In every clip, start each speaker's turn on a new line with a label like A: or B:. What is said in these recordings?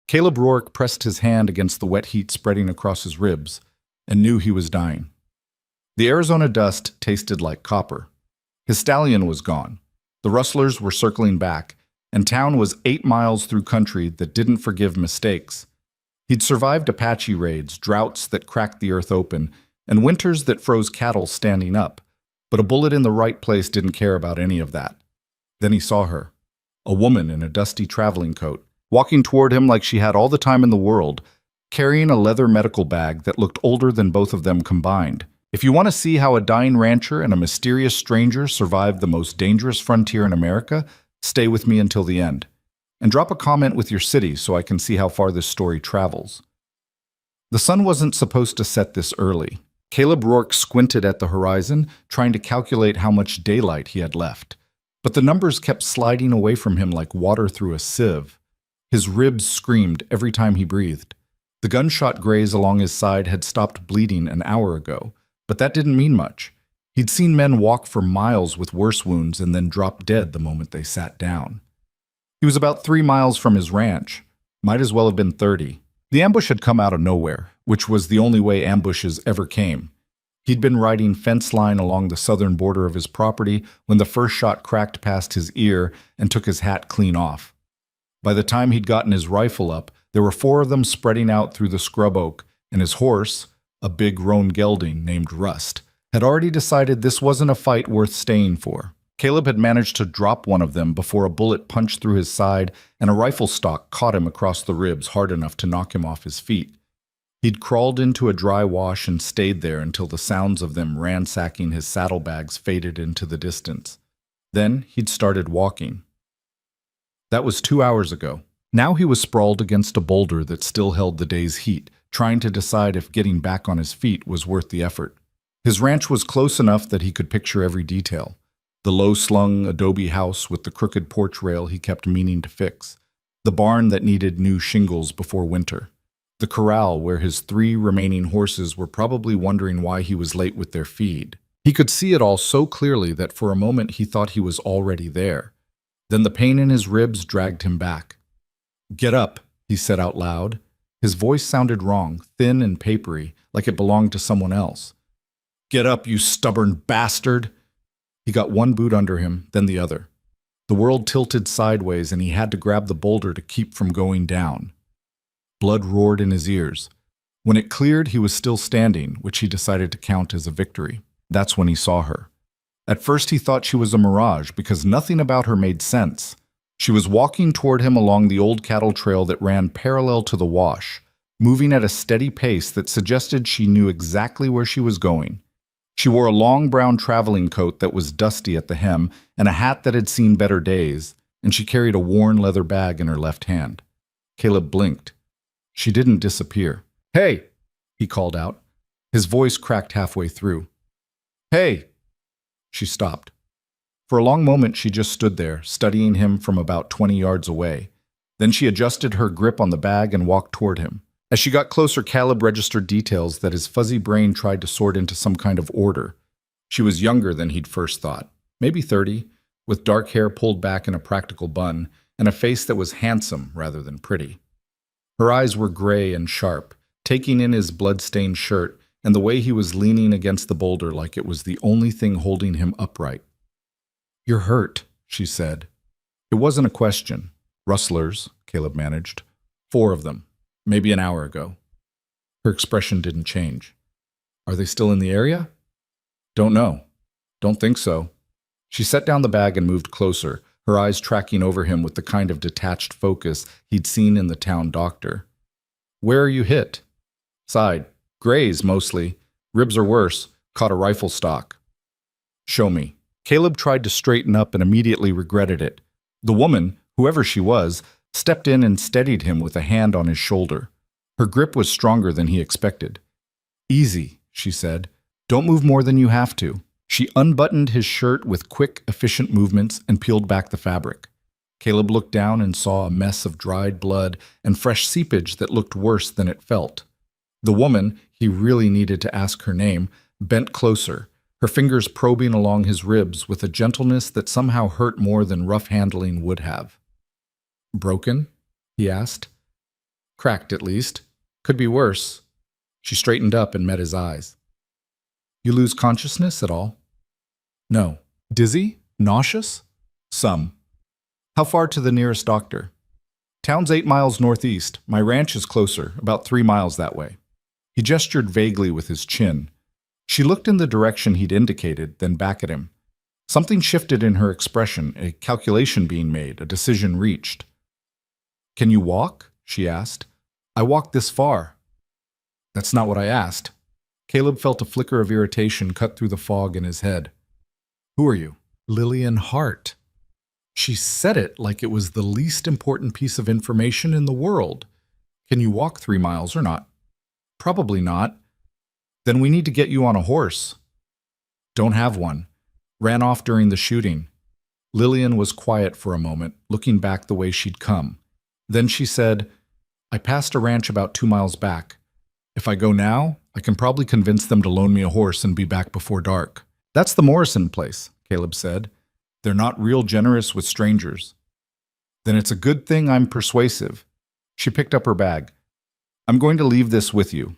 A: Caleb Rourke pressed his hand against the wet heat spreading across his ribs and knew he was dying. The Arizona dust tasted like copper. His stallion was gone. The rustlers were circling back, and town was 8 miles through country that didn't forgive mistakes. He'd survived Apache raids, droughts that cracked the earth open, and winters that froze cattle standing up, but a bullet in the right place didn't care about any of that. Then he saw her, a woman in a dusty traveling coat, walking toward him like she had all the time in the world, carrying a leather medical bag that looked older than both of them combined. If you want to see how a dying rancher and a mysterious stranger survived the most dangerous frontier in America, stay with me until the end. And drop a comment with your city so I can see how far this story travels. The sun wasn't supposed to set this early. Caleb Rourke squinted at the horizon, trying to calculate how much daylight he had left. But the numbers kept sliding away from him like water through a sieve. His ribs screamed every time he breathed. The gunshot graze along his side had stopped bleeding an hour ago, but that didn't mean much. He'd seen men walk for miles with worse wounds and then drop dead the moment they sat down. He was about 3 miles from his ranch. Might as well have been 30. The ambush had come out of nowhere, which was the only way ambushes ever came. He'd been riding fence line along the southern border of his property when the first shot cracked past his ear and took his hat clean off. By the time he'd gotten his rifle up, there were 4 of them spreading out through the scrub oak, and his horse, a big roan gelding named Rust, had already decided this wasn't a fight worth staying for. Caleb had managed to drop one of them before a bullet punched through his side and a rifle stock caught him across the ribs hard enough to knock him off his feet. He'd crawled into a dry wash and stayed there until the sounds of them ransacking his saddlebags faded into the distance. Then he'd started walking. That was 2 hours ago. Now he was sprawled against a boulder that still held the day's heat, trying to decide if getting back on his feet was worth the effort. His ranch was close enough that he could picture every detail. The low-slung adobe house with the crooked porch rail he kept meaning to fix. The barn that needed new shingles before winter. The corral where his 3 remaining horses were probably wondering why he was late with their feed. He could see it all so clearly that for a moment he thought he was already there. Then the pain in his ribs dragged him back. "Get up," he said out loud. His voice sounded wrong, thin and papery, like it belonged to someone else. "Get up, you stubborn bastard!" He got one boot under him, then the other. The world tilted sideways and he had to grab the boulder to keep from going down. Blood roared in his ears. When it cleared, he was still standing, which he decided to count as a victory. That's when he saw her. At first he thought she was a mirage because nothing about her made sense. She was walking toward him along the old cattle trail that ran parallel to the wash, moving at a steady pace that suggested she knew exactly where she was going. She wore a long brown traveling coat that was dusty at the hem and a hat that had seen better days, and she carried a worn leather bag in her left hand. Caleb blinked. She didn't disappear. "Hey!" he called out. His voice cracked halfway through. "Hey!" She stopped. For a long moment she just stood there, studying him from about 20 yards away. Then she adjusted her grip on the bag and walked toward him. As she got closer, Caleb registered details that his fuzzy brain tried to sort into some kind of order. She was younger than he'd first thought, maybe 30, with dark hair pulled back in a practical bun, and a face that was handsome rather than pretty. Her eyes were gray and sharp, taking in his blood-stained shirt and the way he was leaning against the boulder like it was the only thing holding him upright. "You're hurt," she said. It wasn't a question. Rustlers, Caleb managed. 4 of them. Maybe an hour ago. Her expression didn't change. "Are they still in the area?" "Don't know. Don't think so." She set down the bag and moved closer, her eyes tracking over him with the kind of detached focus he'd seen in the town doctor. "Where are you hit?" "Side. Graze, mostly. Ribs are worse. Caught a rifle stock." "Show me." Caleb tried to straighten up and immediately regretted it. The woman, whoever she was, stepped in and steadied him with a hand on his shoulder. Her grip was stronger than he expected. "Easy," she said. "Don't move more than you have to." She unbuttoned his shirt with quick, efficient movements and peeled back the fabric. Caleb looked down and saw a mess of dried blood and fresh seepage that looked worse than it felt. The woman, he really needed to ask her name, bent closer, her fingers probing along his ribs with a gentleness that somehow hurt more than rough handling would have. "Broken?" he asked. Cracked, at least. Could be worse. She straightened up and met his eyes. You lose consciousness at all? No. Dizzy? Nauseous? Some. How far to the nearest doctor? Town's 8 miles northeast. My ranch is closer, about 3 miles that way. He gestured vaguely with his chin. She looked in the direction he'd indicated, then back at him. Something shifted in her expression, a calculation being made, a decision reached. Can you walk? She asked. I walked this far. That's not what I asked. Caleb felt a flicker of irritation cut through the fog in his head. Who are you? Lillian Hart. She said it like it was the least important piece of information in the world. Can you walk 3 miles or not? Probably not. Then we need to get you on a horse. Don't have one. Ran off during the shooting. Lillian was quiet for a moment, looking back the way she'd come. Then she said, I passed a ranch about 2 miles back. If I go now, I can probably convince them to loan me a horse and be back before dark. That's the Morrison place, Caleb said. They're not real generous with strangers. Then it's a good thing I'm persuasive. She picked up her bag. I'm going to leave this with you.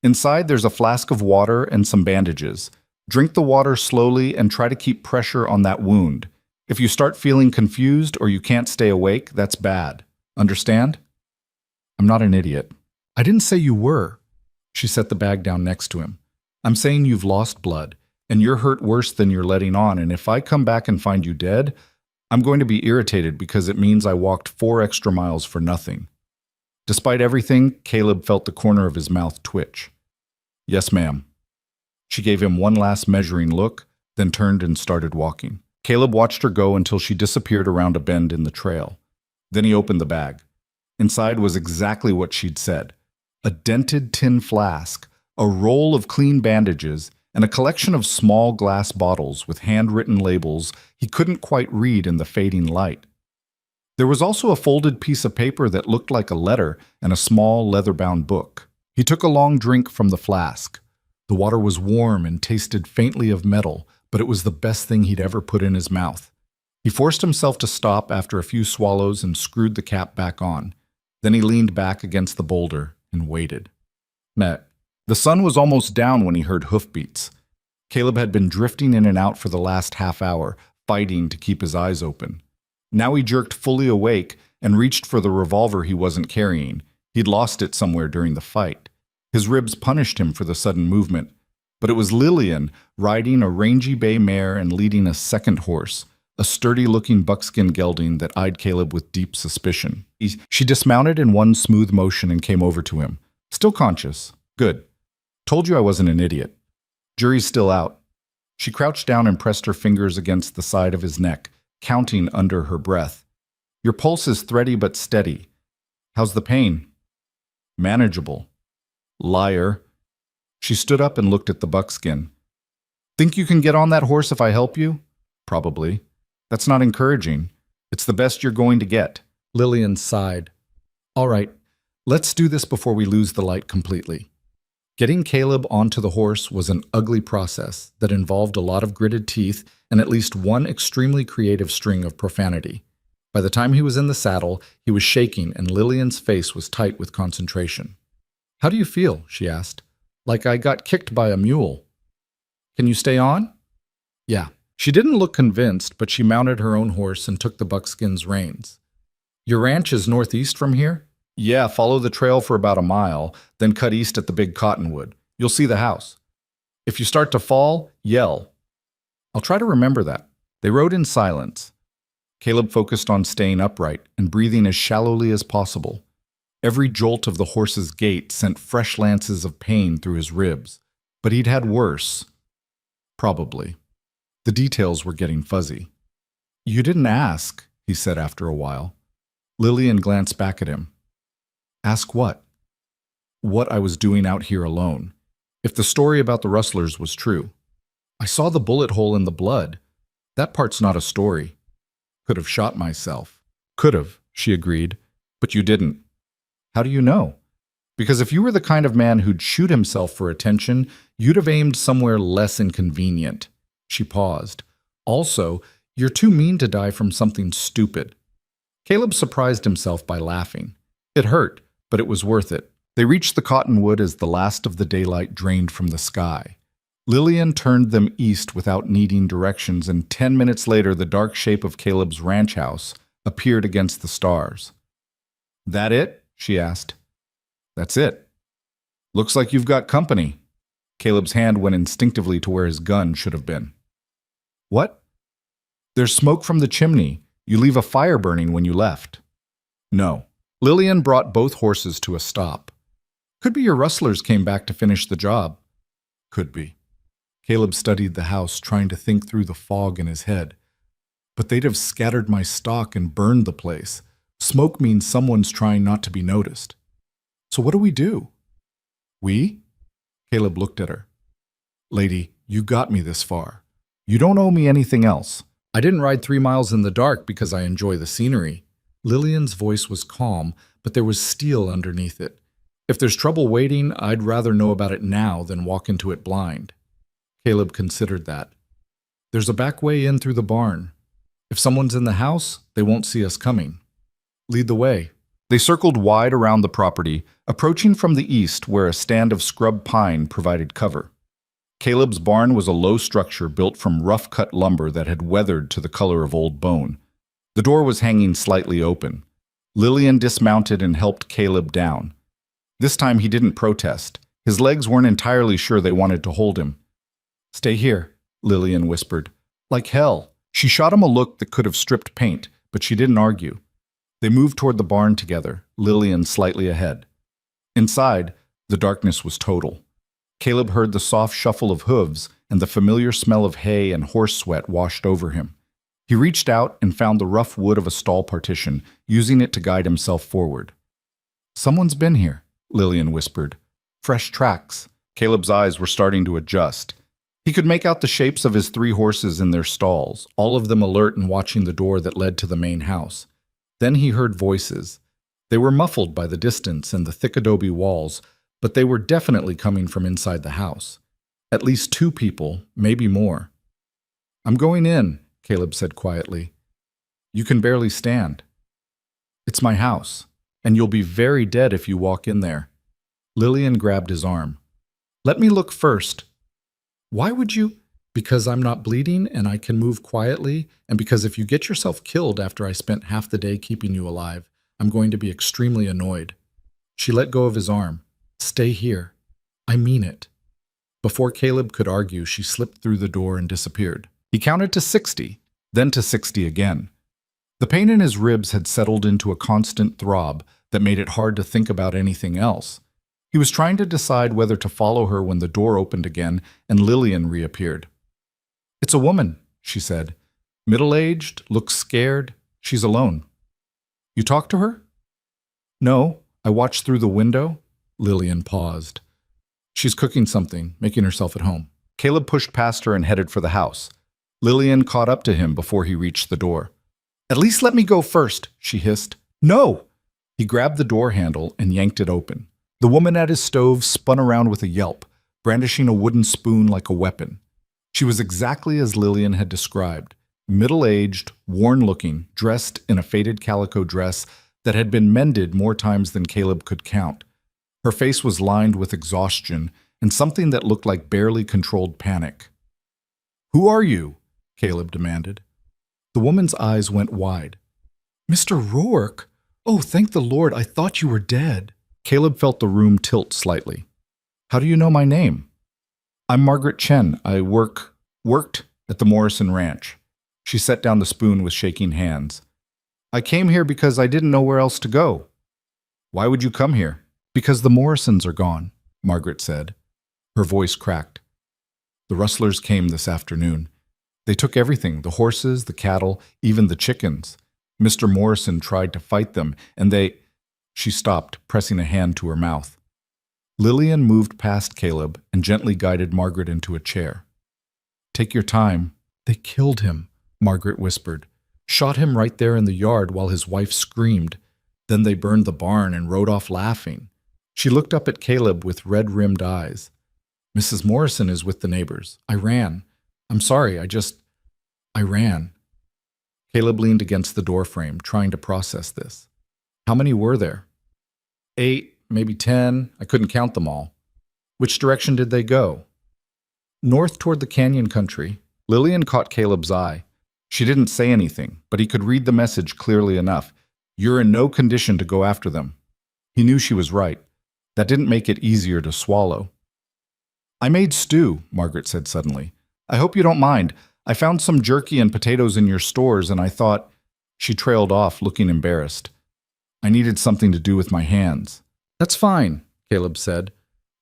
A: Inside there's a flask of water and some bandages. Drink the water slowly and try to keep pressure on that wound. If you start feeling confused or you can't stay awake, that's bad. Understand? I'm not an idiot. I didn't say you were. She set the bag down next to him. I'm saying you've lost blood, and you're hurt worse than you're letting on, and if I come back and find you dead, I'm going to be irritated because it means I walked 4 extra miles for nothing. Despite everything, Caleb felt the corner of his mouth twitch. Yes, ma'am. She gave him one last measuring look, then turned and started walking. Caleb watched her go until she disappeared around a bend in the trail. Then he opened the bag. Inside was exactly what she'd said. A dented tin flask, a roll of clean bandages, and a collection of small glass bottles with handwritten labels he couldn't quite read in the fading light. There was also a folded piece of paper that looked like a letter and a small leather-bound book. He took a long drink from the flask. The water was warm and tasted faintly of metal, but it was the best thing he'd ever put in his mouth. He forced himself to stop after a few swallows and screwed the cap back on. Then he leaned back against the boulder and waited. The sun was almost down when he heard hoofbeats. Caleb had been drifting in and out for the last half hour, fighting to keep his eyes open. Now he jerked fully awake and reached for the revolver he wasn't carrying. He'd lost it somewhere during the fight. His ribs punished him for the sudden movement. But it was Lillian riding a rangy bay mare and leading a second horse, a sturdy-looking buckskin gelding that eyed Caleb with deep suspicion. She dismounted in one smooth motion and came over to him. Still conscious. Good. Told you I wasn't an idiot. Jury's still out. She crouched down and pressed her fingers against the side of his neck, counting under her breath. Your pulse is thready but steady. How's the pain? Manageable. Liar. She stood up and looked at the buckskin. Think you can get on that horse if I help you? Probably. That's not encouraging. It's the best you're going to get. Lillian sighed. All right, let's do this before we lose the light completely. Getting Caleb onto the horse was an ugly process that involved a lot of gritted teeth and at least one extremely creative string of profanity. By the time he was in the saddle, he was shaking and Lillian's face was tight with concentration. How do you feel? She asked. Like I got kicked by a mule. Can you stay on? Yeah. She didn't look convinced, but she mounted her own horse and took the buckskin's reins. Your ranch is northeast from here? Yeah, follow the trail for about a mile, then cut east at the big cottonwood. You'll see the house. If you start to fall, yell. I'll try to remember that. They rode in silence. Caleb focused on staying upright and breathing as shallowly as possible. Every jolt of the horse's gait sent fresh lances of pain through his ribs, but he'd had worse. Probably. The details were getting fuzzy. You didn't ask, he said after a while. Lillian glanced back at him. Ask what? What I was doing out here alone. If the story about the rustlers was true. I saw the bullet hole in the blood. That part's not a story. Could have shot myself. Could have, she agreed, but you didn't. How do you know? Because if you were the kind of man who'd shoot himself for attention, you'd have aimed somewhere less inconvenient. She paused. Also, you're too mean to die from something stupid. Caleb surprised himself by laughing. It hurt, but it was worth it. They reached the cottonwood as the last of the daylight drained from the sky. Lillian turned them east without needing directions, and 10 minutes later the dark shape of Caleb's ranch house appeared against the stars. "That it?" she asked. "That's it. Looks like you've got company." Caleb's hand went instinctively to where his gun should have been. "What?" "There's smoke from the chimney. You leave a fire burning when you left." "No." Lillian brought both horses to a stop. "Could be your rustlers came back to finish the job." "Could be." Caleb studied the house, trying to think through the fog in his head. "But they'd have scattered my stock and burned the place. Smoke means someone's trying not to be noticed. So what do we do?" "We?" Caleb looked at her. "Lady, you got me this far. You don't owe me anything else. I didn't ride 3 miles in the dark because I enjoy the scenery." Lillian's voice was calm, but there was steel underneath it. "If there's trouble waiting, I'd rather know about it now than walk into it blind." Caleb considered that. "There's a back way in through the barn. If someone's in the house, they won't see us coming. Lead the way." They circled wide around the property, approaching from the east where a stand of scrub pine provided cover. Caleb's barn was a low structure built from rough-cut lumber that had weathered to the color of old bone. The door was hanging slightly open. Lillian dismounted and helped Caleb down. This time he didn't protest. His legs weren't entirely sure they wanted to hold him. "Stay here," Lillian whispered. "Like hell." She shot him a look that could have stripped paint, but she didn't argue. They moved toward the barn together, Lillian slightly ahead. Inside, the darkness was total. Caleb heard the soft shuffle of hooves, and the familiar smell of hay and horse sweat washed over him. He reached out and found the rough wood of a stall partition, using it to guide himself forward. "Someone's been here," Lillian whispered. "Fresh tracks." Caleb's eyes were starting to adjust. He could make out the shapes of his 3 horses in their stalls, all of them alert and watching the door that led to the main house. Then he heard voices. They were muffled by the distance and the thick adobe walls, but they were definitely coming from inside the house. At least 2 people, maybe more. "I'm going in," Caleb said quietly. "You can barely stand." "It's my house, and you'll be very dead if you walk in there." Lillian grabbed his arm. "Let me look first." "Why would you?" "Because I'm not bleeding and I can move quietly, and because if you get yourself killed after I spent half the day keeping you alive, I'm going to be extremely annoyed." She let go of his arm. "Stay here. I mean it." Before Caleb could argue, she slipped through the door and disappeared. He counted to 60, then to 60 again. The pain in his ribs had settled into a constant throb that made it hard to think about anything else. He was trying to decide whether to follow her when the door opened again and Lillian reappeared. "It's a woman," she said. "Middle-aged, looks scared. She's alone." "You talked to her?" "No, I watched through the window." Lillian paused. "She's cooking something, making herself at home." Caleb pushed past her and headed for the house. Lillian caught up to him before he reached the door. "At least let me go first," she hissed. "No!" He grabbed the door handle and yanked it open. The woman at his stove spun around with a yelp, brandishing a wooden spoon like a weapon. She was exactly as Lillian had described, middle-aged, worn-looking, dressed in a faded calico dress that had been mended more times than Caleb could count. Her face was lined with exhaustion and something that looked like barely controlled panic. "Who are you?" Caleb demanded. The woman's eyes went wide. "Mr. Rourke? Oh, thank the Lord, I thought you were dead." Caleb felt the room tilt slightly. "How do you know my name?" "I'm Margaret Chen. I worked at the Morrison Ranch." She set down the spoon with shaking hands. "I came here because I didn't know where else to go." "Why would you come here?" "Because the Morrisons are gone," Margaret said. Her voice cracked. "The rustlers came this afternoon. They took everything, the horses, the cattle, even the chickens. Mr. Morrison tried to fight them, and they—" She stopped, pressing a hand to her mouth. Lillian moved past Caleb and gently guided Margaret into a chair. "Take your time." "They killed him," Margaret whispered. "Shot him right there in the yard while his wife screamed. Then they burned the barn and rode off laughing." She looked up at Caleb with red-rimmed eyes. "Mrs. Morrison is with the neighbors. I ran. I'm sorry, I ran." Caleb leaned against the doorframe, trying to process this. "How many were there?" 8, maybe 10. I couldn't count them all. Which direction did they go? North toward the canyon country. Lillian caught Caleb's eye. She didn't say anything, but he could read the message clearly enough. You're in no condition to go after them. He knew she was right. That didn't make it easier to swallow. I made stew, Margaret said suddenly. I hope you don't mind. I found some jerky and potatoes in your stores, and I thought... She trailed off, looking embarrassed. I needed something to do with my hands. That's fine, Caleb said.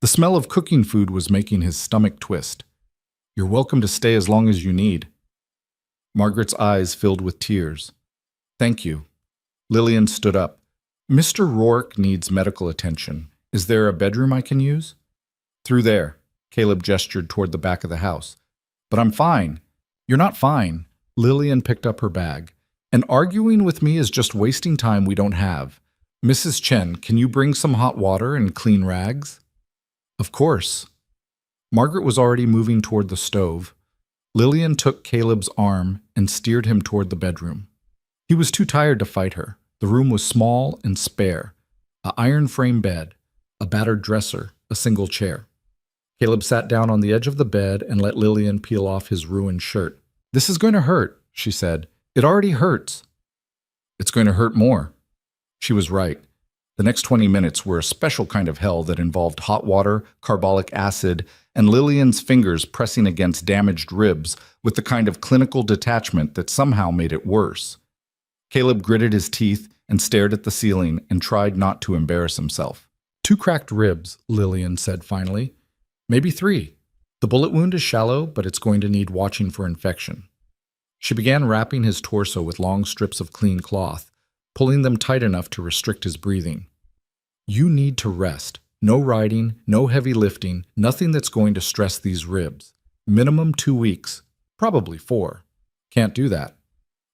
A: The smell of cooking food was making his stomach twist. You're welcome to stay as long as you need. Margaret's eyes filled with tears. Thank you. Lillian stood up. Mr. Rourke needs medical attention. Is there a bedroom I can use? Through there. Caleb gestured toward the back of the house. But I'm fine. You're not fine. Lillian picked up her bag. And arguing with me is just wasting time we don't have. Mrs. Chen, can you bring some hot water and clean rags? Of course. Margaret was already moving toward the stove. Lillian took Caleb's arm and steered him toward the bedroom. He was too tired to fight her. The room was small and spare. An iron frame bed, a battered dresser, a single chair. Caleb sat down on the edge of the bed and let Lillian peel off his ruined shirt. This is going to hurt, she said. It already hurts. It's going to hurt more. She was right. The next 20 minutes were a special kind of hell that involved hot water, carbolic acid, and Lillian's fingers pressing against damaged ribs with the kind of clinical detachment that somehow made it worse. Caleb gritted his teeth and stared at the ceiling and tried not to embarrass himself. 2 cracked ribs, Lillian said finally. Maybe 3. The bullet wound is shallow, but it's going to need watching for infection. She began wrapping his torso with long strips of clean cloth, pulling them tight enough to restrict his breathing. You need to rest. No riding, no heavy lifting, nothing that's going to stress these ribs. Minimum 2 weeks, probably 4. Can't do that.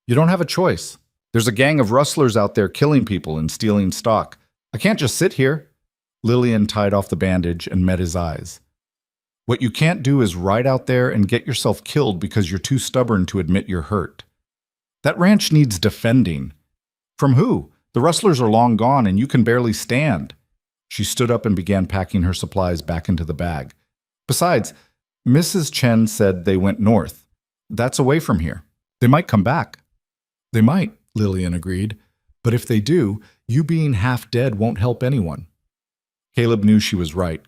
A: You don't have a choice. There's a gang of rustlers out there killing people and stealing stock. I can't just sit here. Lillian tied off the bandage and met his eyes. What you can't do is ride out there and get yourself killed because you're too stubborn to admit you're hurt. That ranch needs defending. From who? The rustlers are long gone and you can barely stand. She stood up and began packing her supplies back into the bag. Besides, Mrs. Chen said they went north. That's away from here. They might come back. They might, Lillian agreed. But if they do, you being half dead won't help anyone. Caleb knew she was right.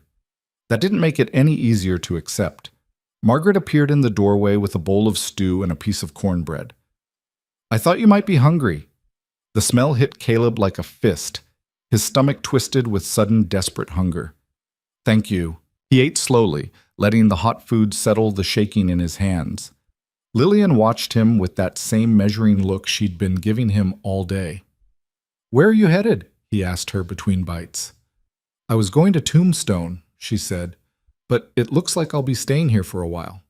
A: That didn't make it any easier to accept. Margaret appeared in the doorway with a bowl of stew and a piece of cornbread. I thought you might be hungry. The smell hit Caleb like a fist. His stomach twisted with sudden, desperate hunger. Thank you. He ate slowly, letting the hot food settle the shaking in his hands. Lillian watched him with that same measuring look she'd been giving him all day. Where are you headed? He asked her between bites. I was going to Tombstone, she said, but it looks like I'll be staying here for a while.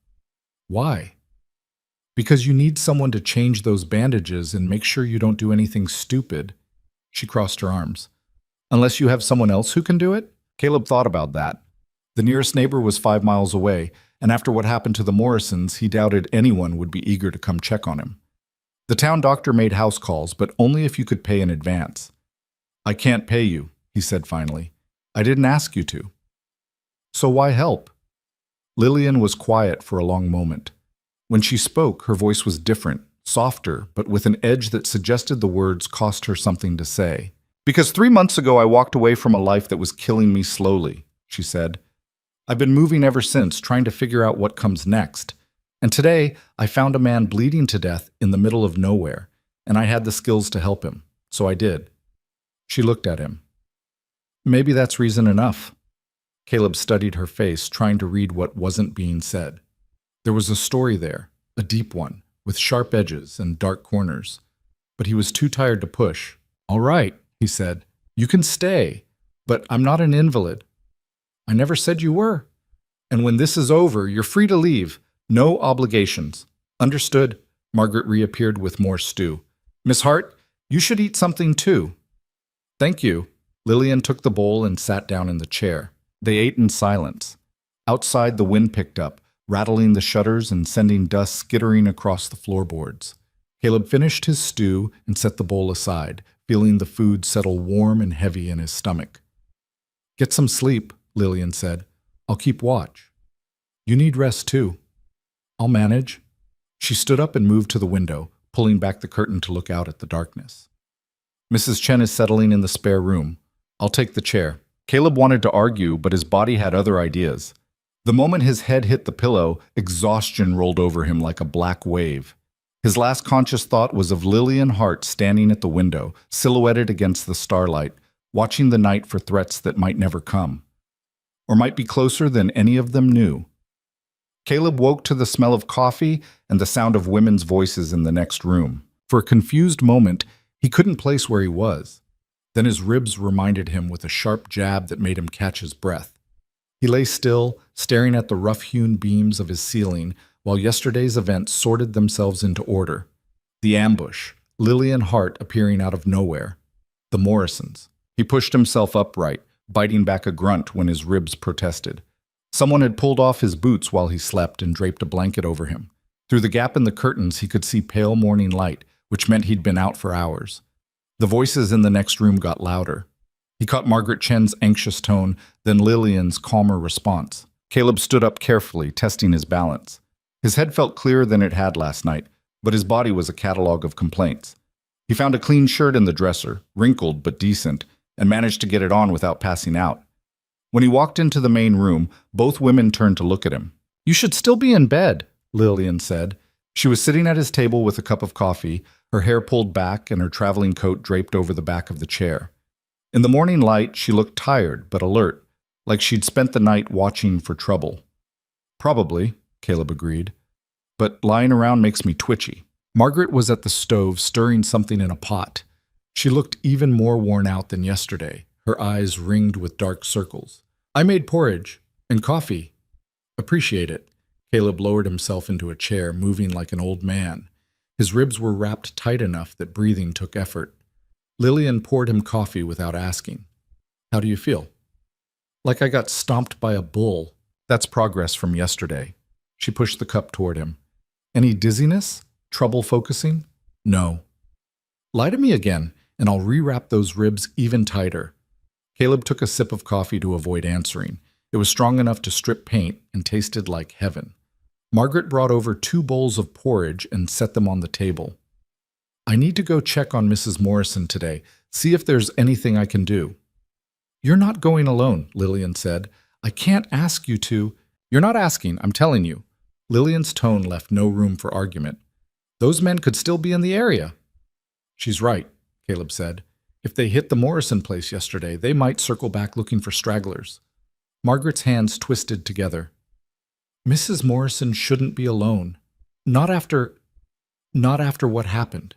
A: Why? Because you need someone to change those bandages and make sure you don't do anything stupid. She crossed her arms. Unless you have someone else who can do it? Caleb thought about that. The nearest neighbor was 5 miles away, and after what happened to the Morrisons, he doubted anyone would be eager to come check on him. The town doctor made house calls, but only if you could pay in advance. I can't pay you, he said finally. I didn't ask you to. So why help? Lillian was quiet for a long moment. When she spoke, her voice was different, softer, but with an edge that suggested the words cost her something to say. Because 3 months ago I walked away from a life that was killing me slowly, she said. I've been moving ever since, trying to figure out what comes next. And today, I found a man bleeding to death in the middle of nowhere, and I had the skills to help him, so I did. She looked at him. Maybe that's reason enough. Caleb studied her face, trying to read what wasn't being said. There was a story there, a deep one, with sharp edges and dark corners. But he was too tired to push. All right, he said. You can stay, but I'm not an invalid. I never said you were. And when this is over, you're free to leave. No obligations. Understood. Margaret reappeared with more stew. Miss Hart, you should eat something too. Thank you. Lillian took the bowl and sat down in the chair. They ate in silence. Outside, the wind picked up, rattling the shutters and sending dust skittering across the floorboards. Caleb finished his stew and set the bowl aside, feeling the food settle warm and heavy in his stomach. Get some sleep, Lillian said. I'll keep watch. You need rest too. I'll manage. She stood up and moved to the window, pulling back the curtain to look out at the darkness. Mrs. Chen is settling in the spare room. I'll take the chair. Caleb wanted to argue, but his body had other ideas. The moment his head hit the pillow, exhaustion rolled over him like a black wave. His last conscious thought was of Lillian Hart standing at the window, silhouetted against the starlight, watching the night for threats that might never come, or might be closer than any of them knew. Caleb woke to the smell of coffee and the sound of women's voices in the next room. For a confused moment, he couldn't place where he was. Then his ribs reminded him with a sharp jab that made him catch his breath. He lay still, staring at the rough-hewn beams of his ceiling, while yesterday's events sorted themselves into order. The ambush, Lillian Hart appearing out of nowhere. The Morrisons. He pushed himself upright, biting back a grunt when his ribs protested. Someone had pulled off his boots while he slept and draped a blanket over him. Through the gap in the curtains, he could see pale morning light, which meant he'd been out for hours. The voices in the next room got louder. He caught Margaret Chen's anxious tone, then Lillian's calmer response. Caleb stood up carefully, testing his balance. His head felt clearer than it had last night, but his body was a catalog of complaints. He found a clean shirt in the dresser, wrinkled but decent, and managed to get it on without passing out. When he walked into the main room, both women turned to look at him. "You should still be in bed," Lillian said. She was sitting at his table with a cup of coffee, her hair pulled back and her traveling coat draped over the back of the chair. In the morning light, she looked tired but alert, like she'd spent the night watching for trouble. "Probably," Caleb agreed, "but lying around makes me twitchy." Margaret was at the stove stirring something in a pot. She looked even more worn out than yesterday, her eyes ringed with dark circles. "I made porridge and coffee." "Appreciate it." Caleb lowered himself into a chair, moving like an old man. His ribs were wrapped tight enough that breathing took effort. Lillian poured him coffee without asking. "How do you feel?" "Like I got stomped by a bull." "That's progress from yesterday." She pushed the cup toward him. "Any dizziness? Trouble focusing?" "No." "Lie to me again, and I'll rewrap those ribs even tighter." Caleb took a sip of coffee to avoid answering. It was strong enough to strip paint and tasted like heaven. Margaret brought over 2 bowls of porridge and set them on the table. "I need to go check on Mrs. Morrison today, see if there's anything I can do." "You're not going alone," Lillian said. "I can't ask you to." "You're not asking, I'm telling you." Lillian's tone left no room for argument. "Those men could still be in the area." "She's right," Caleb said. "If they hit the Morrison place yesterday, they might circle back looking for stragglers." Margaret's hands twisted together. "Mrs. Morrison shouldn't be alone. Not after what happened."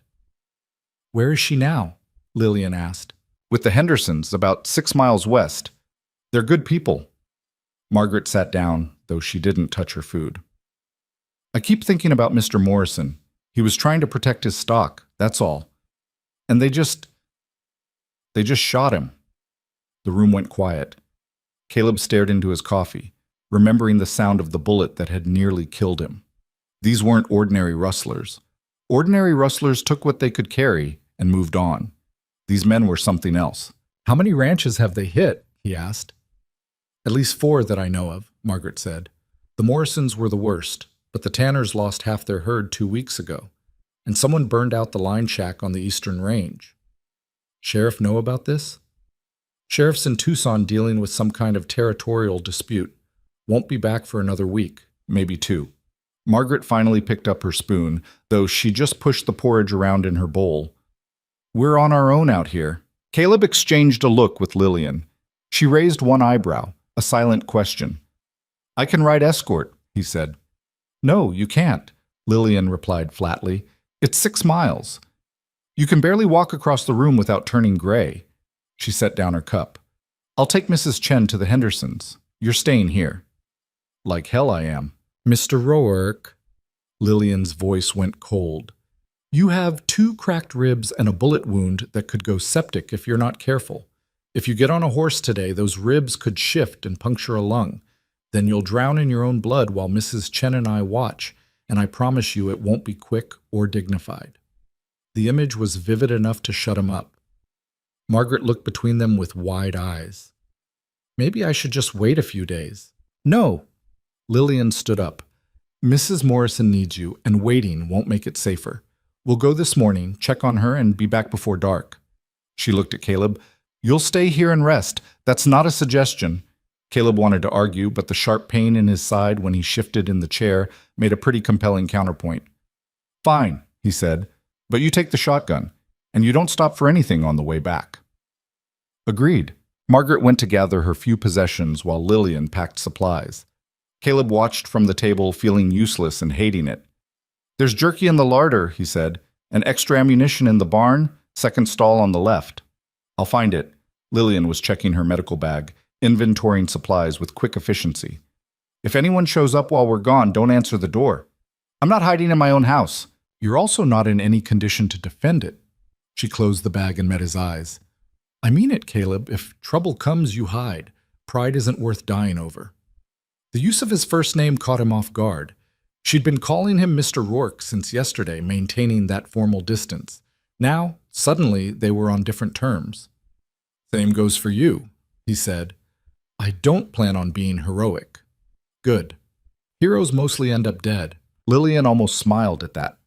A: "Where is she now?" Lillian asked. "With the Hendersons, about 6 miles west. They're good people." Margaret sat down, though she didn't touch her food. "I keep thinking about Mr. Morrison. He was trying to protect his stock, that's all. And they just shot him." The room went quiet. Caleb stared into his coffee, remembering the sound of the bullet that had nearly killed him. These weren't ordinary rustlers. Ordinary rustlers took what they could carry and moved on. These men were something else. "How many ranches have they hit?" he asked. "At least 4 that I know of," Margaret said. "The Morrisons were the worst, but the Tanners lost half their herd 2 weeks ago, and someone burned out the line shack on the eastern range." "Sheriff know about this?" "Sheriff's in Tucson dealing with some kind of territorial dispute. Won't be back for another week, maybe 2. Margaret finally picked up her spoon, though she just pushed the porridge around in her bowl. "We're on our own out here." Caleb exchanged a look with Lillian. She raised one eyebrow, a silent question. "I can ride escort," he said. "No, you can't," Lillian replied flatly. "It's 6 miles. You can barely walk across the room without turning gray." She set down her cup. "I'll take Mrs. Chen to the Hendersons. You're staying here." "Like hell I am." "Mr. Roark," Lillian's voice went cold. "You have 2 cracked ribs and a bullet wound that could go septic if you're not careful. If you get on a horse today, those ribs could shift and puncture a lung. Then you'll drown in your own blood while Mrs. Chen and I watch, and I promise you it won't be quick or dignified." The image was vivid enough to shut him up. Margaret looked between them with wide eyes. Maybe I should just wait a few days. No. Lillian stood up. Mrs. Morrison needs you, and waiting won't make it safer. We'll go this morning, check on her, and be back before dark. She looked at Caleb. You'll stay here and rest. That's not a suggestion. Caleb wanted to argue, but the sharp pain in his side when he shifted in the chair made a pretty compelling counterpoint. Fine, he said, but you take the shotgun, and you don't stop for anything on the way back. Agreed. Margaret went to gather her few possessions while Lillian packed supplies. Caleb watched from the table, feeling useless and hating it. There's jerky in the larder, he said, and extra ammunition in the barn, second stall on the left. I'll find it. Lillian was checking her medical bag, inventorying supplies with quick efficiency. If anyone shows up while we're gone, don't answer the door. I'm not hiding in my own house. You're also not in any condition to defend it. She closed the bag and met his eyes. I mean it, Caleb. If trouble comes, you hide. Pride isn't worth dying over. The use of his first name caught him off guard. She'd been calling him Mr. Rourke since yesterday, maintaining that formal distance. Now, suddenly, they were on different terms. Same goes for you, he said. I don't plan on being heroic. Good. Heroes mostly end up dead. Lillian almost smiled at that.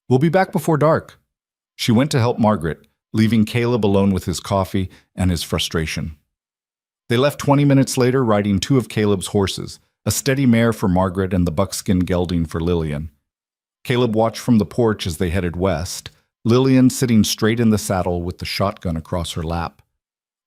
A: We'll be back before dark. She went to help Margaret, leaving Caleb alone with his coffee and his frustration. They left 20 minutes later riding two of Caleb's horses, a steady mare for Margaret and the buckskin gelding for Lillian. Caleb watched from the porch as they headed west, Lillian sitting straight in the saddle with the shotgun across her lap.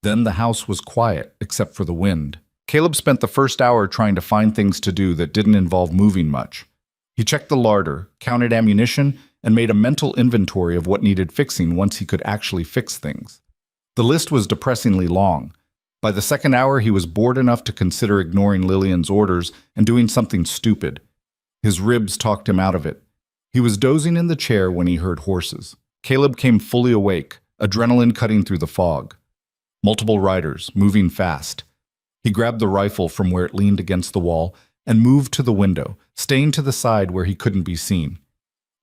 A: Then the house was quiet, except for the wind. Caleb spent the first hour trying to find things to do that didn't involve moving much. He checked the larder, counted ammunition, and made a mental inventory of what needed fixing once he could actually fix things. The list was depressingly long. By the second hour, he was bored enough to consider ignoring Lillian's orders and doing something stupid. His ribs talked him out of it. He was dozing in the chair when he heard horses. Caleb came fully awake, adrenaline cutting through the fog. Multiple riders, moving fast. He grabbed the rifle from where it leaned against the wall and moved to the window, staying to the side where he couldn't be seen.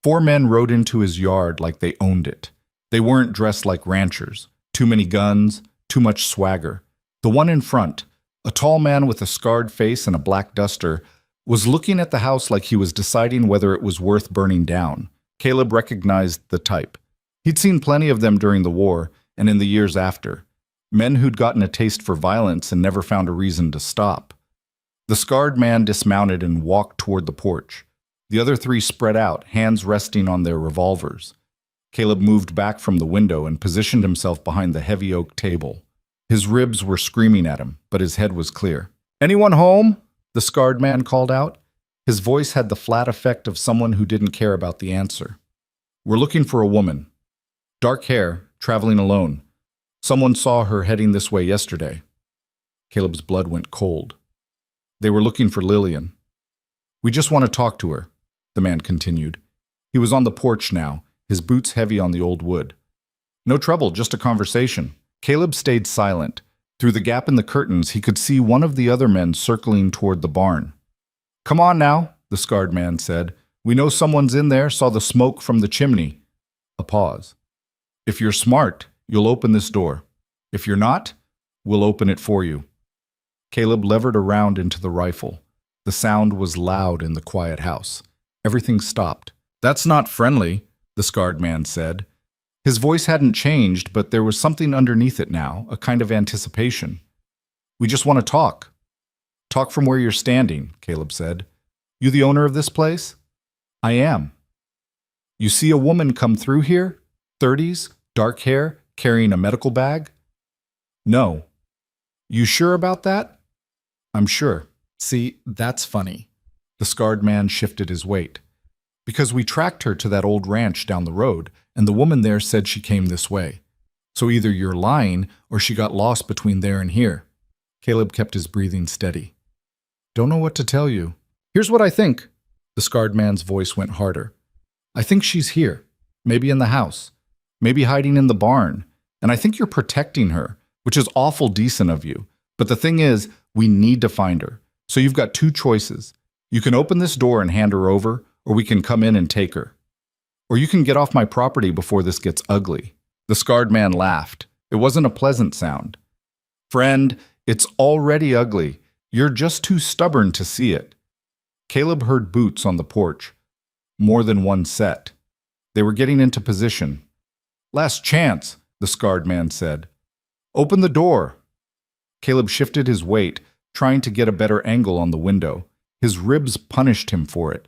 A: 4 men rode into his yard like they owned it. They weren't dressed like ranchers. Too many guns, too much swagger. The one in front, a tall man with a scarred face and a black duster, was looking at the house like he was deciding whether it was worth burning down. Caleb recognized the type. He'd seen plenty of them during the war and in the years after. Men who'd gotten a taste for violence and never found a reason to stop. The scarred man dismounted and walked toward the porch. The other 3 spread out, hands resting on their revolvers. Caleb moved back from the window and positioned himself behind the heavy oak table. His ribs were screaming at him, but his head was clear. "Anyone home?" the scarred man called out. His voice had the flat effect of someone who didn't care about the answer. "We're looking for a woman. Dark hair, traveling alone. Someone saw her heading this way yesterday." Caleb's blood went cold. They were looking for Lillian. "We just want to talk to her," the man continued. He was on the porch now, his boots heavy on the old wood. "No trouble, just a conversation." Caleb stayed silent. Through the gap in the curtains, he could see one of the other men circling toward the barn. "Come on now," the scarred man said. "We know someone's in there, saw the smoke from the chimney." A pause. "If you're smart, you'll open this door. If you're not, we'll open it for you." Caleb levered around into the rifle. The sound was loud in the quiet house. Everything stopped. "That's not friendly," the scarred man said. His voice hadn't changed, but there was something underneath it now, a kind of anticipation. "We just want to talk." "Talk from where you're standing," Caleb said. "You the owner of this place?" "I am." "You see a woman come through here? 30s, dark hair, carrying a medical bag?" "No." "You sure about that?" "I'm sure." "See, that's funny." The scarred man shifted his weight. "Because we tracked her to that old ranch down the road, and the woman there said she came this way. So either you're lying, or she got lost between there and here." Caleb kept his breathing steady. "Don't know what to tell you. Here's what I think." The scarred man's voice went harder. "I think she's here, maybe in the house, maybe hiding in the barn, and I think you're protecting her, which is awful decent of you. But the thing is, we need to find her. So you've got 2 choices. You can open this door and hand her over, or we can come in and take her. Or you can get off my property before this gets ugly." The scarred man laughed. It wasn't a pleasant sound. "Friend, It's already ugly. You're just too stubborn to see it. Caleb heard boots on the porch. More than one set. They were getting into position. Last chance, the scarred man said. Open the door. Caleb shifted his weight, trying to get a better angle on the window. His ribs punished him for it.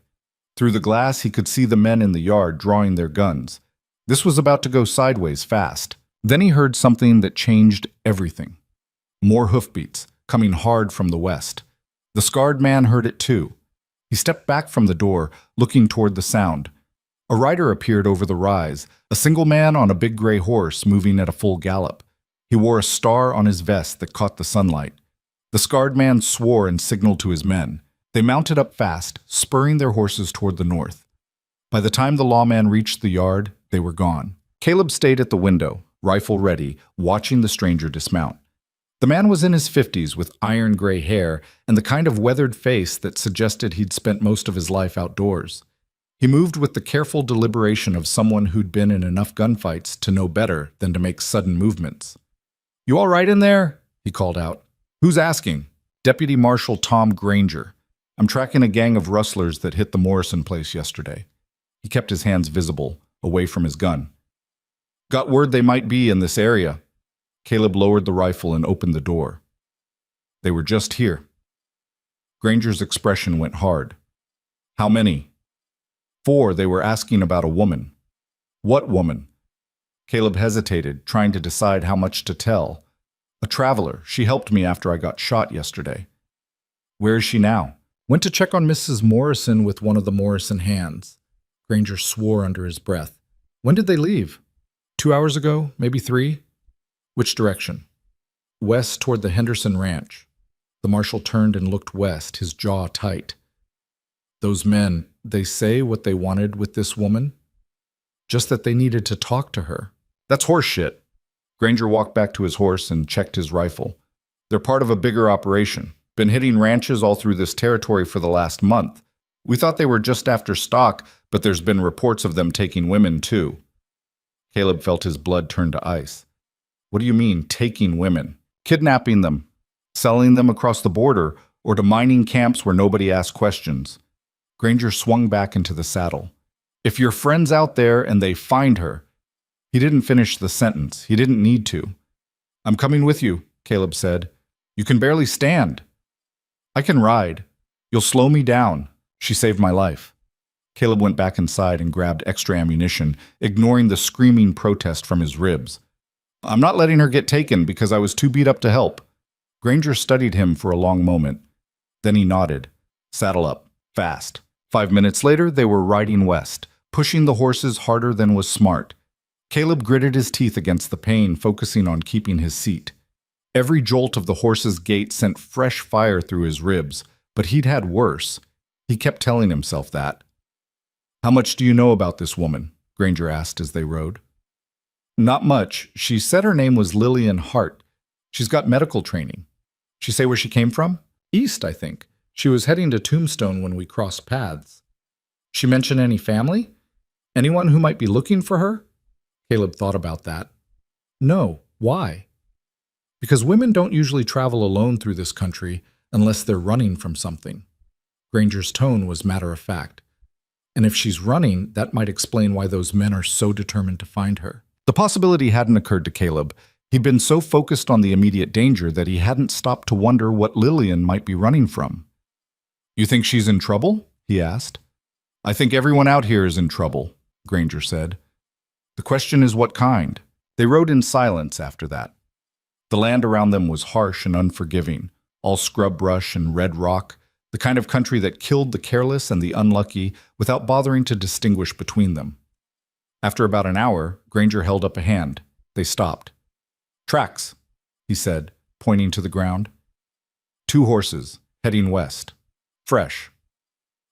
A: Through the glass, he could see the men in the yard drawing their guns. This was about to go sideways fast. Then he heard something that changed everything. More hoofbeats, coming hard from the west. The scarred man heard it too. He stepped back from the door, looking toward the sound. A rider appeared over the rise, a single man on a big gray horse moving at a full gallop. He wore a star on his vest that caught the sunlight. The scarred man swore and signaled to his men. They mounted up fast, spurring their horses toward the north. By the time the lawman reached the yard, they were gone. Caleb stayed at the window, rifle ready, watching the stranger dismount. The man was in his 50s with iron gray hair and the kind of weathered face that suggested he'd spent most of his life outdoors. He moved with the careful deliberation of someone who'd been in enough gunfights to know better than to make sudden movements. "You all right in there?" he called out. "Who's asking?" "Deputy Marshal Tom Granger. I'm tracking a gang of rustlers that hit the Morrison place yesterday." He kept his hands visible, away from his gun. "Got word they might be in this area." Caleb lowered the rifle and opened the door. "They were just here." Granger's expression went hard. "How many?" "4. They were asking about a woman." "What woman?" Caleb hesitated, trying to decide how much to tell. "A traveler. She helped me after I got shot yesterday." "Where is she now?" "Went to check on Mrs. Morrison with one of the Morrison hands." Granger swore under his breath. "When did they leave?" 2 hours ago, maybe 3. "Which direction?" "West toward the Henderson Ranch." The marshal turned and looked west, his jaw tight. "Those men, they say what they wanted with this woman?" "Just that they needed to talk to her." "That's horse shit." Granger walked back to his horse and checked his rifle. "They're part of a bigger operation. Been hitting ranches all through this territory for the last month. We thought they were just after stock, but there's been reports of them taking women too." Caleb felt his blood turn to ice. "What do you mean, taking women?" "Kidnapping them, selling them across the border, or to mining camps where nobody asks questions." Granger swung back into the saddle. "If your friend's out there and they find her—" He didn't finish the sentence. He didn't need to. "I'm coming with you," Caleb said. "You can barely stand." "I can ride. You'll slow me down." "She saved my life." Caleb went back inside and grabbed extra ammunition, ignoring the screaming protest from his ribs. "I'm not letting her get taken because I was too beat up to help." Granger studied him for a long moment. Then he nodded. "Saddle up. Fast." 5 minutes later, they were riding west, pushing the horses harder than was smart. Caleb gritted his teeth against the pain, focusing on keeping his seat. Every jolt of the horse's gait sent fresh fire through his ribs, but he'd had worse. He kept telling himself that. "How much do you know about this woman?" Granger asked as they rode. "Not much. She said her name was Lillian Hart. She's got medical training." "She say where she came from?" "East, I think. She was heading to Tombstone when we crossed paths." "She mention any family? Anyone who might be looking for her?" Caleb thought about that. "No. Why?" "Because women don't usually travel alone through this country unless they're running from something." Granger's tone was matter-of-fact. "And if she's running, that might explain why those men are so determined to find her." The possibility hadn't occurred to Caleb. He'd been so focused on the immediate danger that he hadn't stopped to wonder what Lillian might be running from. "You think she's in trouble?" he asked. "I think everyone out here is in trouble," Granger said. "The question is what kind." They rode in silence after that. The land around them was harsh and unforgiving, all scrub brush and red rock, the kind of country that killed the careless and the unlucky without bothering to distinguish between them. After about an hour, Granger held up a hand. They stopped. "Tracks," he said, pointing to the ground. 2 horses, heading west. Fresh.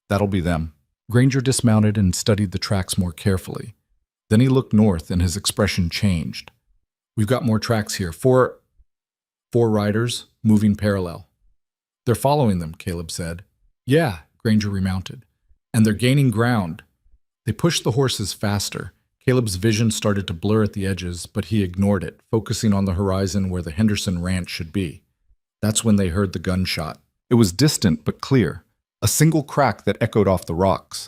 A: "That'll be them." Granger dismounted and studied the tracks more carefully. Then he looked north and his expression changed. "We've got more tracks here. 4 riders, moving parallel." "They're following them," Caleb said. "Yeah," Granger remounted. "And they're gaining ground." They pushed the horses faster. Caleb's vision started to blur at the edges, but he ignored it, focusing on the horizon where the Henderson Ranch should be. That's when they heard the gunshot. It was distant but clear, a single crack that echoed off the rocks.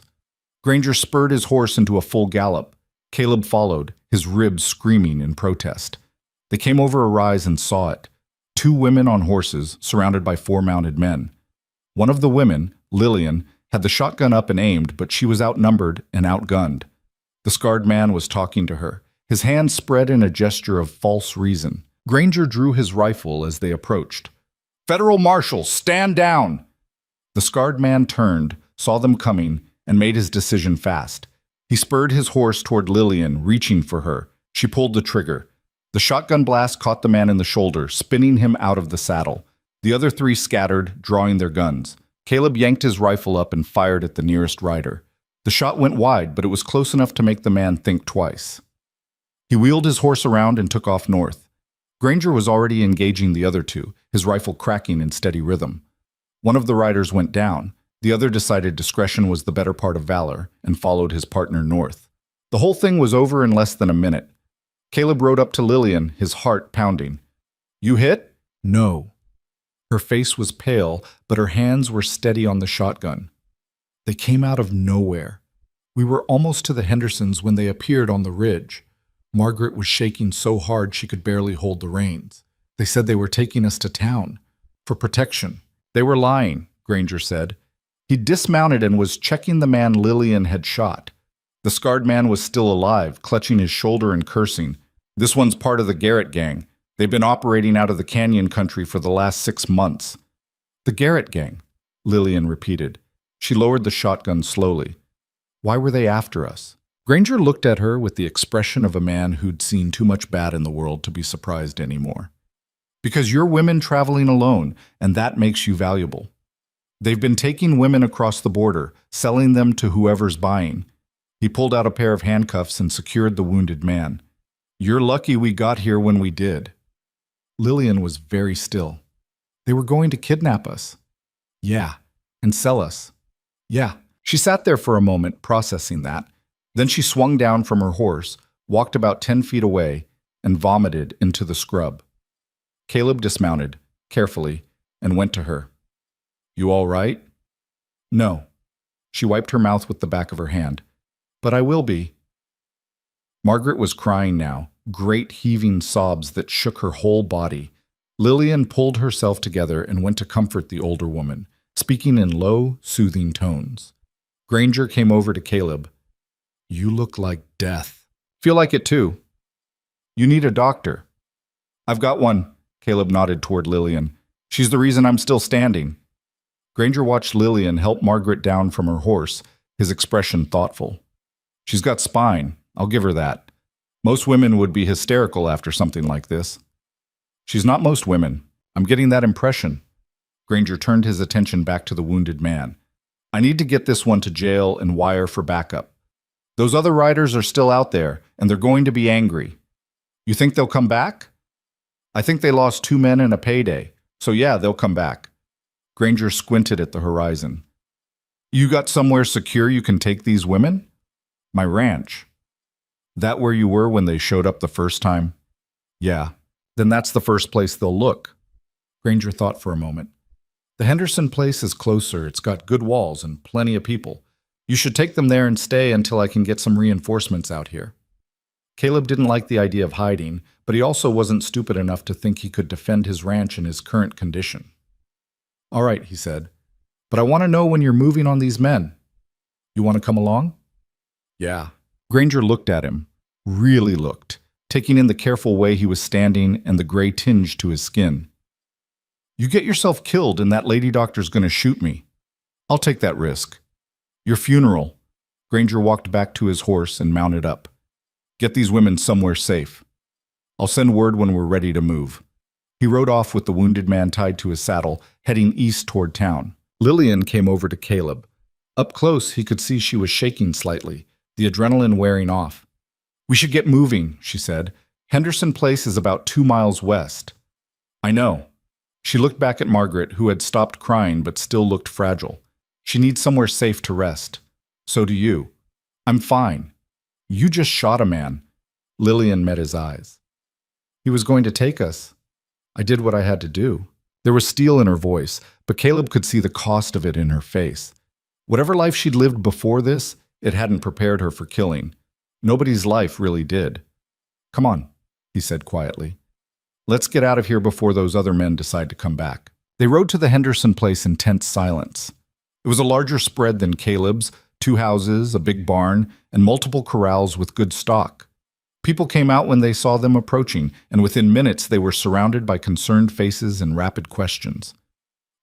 A: Granger spurred his horse into a full gallop. Caleb followed, his ribs screaming in protest. They came over a rise and saw it. 2 women on horses, surrounded by 4 mounted men. One of the women, Lillian, had the shotgun up and aimed, but she was outnumbered and outgunned. The scarred man was talking to her, his hands spread in a gesture of false reason. Granger drew his rifle as they approached. "Federal marshals, stand down!" The scarred man turned, saw them coming, and made his decision fast. He spurred his horse toward Lillian, reaching for her. She pulled the trigger. The shotgun blast caught the man in the shoulder, spinning him out of the saddle. The other 3 scattered, drawing their guns. Caleb yanked his rifle up and fired at the nearest rider. The shot went wide, but it was close enough to make the man think twice. He wheeled his horse around and took off north. Granger was already engaging the other 2, his rifle cracking in steady rhythm. One of the riders went down. The other decided discretion was the better part of valor and followed his partner north. The whole thing was over in less than a minute. Caleb rode up to Lillian, his heart pounding. "You hit?" "No." Her face was pale, but her hands were steady on the shotgun. They came out of nowhere. We were almost to the Hendersons when they appeared on the ridge. Margaret was shaking so hard she could barely hold the reins. They said they were taking us to town. For protection. They were lying, Granger said. He dismounted and was checking the man Lillian had shot. The scarred man was still alive, clutching his shoulder and cursing. "This one's part of the Garrett gang. They've been operating out of the canyon country for the last 6 months. "The Garrett gang," Lillian repeated. She lowered the shotgun slowly. "Why were they after us?" Granger looked at her with the expression of a man who'd seen too much bad in the world to be surprised anymore. "Because you're women traveling alone, and that makes you valuable. They've been taking women across the border, selling them to whoever's buying." He pulled out a pair of handcuffs and secured the wounded man. "You're lucky we got here when we did." Lillian was very still. "They were going to kidnap us." "Yeah, and sell us." "Yeah." She sat there for a moment, processing that. Then she swung down from her horse, walked about 10 feet away, and vomited into the scrub. Caleb dismounted, carefully, and went to her. "You all right?" "No." She wiped her mouth with the back of her hand. "But I will be." Margaret was crying now, great heaving sobs that shook her whole body. Lillian pulled herself together and went to comfort the older woman, speaking in low, soothing tones. Granger came over to Caleb. "You look like death." "Feel like it too." "You need a doctor." "I've got one," Caleb nodded toward Lillian. "She's the reason I'm still standing." Granger watched Lillian help Margaret down from her horse, his expression thoughtful. "She's got spine, I'll give her that. Most women would be hysterical after something like this." "She's not most women. I'm getting that impression." Granger turned his attention back to the wounded man. "I need to get this one to jail and wire for backup. Those other riders are still out there, and they're going to be angry. You think they'll come back?" "I think they lost 2 men in a payday, so yeah, they'll come back." Granger squinted at the horizon. "You got somewhere secure you can take these women?" "My ranch." "That where you were when they showed up the first time?" "Yeah. Then that's the first place they'll look." Granger thought for a moment. "The Henderson place is closer. It's got good walls and plenty of people. You should take them there and stay until I can get some reinforcements out here." Caleb didn't like the idea of hiding, but he also wasn't stupid enough to think he could defend his ranch in his current condition. "All right," he said, "but I want to know when you're moving on these men. You want to come along?" "Yeah." Granger looked at him, really looked, taking in the careful way he was standing and the gray tinge to his skin. "You get yourself killed and that lady doctor's going to shoot me. I'll take that risk. Your funeral." Granger walked back to his horse and mounted up. "Get these women somewhere safe. I'll send word when we're ready to move." He rode off with the wounded man tied to his saddle, heading east toward town. Lillian came over to Caleb. Up close, he could see she was shaking slightly, the adrenaline wearing off. "We should get moving," she said. "Henderson Place is about 2 miles west." "I know." She looked back at Margaret, who had stopped crying but still looked fragile. "She needs somewhere safe to rest. So do you." "I'm fine." "You just shot a man." Lillian met his eyes. "He was going to take us. I did what I had to do." There was steel in her voice, but Caleb could see the cost of it in her face. Whatever life she'd lived before this, it hadn't prepared her for killing. Nobody's life really did. "Come on," he said quietly. "Let's get out of here before those other men decide to come back." They rode to the Henderson place in tense silence. It was a larger spread than Caleb's, 2 houses, a big barn, and multiple corrals with good stock. People came out when they saw them approaching, and within minutes they were surrounded by concerned faces and rapid questions.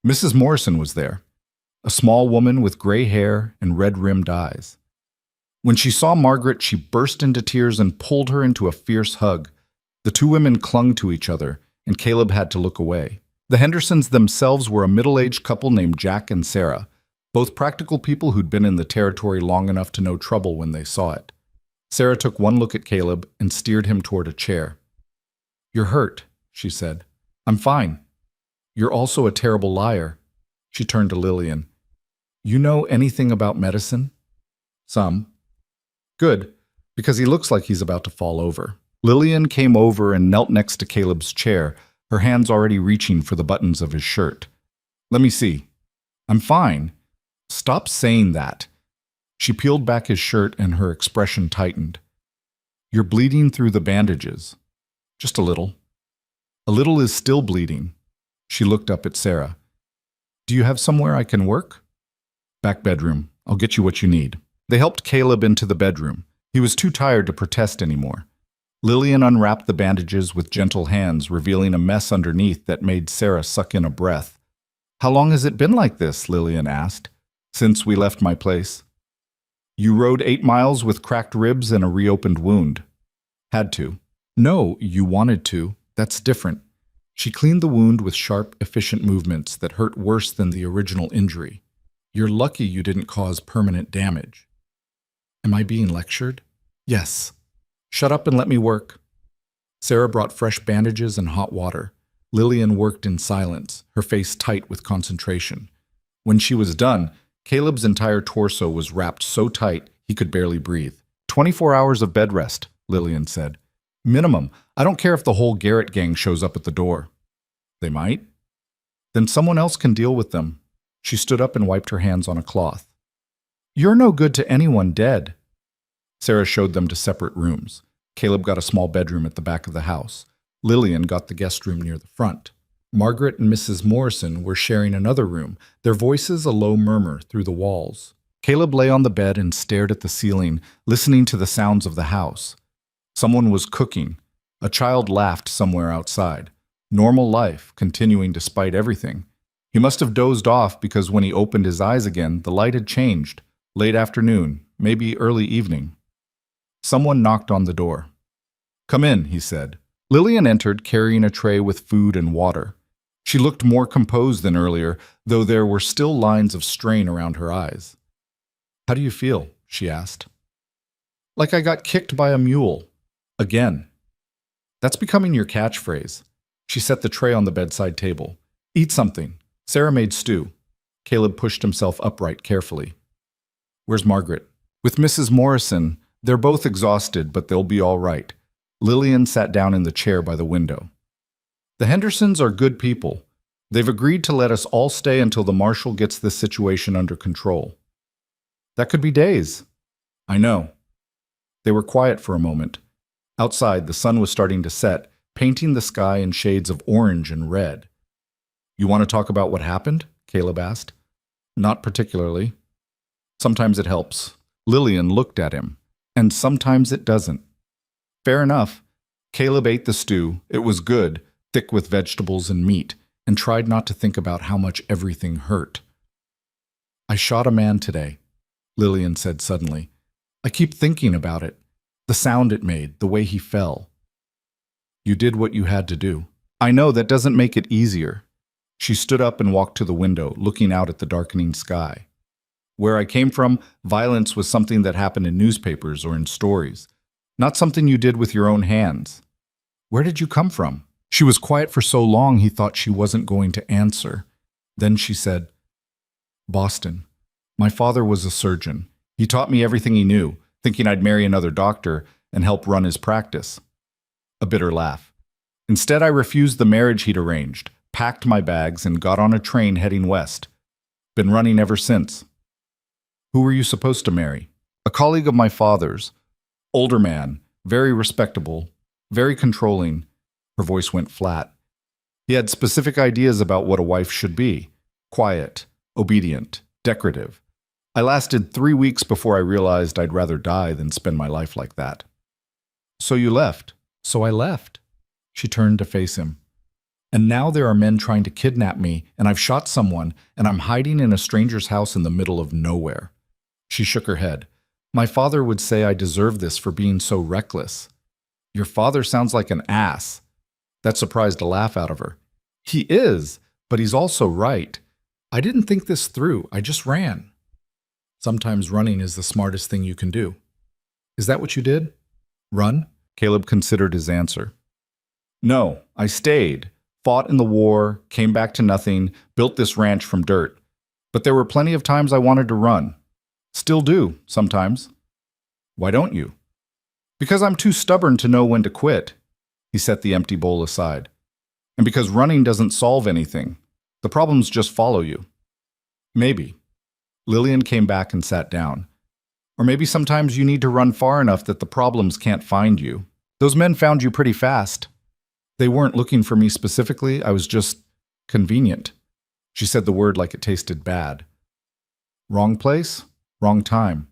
A: Mrs. Morrison was there, a small woman with gray hair and red-rimmed eyes. When she saw Margaret, she burst into tears and pulled her into a fierce hug. The 2 women clung to each other, and Caleb had to look away. The Hendersons themselves were a middle-aged couple named Jack and Sarah, both practical people who'd been in the territory long enough to know trouble when they saw it. Sarah took one look at Caleb and steered him toward a chair. "You're hurt," she said. "I'm fine. You're also a terrible liar." She turned to Lillian. "You know anything about medicine?" "Some." "Good, because he looks like he's about to fall over." Lillian came over and knelt next to Caleb's chair, her hands already reaching for the buttons of his shirt. "Let me see." "I'm fine." "Stop saying that." She peeled back his shirt and her expression tightened. "You're bleeding through the bandages." "Just a little." "A little is still bleeding." She looked up at Sarah. "Do you have somewhere I can work?" "Back bedroom. I'll get you what you need." They helped Caleb into the bedroom. He was too tired to protest anymore. Lillian unwrapped the bandages with gentle hands, revealing a mess underneath that made Sarah suck in a breath. "How long has it been like this?" Lillian asked. "Since we left my place." "You rode 8 miles with cracked ribs and a reopened wound." "Had to." "No, you wanted to. That's different." She cleaned the wound with sharp, efficient movements that hurt worse than the original injury. "You're lucky you didn't cause permanent damage." "Am I being lectured?" "Yes." "Shut up and let me work." Sarah brought fresh bandages and hot water. Lillian worked in silence, her face tight with concentration. When she was done, Caleb's entire torso was wrapped so tight he could barely breathe. 24 hours of bed rest, Lillian said. "Minimum. I don't care if the whole Garrett gang shows up at the door." "They might." "Then someone else can deal with them." She stood up and wiped her hands on a cloth. "You're no good to anyone dead." Sarah showed them to separate rooms. Caleb got a small bedroom at the back of the house. Lillian got the guest room near the front. Margaret and Mrs. Morrison were sharing another room, their voices a low murmur through the walls. Caleb lay on the bed and stared at the ceiling, listening to the sounds of the house. Someone was cooking. A child laughed somewhere outside. Normal life, continuing despite everything. He must have dozed off because when he opened his eyes again, the light had changed. Late afternoon, maybe early evening. Someone knocked on the door. "Come in," he said. Lillian entered, carrying a tray with food and water. She looked more composed than earlier, though there were still lines of strain around her eyes. "How do you feel?" she asked. "Like I got kicked by a mule. Again." "That's becoming your catchphrase." She set the tray on the bedside table. "Eat something." Sarah made stew. Caleb pushed himself upright carefully. "Where's Margaret?" "With Mrs. Morrison. They're both exhausted, but they'll be all right." Lillian sat down in the chair by the window. "The Hendersons are good people. They've agreed to let us all stay until the marshal gets this situation under control." "That could be days." "I know." They were quiet for a moment. Outside, the sun was starting to set, painting the sky in shades of orange and red. "You want to talk about what happened?" Caleb asked. "Not particularly." "Sometimes it helps." Lillian looked at him. "And sometimes it doesn't." "Fair enough." Caleb ate the stew. It was good, thick with vegetables and meat, and tried not to think about how much everything hurt. "I shot a man today," Lillian said suddenly. "I keep thinking about it. The sound it made, the way he fell." "You did what you had to do." "I know, that doesn't make it easier." She stood up and walked to the window, looking out at the darkening sky. "Where I came from, violence was something that happened in newspapers or in stories, not something you did with your own hands." "Where did you come from?" She was quiet for so long he thought she wasn't going to answer. Then she said, "Boston. My father was a surgeon. He taught me everything he knew, thinking I'd marry another doctor and help run his practice." A bitter laugh. "Instead, I refused the marriage he'd arranged. packed my bags, and got on a train heading west. Been running ever since. Who were you supposed to marry? A colleague of my father's. Older man, very respectable, very controlling. Her voice went flat. He had specific ideas about what a wife should be. Quiet, obedient, decorative. I lasted 3 weeks before I realized I'd rather die than spend my life like that. So you left. So I left. She turned to face him. And now there are men trying to kidnap me, and I've shot someone, and I'm hiding in a stranger's house in the middle of nowhere. She shook her head. My father would say I deserve this for being so reckless. Your father sounds like an ass. That surprised a laugh out of her. He is, but he's also right. I didn't think this through. I just ran. Sometimes running is the smartest thing you can do. Is that what you did? Run? Caleb considered his answer. No, I stayed, fought in the war, came back to nothing, built this ranch from dirt. But there were plenty of times I wanted to run. Still do, sometimes. Why don't you? Because I'm too stubborn to know when to quit. He set the empty bowl aside. And because running doesn't solve anything. The problems just follow you. Maybe. Lillian came back and sat down. Or maybe sometimes you need to run far enough that the problems can't find you. Those men found you pretty fast. They weren't looking for me specifically, I was just convenient. She said the word like it tasted bad. Wrong place, wrong time.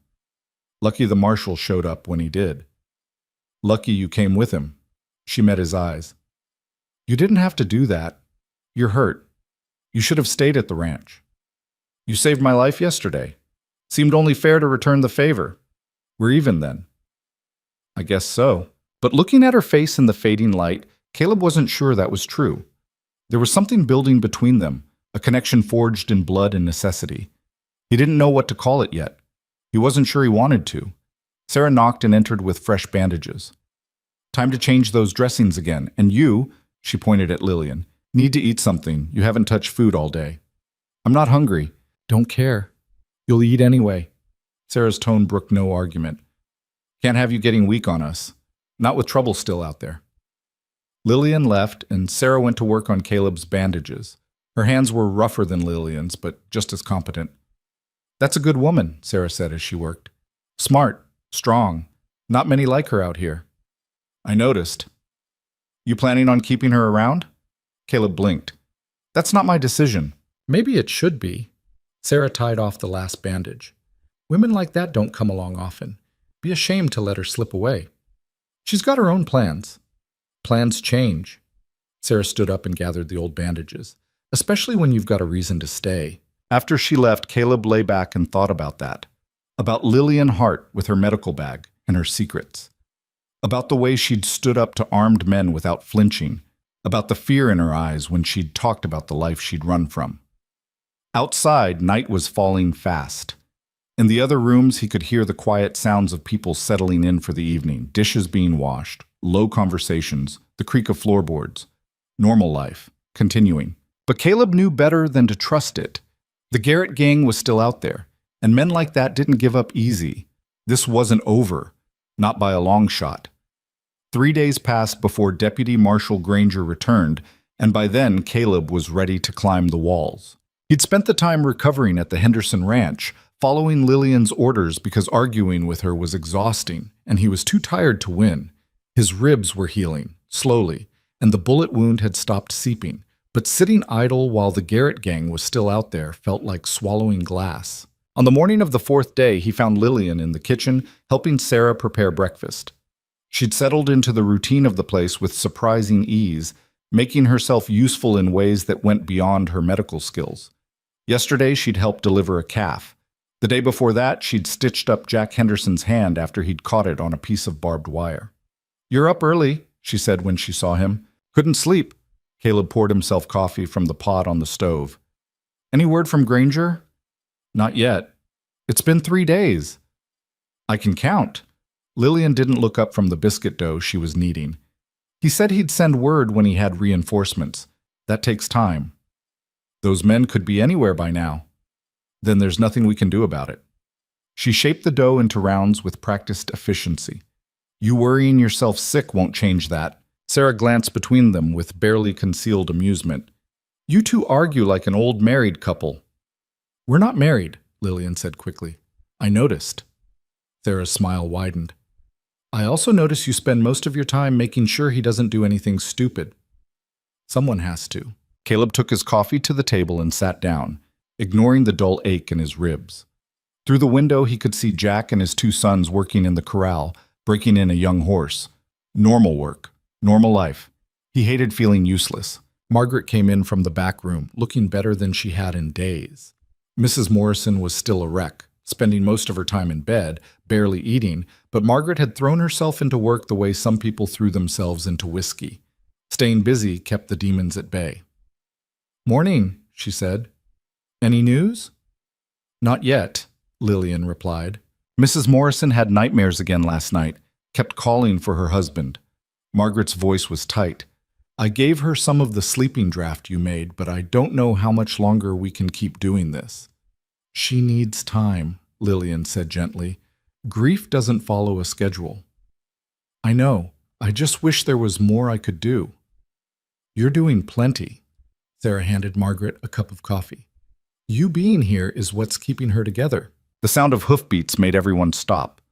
A: Lucky the marshal showed up when he did. Lucky you came with him. She met his eyes. You didn't have to do that. You're hurt. You should have stayed at the ranch. You saved my life yesterday. Seemed only fair to return the favor. We're even then. I guess so. But looking at her face in the fading light, Caleb wasn't sure that was true. There was something building between them, a connection forged in blood and necessity. He didn't know what to call it yet. He wasn't sure he wanted to. Sarah knocked and entered with fresh bandages. Time to change those dressings again, and you, she pointed at Lillian, need to eat something. You haven't touched food all day. I'm not hungry. Don't care. You'll eat anyway. Sarah's tone brooked no argument. Can't have you getting weak on us. Not with trouble still out there. Lillian left, and Sarah went to work on Caleb's bandages. Her hands were rougher than Lillian's, but just as competent. That's a good woman, Sarah said as she worked. Smart, strong. Not many like her out here. I noticed. You planning on keeping her around? Caleb blinked. That's not my decision. Maybe it should be. Sarah tied off the last bandage. Women like that don't come along often. Be ashamed to let her slip away. She's got her own plans. Plans change. Sarah stood up and gathered the old bandages, especially when you've got a reason to stay. After she left, Caleb lay back and thought about that. About Lillian Hart with her medical bag and her secrets. About the way she'd stood up to armed men without flinching. About the fear in her eyes when she'd talked about the life she'd run from. Outside, night was falling fast. In the other rooms, he could hear the quiet sounds of people settling in for the evening, dishes being washed, low conversations, the creak of floorboards. Normal life, continuing. But Caleb knew better than to trust it. The Garrett gang was still out there, and men like that didn't give up easy. This wasn't over, not by a long shot. 3 days passed before Deputy Marshal Granger returned, and by then Caleb was ready to climb the walls. He'd spent the time recovering at the Henderson Ranch, following Lillian's orders because arguing with her was exhausting, and he was too tired to win. His ribs were healing, slowly, and the bullet wound had stopped seeping, but sitting idle while the Garrett gang was still out there felt like swallowing glass. On the morning of the 4th day, he found Lillian in the kitchen, helping Sarah prepare breakfast. She'd settled into the routine of the place with surprising ease, making herself useful in ways that went beyond her medical skills. Yesterday, she'd helped deliver a calf. The day before that, she'd stitched up Jack Henderson's hand after he'd caught it on a piece of barbed wire. You're up early, she said when she saw him. Couldn't sleep. Caleb poured himself coffee from the pot on the stove. Any word from Granger? Not yet. It's been 3 days. I can count. Lillian didn't look up from the biscuit dough she was kneading. He said he'd send word when he had reinforcements. That takes time. Those men could be anywhere by now. Then there's nothing we can do about it. She shaped the dough into rounds with practiced efficiency. You worrying yourself sick won't change that. Sarah glanced between them with barely concealed amusement. You two argue like an old married couple. We're not married, Lillian said quickly. I noticed. Sarah's smile widened. I also notice you spend most of your time making sure he doesn't do anything stupid. Someone has to. Caleb took his coffee to the table and sat down, ignoring the dull ache in his ribs. Through the window, he could see Jack and his two sons working in the corral, breaking in a young horse. Normal work. Normal life. He hated feeling useless. Margaret came in from the back room, looking better than she had in days. Mrs. Morrison was still a wreck, spending most of her time in bed, barely eating, but Margaret had thrown herself into work the way some people threw themselves into whiskey. Staying busy kept the demons at bay. Morning, she said. Any news? Not yet, Lillian replied. Mrs. Morrison had nightmares again last night, kept calling for her husband. Margaret's voice was tight. I gave her some of the sleeping draft you made, but I don't know how much longer we can keep doing this. She needs time, Lillian said gently. Grief doesn't follow a schedule. I know. I just wish there was more I could do. You're doing plenty. Sarah handed Margaret a cup of coffee. You being here is what's keeping her together. The sound of hoofbeats made everyone stop.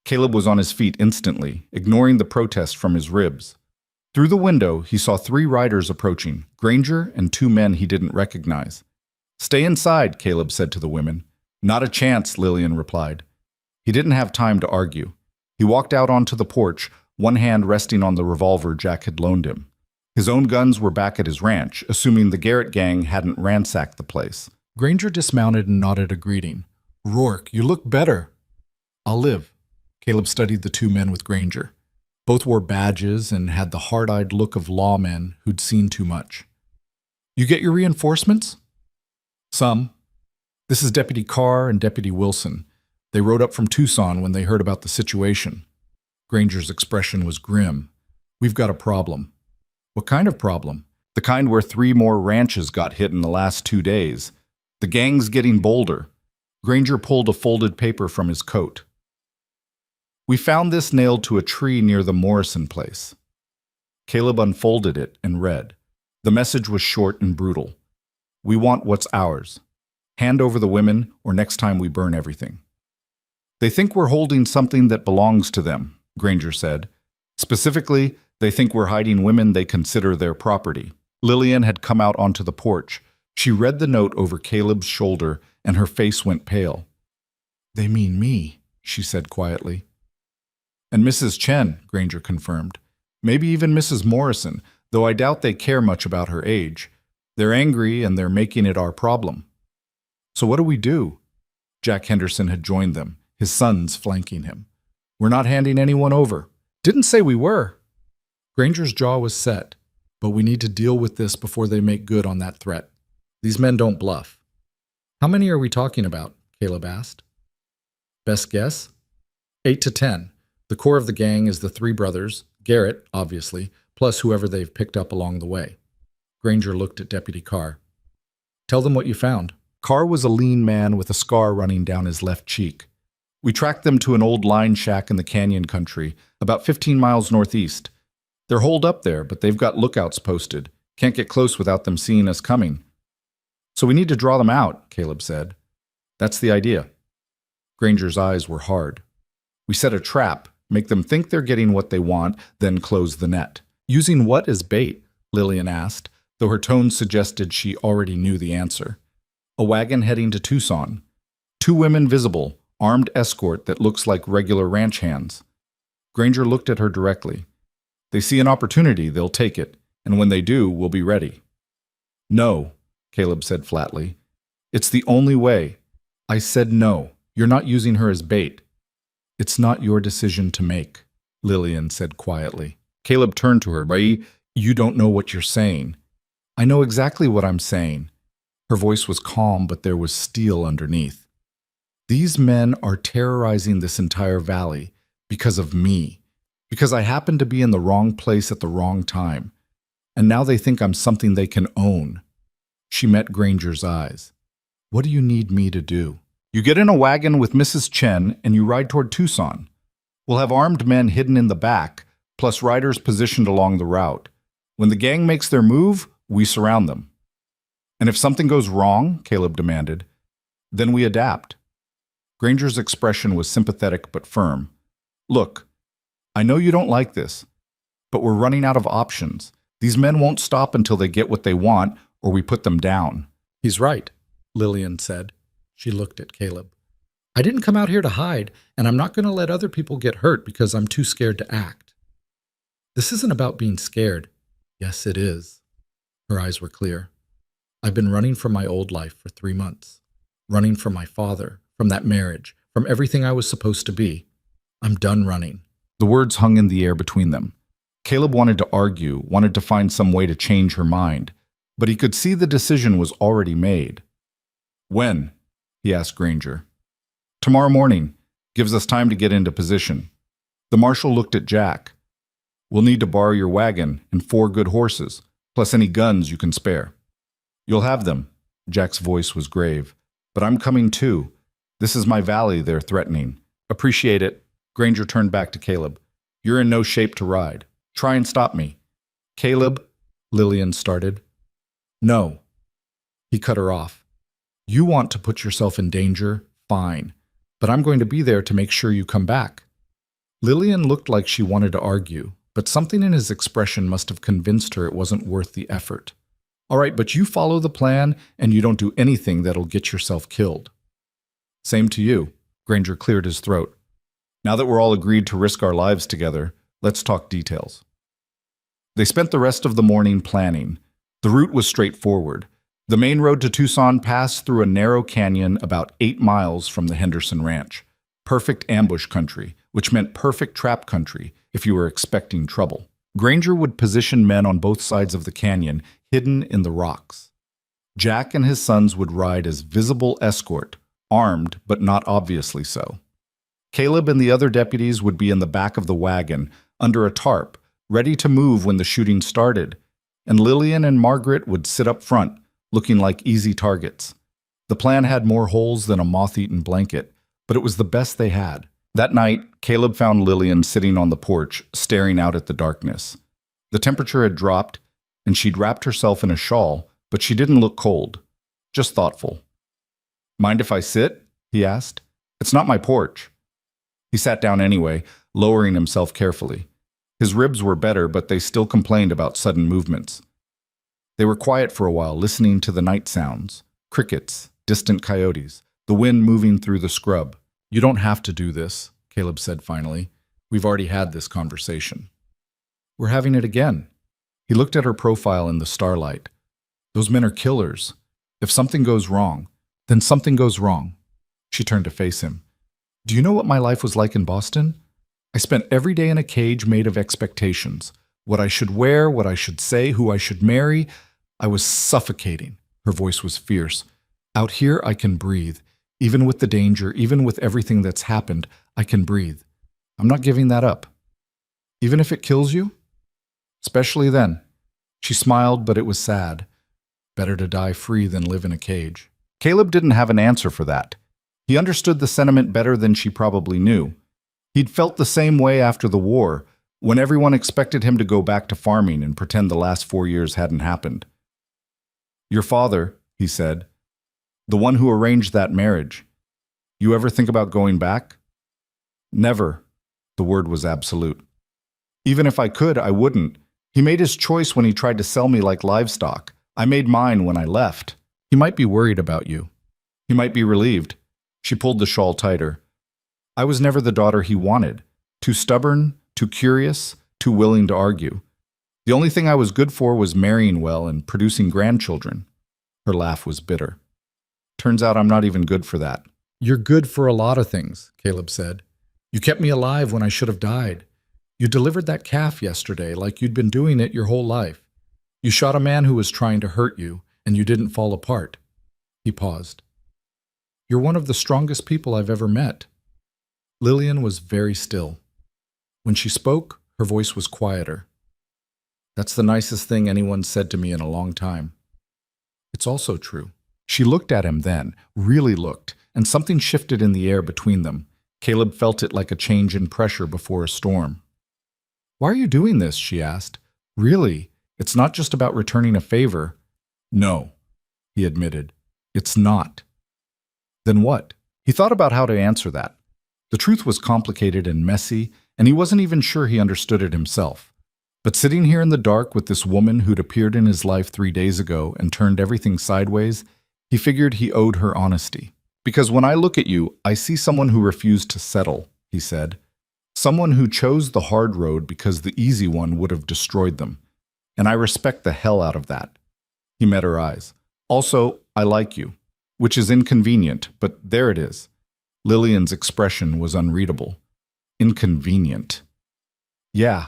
A: Caleb was on his feet instantly, ignoring the protest from his ribs. Through the window, he saw 3 riders approaching, Granger and 2 men he didn't recognize. Stay inside, Caleb said to the women. Not a chance, Lillian replied. He didn't have time to argue. He walked out onto the porch, one hand resting on the revolver Jack had loaned him. His own guns were back at his ranch, assuming the Garrett gang hadn't ransacked the place. Granger dismounted and nodded a greeting. Rourke, you look better. I'll live. Caleb studied the 2 men with Granger. Both wore badges and had the hard-eyed look of lawmen who'd seen too much. You get your reinforcements? Some. This is Deputy Carr and Deputy Wilson. They rode up from Tucson when they heard about the situation. Granger's expression was grim. We've got a problem. What kind of problem? The kind where 3 more ranches got hit in the last 2 days. The gang's getting bolder. Granger pulled a folded paper from his coat. We found this nailed to a tree near the Morrison place. Caleb unfolded it and read. The message was short and brutal. We want what's ours. Hand over the women, or next time we burn everything. They think we're holding something that belongs to them, Granger said. Specifically, they think we're hiding women they consider their property. Lillian had come out onto the porch. She read the note over Caleb's shoulder, and her face went pale. They mean me, she said quietly. And Mrs. Chen, Granger confirmed. Maybe even Mrs. Morrison, though I doubt they care much about her age. They're angry and they're making it our problem. So what do we do? Jack Henderson had joined them, his sons flanking him. We're not handing anyone over. Didn't say we were. Granger's jaw was set, but we need to deal with this before they make good on that threat. These men don't bluff. How many are we talking about? Caleb asked. Best guess? 8 to 10. The core of the gang is the 3 brothers, Garrett, obviously, plus whoever they've picked up along the way. Granger looked at Deputy Carr. Tell them what you found. Carr was a lean man with a scar running down his left cheek. We tracked them to an old line shack in the canyon country, about 15 miles northeast. They're holed up there, but they've got lookouts posted. Can't get close without them seeing us coming. So we need to draw them out, Caleb said. That's the idea. Granger's eyes were hard. We set a trap, make them think they're getting what they want, then close the net. Using what as bait? Lillian asked, though her tone suggested she already knew the answer. A wagon heading to Tucson. 2 women visible, armed escort that looks like regular ranch hands. Granger looked at her directly. They see an opportunity, they'll take it, and when they do, we'll be ready. No, Caleb said flatly. It's the only way. I said no. You're not using her as bait. It's not your decision to make, Lillian said quietly. Caleb turned to her. You don't know what you're saying. I know exactly what I'm saying. Her voice was calm, but there was steel underneath. These men are terrorizing this entire valley because of me, because I happened to be in the wrong place at the wrong time, and now they think I'm something they can own. She met Granger's eyes. What do you need me to do? You get in a wagon with Mrs. Chen and you ride toward Tucson. We'll have armed men hidden in the back, plus riders positioned along the route. When the gang makes their move, we surround them. And if something goes wrong, Caleb demanded, then we adapt. Granger's expression was sympathetic but firm. Look, I know you don't like this, but we're running out of options. These men won't stop until they get what they want, or we put them down.
B: He's right, Lillian said. She looked at Caleb. I didn't come out here to hide, and I'm not going to let other people get hurt because I'm too scared to act. This isn't about being scared. Yes, it is. Her eyes were clear. I've been running from my old life for 3 months. Running from my father, from that marriage, from everything I was supposed to be. I'm done running.
A: The words hung in the air between them. Caleb wanted to argue, wanted to find some way to change her mind, but he could see the decision was already made. When? He asked Granger. Tomorrow morning. Gives us time to get into position. The marshal looked at Jack. We'll need to borrow your wagon and 4 good horses, plus any guns you can spare. You'll have them. Jack's voice was grave. But I'm coming too. This is my valley they're threatening. Appreciate it. Granger turned back to Caleb. You're in no shape to ride. Try and stop me. Caleb, Lillian started. No. He cut her off. You want to put yourself in danger? Fine. But I'm going to be there to make sure you come back. Lillian looked like she wanted to argue, but something in his expression must have convinced her it wasn't worth the effort. All right, but you follow the plan and you don't do anything that'll get yourself killed. Same to you. Granger cleared his throat. Now that we're all agreed to risk our lives together, let's talk details. They spent the rest of the morning planning. The route was straightforward. The main road to Tucson passed through a narrow canyon about 8 miles from the Henderson Ranch. Perfect ambush country, which meant perfect trap country if you were expecting trouble. Granger would position men on both sides of the canyon, hidden in the rocks. Jack and his sons would ride as visible escort, armed but not obviously so. Caleb and the other deputies would be in the back of the wagon, under a tarp, ready to move when the shooting started, and Lillian and Margaret would sit up front, looking like easy targets. The plan had more holes than a moth-eaten blanket, but it was the best they had. That night, Caleb found Lillian sitting on the porch, staring out at the darkness. The temperature had dropped, and she'd wrapped herself in a shawl, but she didn't look cold, just thoughtful. Mind if I sit? He asked. It's not my porch. He sat down anyway, lowering himself carefully. His ribs were better, but they still complained about sudden movements. They were quiet for a while, listening to the night sounds. Crickets, distant coyotes, the wind moving through the scrub. You don't have to do this, Caleb said finally. We've already had this conversation. We're having it again. He looked at her profile in the starlight. Those men are killers. If something goes wrong, then something goes wrong. She turned to face him. Do you know what my life was like in Boston? I spent every day in a cage made of expectations. What I should wear, what I should say, who I should marry. I was suffocating. Her voice was fierce. Out here, I can breathe. Even with the danger, even with everything that's happened, I can breathe. I'm not giving that up. Even if it kills you? Especially then. She smiled, but it was sad. Better to die free than live in a cage. Caleb didn't have an answer for that. He understood the sentiment better than she probably knew. He'd felt the same way after the war, when everyone expected him to go back to farming and pretend the last 4 years hadn't happened. Your father, he said, the one who arranged that marriage. You ever think about going back? Never. The word was absolute. Even if I could, I wouldn't. He made his choice when he tried to sell me like livestock. I made mine when I left. He might be worried about you. He might be relieved. She pulled the shawl tighter. I was never the daughter he wanted. Too stubborn, too curious, too willing to argue. The only thing I was good for was marrying well and producing grandchildren. Her laugh was bitter. Turns out I'm not even good for that. You're good for a lot of things, Caleb said. You kept me alive when I should have died. You delivered that calf yesterday like you'd been doing it your whole life. You shot a man who was trying to hurt you, and you didn't fall apart. He paused. You're one of the strongest people I've ever met. Lillian was very still. When she spoke, her voice was quieter. That's the nicest thing anyone said to me in a long time. It's also true. She looked at him then, really looked, and something shifted in the air between them. Caleb felt it like a change in pressure before a storm. Why are you doing this? She asked. Really? It's not just about returning a favor. No. he admitted. It's not. Then what? He thought about how to answer that. The truth was complicated and messy, and he wasn't even sure he understood it himself. But sitting here in the dark with this woman who'd appeared in his life 3 days ago and turned everything sideways, he figured he owed her honesty. Because when I look at you, I see someone who refused to settle, he said. Someone who chose the hard road because the easy one would have destroyed them. And I respect the hell out of that. He met her eyes. Also, I like you, which is inconvenient, but there it is. Lillian's expression was unreadable. Inconvenient. Yeah.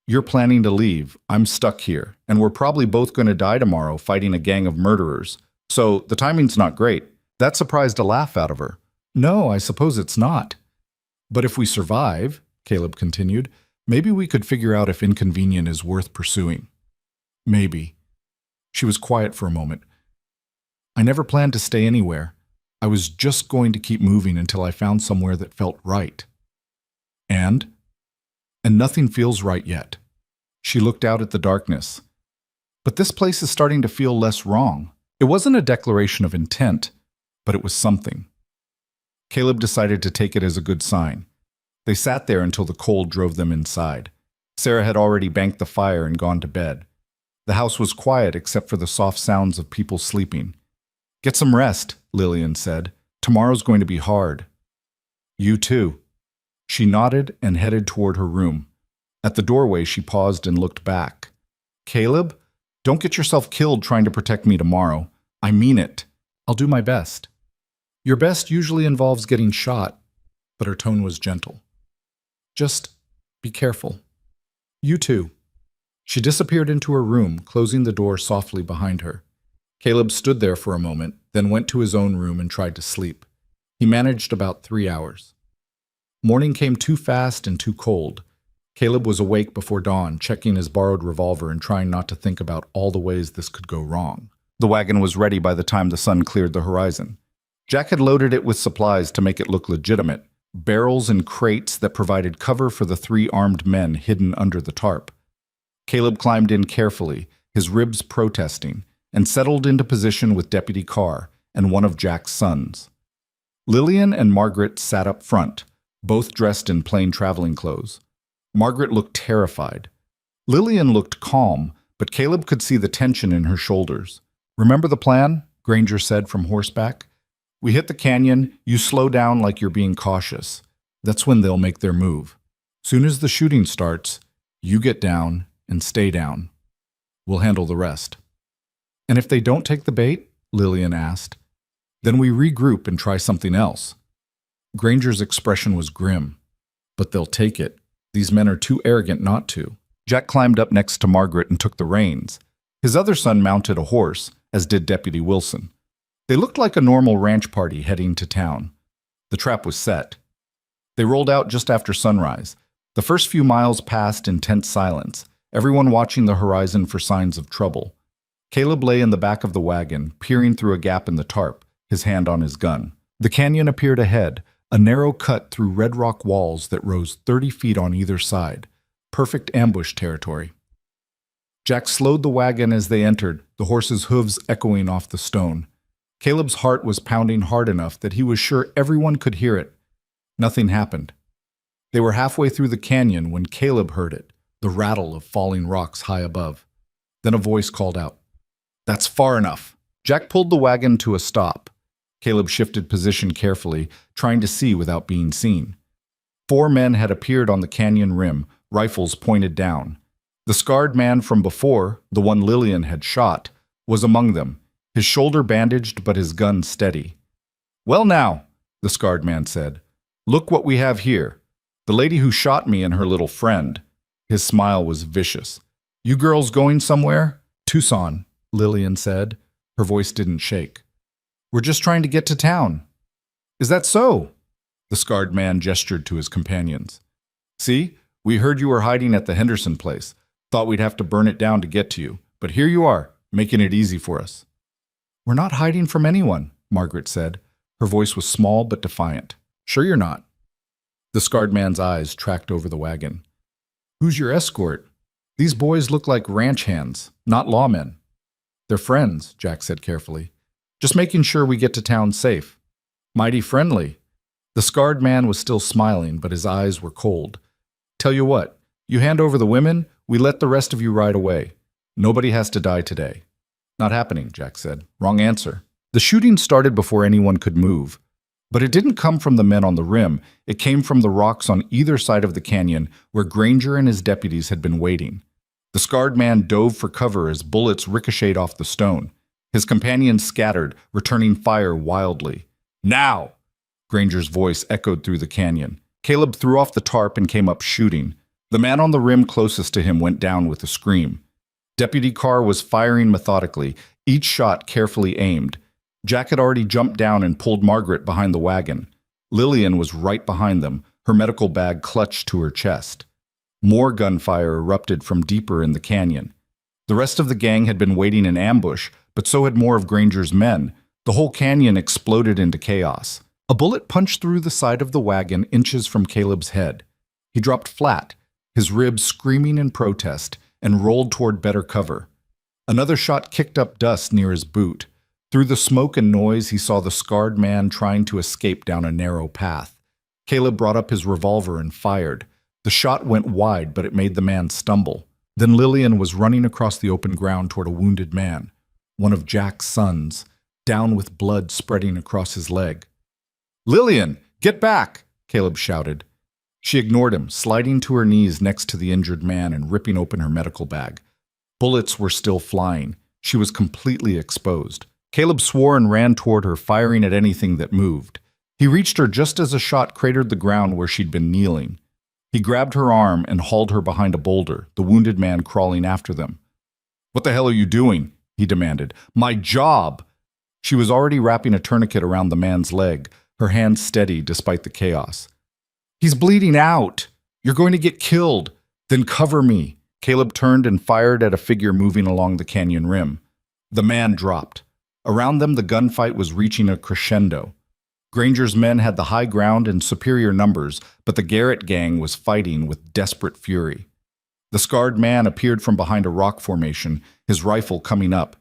A: You're planning to leave. I'm stuck here, and we're probably both going to die tomorrow fighting a gang of murderers. So the timing's not great. That surprised a laugh out of her. No, I suppose it's not. But if we survive, Caleb continued, maybe we could figure out if inconvenient is worth pursuing. Maybe. She was quiet for a moment. I never planned to stay anywhere. I was just going to keep moving until I found somewhere that felt right. And nothing feels right yet. She looked out at the darkness. But this place is starting to feel less wrong. It wasn't a declaration of intent, but it was something. Caleb decided to take it as a good sign. They sat there until the cold drove them inside. Sarah had already banked the fire and gone to bed. The house was quiet except for the soft sounds of people sleeping. Get some rest, Lillian said. Tomorrow's going to be hard. You too. She nodded and headed toward her room. At the doorway, she paused and looked back. Caleb, don't get yourself killed trying to protect me tomorrow. I mean it. I'll do my best. Your best usually involves getting shot, but her tone was gentle. Just be careful. You too. She disappeared into her room, closing the door softly behind her. Caleb stood there for a moment, then went to his own room and tried to sleep. He managed about 3 hours. Morning came too fast and too cold. Caleb was awake before dawn, checking his borrowed revolver and trying not to think about all the ways this could go wrong. The wagon was ready by the time the sun cleared the horizon. Jack had loaded it with supplies to make it look legitimate, barrels and crates that provided cover for the 3 armed men hidden under the tarp. Caleb climbed in carefully, his ribs protesting, and settled into position with Deputy Carr and one of Jack's sons. Lillian and Margaret sat up front, both dressed in plain traveling clothes. Margaret looked terrified. Lillian looked calm, but Caleb could see the tension in her shoulders. Remember the plan? Granger said from horseback. We hit the canyon, you slow down like you're being cautious. That's when they'll make their move. Soon as the shooting starts, you get down and stay down. We'll handle the rest. And if they don't take the bait, Lillian asked, then we regroup and try something else. Granger's expression was grim. But they'll take it. These men are too arrogant not to. Jack climbed up next to Margaret and took the reins. His other son mounted a horse, as did Deputy Wilson. They looked like a normal ranch party heading to town. The trap was set. They rolled out just after sunrise. The first few miles passed in tense silence, everyone watching the horizon for signs of trouble. Caleb lay in the back of the wagon, peering through a gap in the tarp, his hand on his gun. The canyon appeared ahead, a narrow cut through red rock walls that rose 30 feet on either side. Perfect ambush territory. Jack slowed the wagon as they entered, the horse's hooves echoing off the stone. Caleb's heart was pounding hard enough that he was sure everyone could hear it. Nothing happened. They were halfway through the canyon when Caleb heard it, the rattle of falling rocks high above. Then a voice called out, "That's far enough." Jack pulled the wagon to a stop. Caleb shifted position carefully, trying to see without being seen. 4 men had appeared on the canyon rim, rifles pointed down. The scarred man from before, the one Lillian had shot, was among them, his shoulder bandaged but his gun steady. "Well now," the scarred man said, "look what we have here. The lady who shot me and her little friend." His smile was vicious. "You girls going somewhere?" "Tucson," Lillian said. Her voice didn't shake. "We're just trying to get to town." "Is that so?" The scarred man gestured to his companions. "See, we heard you were hiding at the Henderson place. Thought we'd have to burn it down to get to you. But here you are, making it easy for us." "We're not hiding from anyone," Margaret said. Her voice was small but defiant. "Sure you're not." The scarred man's eyes tracked over the wagon. "Who's your escort? These boys look like ranch hands, not lawmen." "They're friends," Jack said carefully. Just making sure we get to town safe." "Mighty friendly." The scarred man was still smiling, but his eyes were cold. "Tell you what, you hand over the women, we let the rest of you ride away. Nobody has to die today." "Not happening," Jack said. "Wrong answer." The shooting started before anyone could move. But it didn't come from the men on the rim. It came from the rocks on either side of the canyon where Granger and his deputies had been waiting. The scarred man dove for cover as bullets ricocheted off the stone. His companions scattered, returning fire wildly. "Now!" Granger's voice echoed through the canyon. Caleb threw off the tarp and came up shooting. The man on the rim closest to him went down with a scream. Deputy Carr was firing methodically, each shot carefully aimed. Jack had already jumped down and pulled Margaret behind the wagon. Lillian was right behind them, her medical bag clutched to her chest. More gunfire erupted from deeper in the canyon. The rest of the gang had been waiting in ambush, but so had more of Granger's men. The whole canyon exploded into chaos. A bullet punched through the side of the wagon inches from Caleb's head. He dropped flat, his ribs screaming in protest, and rolled toward better cover. Another shot kicked up dust near his boot. Through the smoke and noise, he saw the scarred man trying to escape down a narrow path. Caleb brought up his revolver and fired. The shot went wide, but it made the man stumble. Then Lillian was running across the open ground toward a wounded man, one of Jack's sons, down with blood spreading across his leg. "Lillian, get back!" Caleb shouted. She ignored him, sliding to her knees next to the injured man and ripping open her medical bag. Bullets were still flying. She was completely exposed. Caleb swore and ran toward her, firing at anything that moved. He reached her just as a shot cratered the ground where she'd been kneeling. He grabbed her arm and hauled her behind a boulder, the wounded man crawling after them. "What the hell are you doing?" he demanded. "My job!" She was already wrapping a tourniquet around the man's leg, her hands steady despite the chaos. "He's bleeding out! You're going to get killed! Then cover me!" Caleb turned and fired at a figure moving along the canyon rim. The man dropped. Around them, the gunfight was reaching a crescendo. Granger's men had the high ground and superior numbers, but the Garrett gang was fighting with desperate fury. The scarred man appeared from behind a rock formation, his rifle coming up.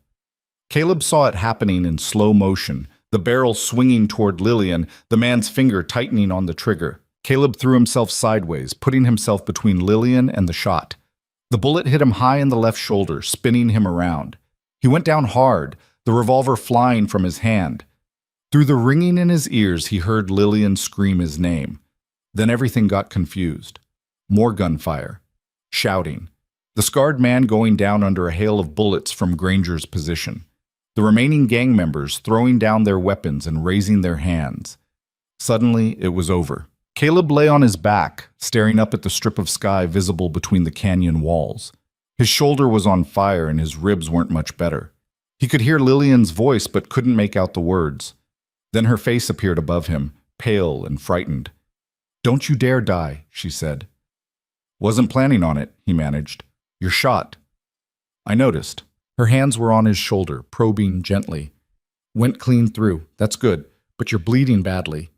A: Caleb saw it happening in slow motion, the barrel swinging toward Lillian, the man's finger tightening on the trigger. Caleb threw himself sideways, putting himself between Lillian and the shot. The bullet hit him high in the left shoulder, spinning him around. He went down hard, the revolver flying from his hand. Through the ringing in his ears, he heard Lillian scream his name. Then everything got confused. More gunfire. Shouting. The scarred man going down under a hail of bullets from Granger's position. The remaining gang members throwing down their weapons and raising their hands. Suddenly, it was over. Caleb lay on his back, staring up at the strip of sky visible between the canyon walls. His shoulder was on fire and his ribs weren't much better. He could hear Lillian's voice but couldn't make out the words. Then her face appeared above him, pale and frightened. "Don't you dare die," she said. "Wasn't planning on it," he managed. "You're shot." I noticed. Her hands were on his shoulder, probing gently. "Went clean through. That's good. But you're bleeding badly."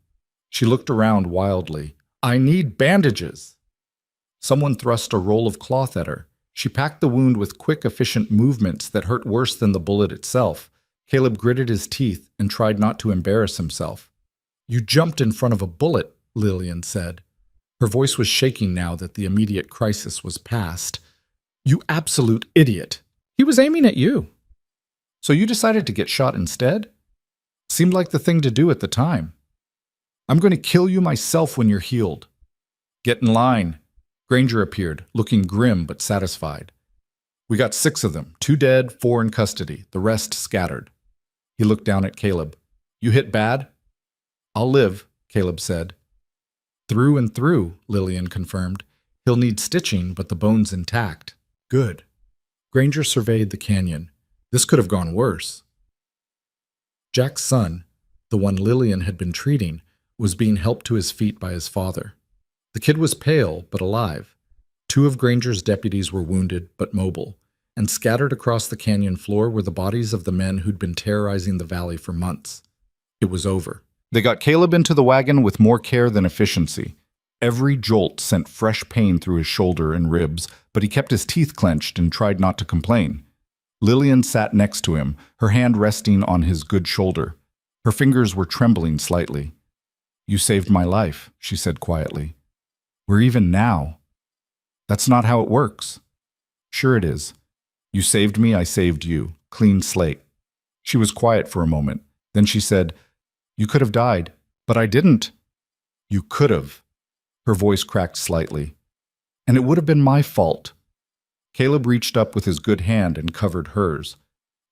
A: She looked around wildly. "I need bandages." Someone thrust a roll of cloth at her. She packed the wound with quick, efficient movements that hurt worse than the bullet itself. Caleb gritted his teeth and tried not to embarrass himself. "You jumped in front of a bullet," Lillian said. Her voice was shaking now that the immediate crisis was past. "You absolute idiot. He was aiming at you." "So you decided to get shot instead?" "Seemed like the thing to do at the time." "I'm going to kill you myself when you're healed." "Get in line." Granger appeared, looking grim but satisfied. "We got 6 of them, 2 dead, 4 in custody, the rest scattered." He looked down at Caleb. "You hit bad?" "I'll live," Caleb said. "Through and through," Lillian confirmed. "He'll need stitching, but the bone's intact." "Good." Granger surveyed the canyon. This could have gone worse. Jack's son, the one Lillian had been treating, was being helped to his feet by his father. The kid was pale, but alive. 2 of Granger's deputies were wounded, but mobile, and scattered across the canyon floor were the bodies of the men who'd been terrorizing the valley for months. It was over. They got Caleb into the wagon with more care than efficiency. Every jolt sent fresh pain through his shoulder and ribs, but he kept his teeth clenched and tried not to complain. Lillian sat next to him, her hand resting on his good shoulder. Her fingers were trembling slightly. "You saved my life," she said quietly. "We're even now." "That's not how it works." "Sure it is. You saved me, I saved you. Clean slate." She was quiet for a moment. Then she said, "You could have died, but I didn't." "You could have." Her voice cracked slightly. "And it would have been my fault." Caleb reached up with his good hand and covered hers.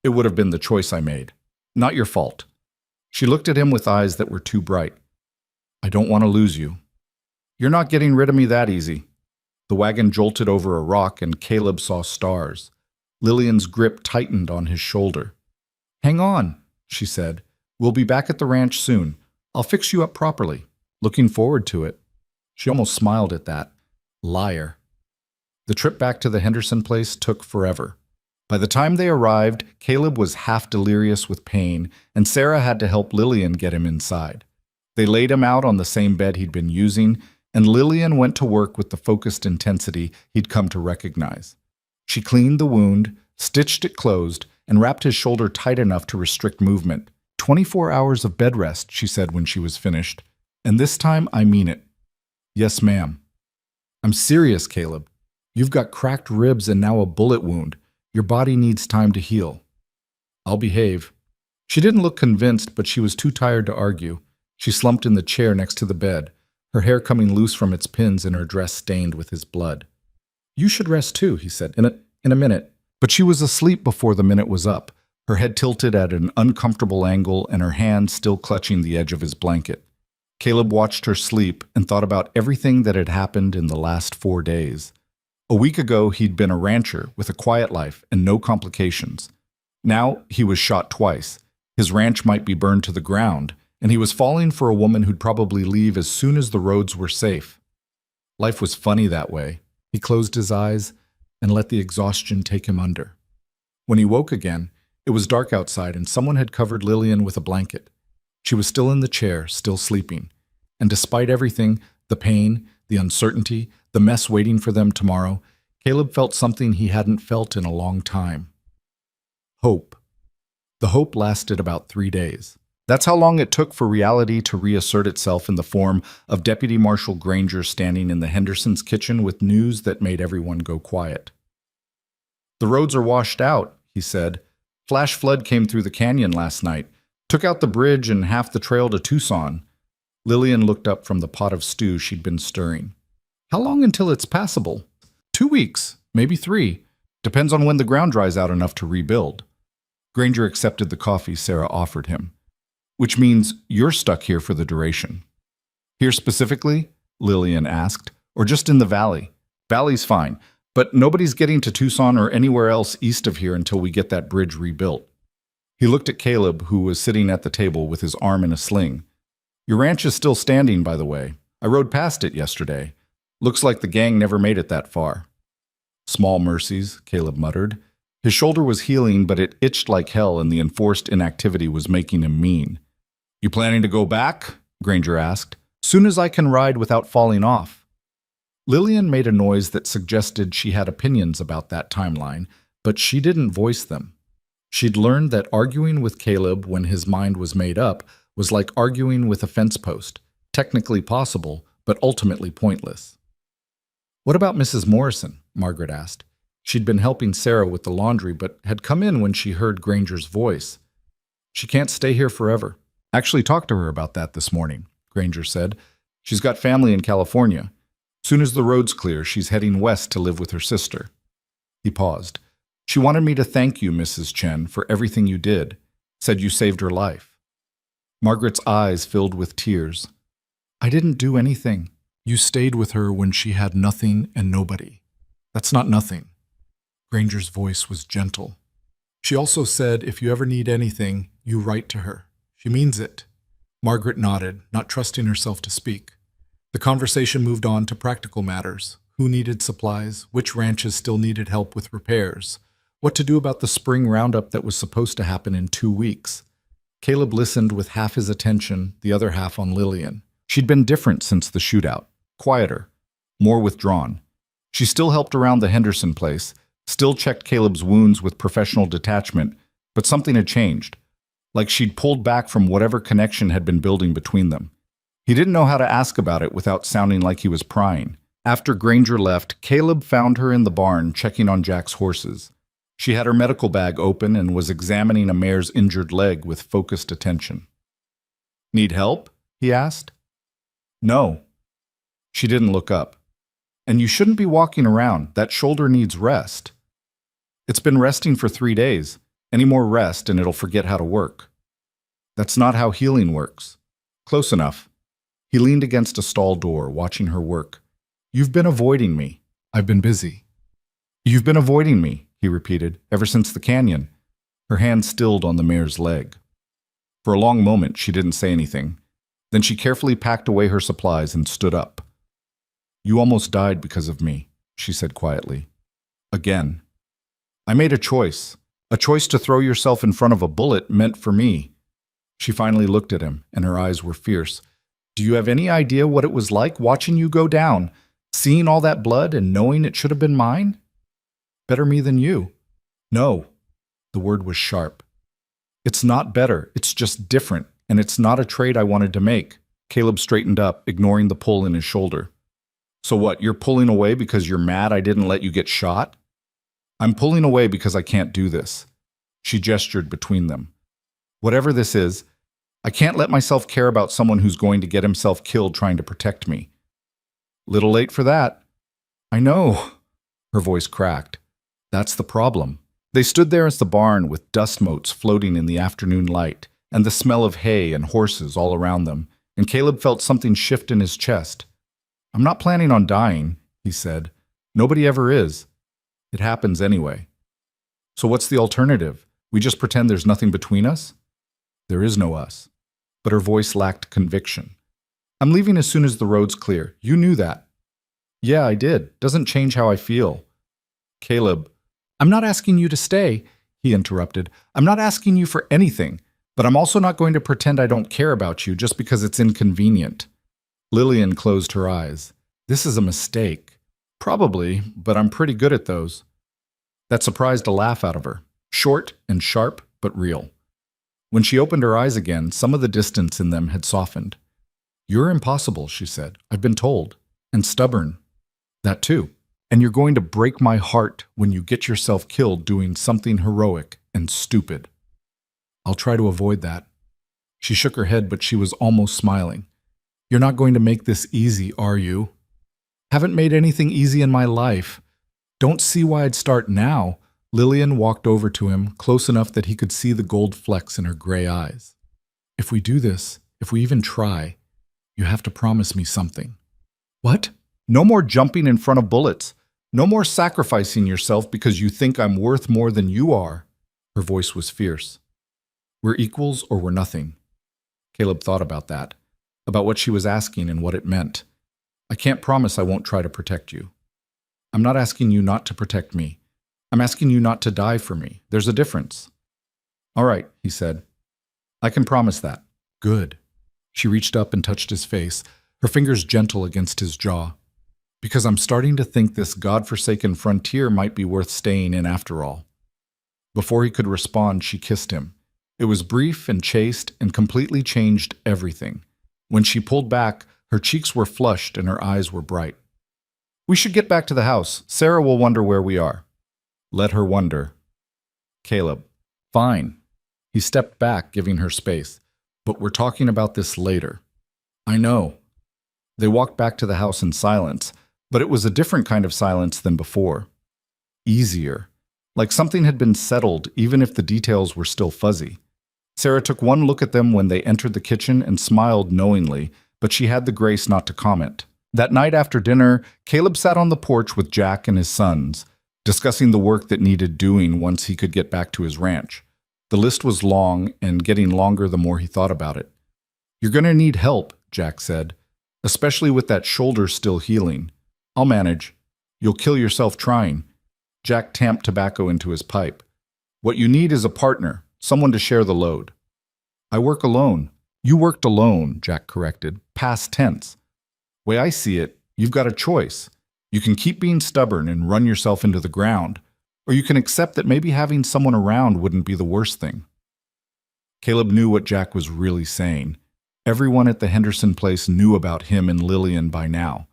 A: "It would have been the choice I made. Not your fault." She looked at him with eyes that were too bright. "I don't want to lose you." "You're not getting rid of me that easy." The wagon jolted over a rock and Caleb saw stars. Lillian's grip tightened on his shoulder. "Hang on," she said. "We'll be back at the ranch soon. I'll fix you up properly." "Looking forward to it." She almost smiled at that. Liar. The trip back to the Henderson place took forever. By the time they arrived, Caleb was half delirious with pain, and Sarah had to help Lillian get him inside. They laid him out on the same bed he'd been using, and Lillian went to work with the focused intensity he'd come to recognize. She cleaned the wound, stitched it closed, and wrapped his shoulder tight enough to restrict movement. 24 hours of bed rest, she said when she was finished. "And this time, I mean it." "Yes, ma'am." "I'm serious, Caleb. You've got cracked ribs and now a bullet wound. Your body needs time to heal." "I'll behave." She didn't look convinced, but she was too tired to argue. She slumped in the chair next to the bed, her hair coming loose from its pins and her dress stained with his blood. "You should rest too," he said, in a minute. But she was asleep before the minute was up, her head tilted at an uncomfortable angle and her hand still clutching the edge of his blanket. Caleb watched her sleep and thought about everything that had happened in the last 4 days. A week ago, he'd been a rancher with a quiet life and no complications. Now he was shot twice. His ranch might be burned to the ground, and he was falling for a woman who'd probably leave as soon as the roads were safe. Life was funny that way. He closed his eyes and let the exhaustion take him under. When he woke again, it was dark outside and someone had covered Lillian with a blanket. She was still in the chair, still sleeping. And despite everything, the pain, the uncertainty, the mess waiting for them tomorrow, Caleb felt something he hadn't felt in a long time. Hope. The hope lasted about 3 days. That's how long it took for reality to reassert itself in the form of Deputy Marshal Granger standing in the Hendersons' kitchen with news that made everyone go quiet. "The roads are washed out," he said. "Flash flood came through the canyon last night, took out the bridge and half the trail to Tucson." Lillian looked up from the pot of stew she'd been stirring. "How long until it's passable?" 2 weeks, maybe 3. Depends on when the ground dries out enough to rebuild." Granger accepted the coffee Sarah offered him. "Which means you're stuck here for the duration." "Here specifically?" Lillian asked. "Or just in the valley?" "Valley's fine, but nobody's getting to Tucson or anywhere else east of here until we get that bridge rebuilt." He looked at Caleb, who was sitting at the table with his arm in a sling. "Your ranch is still standing, by the way. I rode past it yesterday. Looks like the gang never made it that far." "Small mercies," Caleb muttered. His shoulder was healing, but it itched like hell and the enforced inactivity was making him mean. "You planning to go back?" Granger asked. "Soon as I can ride without falling off." Lillian made a noise that suggested she had opinions about that timeline, but she didn't voice them. She'd learned that arguing with Caleb when his mind was made up was like arguing with a fence post, technically possible, but ultimately pointless. "What about Mrs. Morrison?" Margaret asked. She'd been helping Sarah with the laundry, but had come in when she heard Granger's voice. "She can't stay here forever. Actually talked to her about that this morning," Granger said. "She's got family in California. Soon as the road's clear, she's heading west to live with her sister." He paused. "She wanted me to thank you, Mrs. Chen, for everything you did. Said you saved her life." Margaret's eyes filled with tears. "I didn't do anything. You stayed with her when she had nothing and nobody. That's not nothing." Granger's voice was gentle. "She also said if you ever need anything, you write to her. She means it." Margaret nodded, not trusting herself to speak. The conversation moved on to practical matters. Who needed supplies? Which ranches still needed help with repairs? What to do about the spring roundup that was supposed to happen in 2 weeks? Caleb listened with half his attention, the other half on Lillian. She'd been different since the shootout. Quieter. More withdrawn. She still helped around the Henderson place, Still checked Caleb's wounds with professional detachment, but something had changed. Like she'd pulled back from whatever connection had been building between them. He didn't know how to ask about it without sounding like he was prying. After Granger left, Caleb found her in the barn checking on Jack's horses. She had her medical bag open and was examining a mare's injured leg with focused attention. "Need help?" he asked. "No." She didn't look up. "And you shouldn't be walking around. That shoulder needs rest." "It's been resting for 3 days. Any more rest and it'll forget how to work." "That's not how healing works." "Close enough." He leaned against a stall door, watching her work. "You've been avoiding me." "I've been busy." "You've been avoiding me," he repeated, "ever since the canyon." Her hand stilled on the mare's leg. For a long moment, she didn't say anything. Then she carefully packed away her supplies and stood up. "You almost died because of me," she said quietly. "Again. I made a choice. A choice to throw yourself in front of a bullet meant for me." She finally looked at him, and her eyes were fierce. "Do you have any idea what it was like watching you go down, seeing all that blood and knowing it should have been mine? Better me than you." "No." The word was sharp. "It's not better. It's just different, and it's not a trade I wanted to make." Caleb straightened up, ignoring the pull in his shoulder. "So what, you're pulling away because you're mad I didn't let you get shot?" "I'm pulling away because I can't do this." She gestured between them. "Whatever this is, I can't let myself care about someone who's going to get himself killed trying to protect me." "Little late for that." "I know." Her voice cracked. "That's the problem." They stood there as the barn with dust motes floating in the afternoon light and the smell of hay and horses all around them, and Caleb felt something shift in his chest. "I'm not planning on dying," he said. "Nobody ever is. It happens anyway." "So what's the alternative? We just pretend there's nothing between us?" "There is no us." But her voice lacked conviction. "I'm leaving as soon as the road's clear. You knew that." "Yeah, I did. Doesn't change how I feel." "Caleb." "I'm not asking you to stay," he interrupted. "I'm not asking you for anything, but I'm also not going to pretend I don't care about you just because it's inconvenient." Lillian closed her eyes. "This is a mistake." "Probably, but I'm pretty good at those." That surprised a laugh out of her, short and sharp, but real. When she opened her eyes again, some of the distance in them had softened. "You're impossible," she said. "I've been told. And stubborn. That too. And you're going to break my heart when you get yourself killed doing something heroic and stupid." "I'll try to avoid that." She shook her head, but she was almost smiling. "You're not going to make this easy, are you?" "Haven't made anything easy in my life. Don't see why I'd start now." Lillian walked over to him, close enough that he could see the gold flecks in her gray eyes. "If we do this, if we even try, you have to promise me something." "What?" "No more jumping in front of bullets. No more sacrificing yourself because you think I'm worth more than you are." Her voice was fierce. "We're equals or we're nothing." Caleb thought about that, about what she was asking and what it meant. "I can't promise I won't try to protect you." "I'm not asking you not to protect me. I'm asking you not to die for me. There's a difference." "All right," he said. "I can promise that." "Good." She reached up and touched his face, her fingers gentle against his jaw. "Because I'm starting to think this godforsaken frontier might be worth staying in after all." Before he could respond, she kissed him. It was brief and chaste and completely changed everything. When she pulled back, her cheeks were flushed and her eyes were bright. "We should get back to the house. Sarah will wonder where we are." "Let her wonder." "Caleb." "Fine." He stepped back, giving her space. "But we're talking about this later." "I know." They walked back to the house in silence, but it was a different kind of silence than before. Easier. Like something had been settled, even if the details were still fuzzy. Sarah took one look at them when they entered the kitchen and smiled knowingly, but she had the grace not to comment. That night after dinner, Caleb sat on the porch with Jack and his sons, discussing the work that needed doing once he could get back to his ranch. The list was long and getting longer the more he thought about it. "You're going to need help," Jack said, "especially with that shoulder still healing." "I'll manage." "You'll kill yourself trying." Jack tamped tobacco into his pipe. "What you need is a partner, someone to share the load." "I work alone." "You worked alone," Jack corrected, past tense. "Way I see it, you've got a choice. You can keep being stubborn and run yourself into the ground, Or you can accept that maybe having someone around wouldn't be the worst thing. Caleb knew what Jack was really saying. Everyone at the Henderson place knew about him and Lillian by now.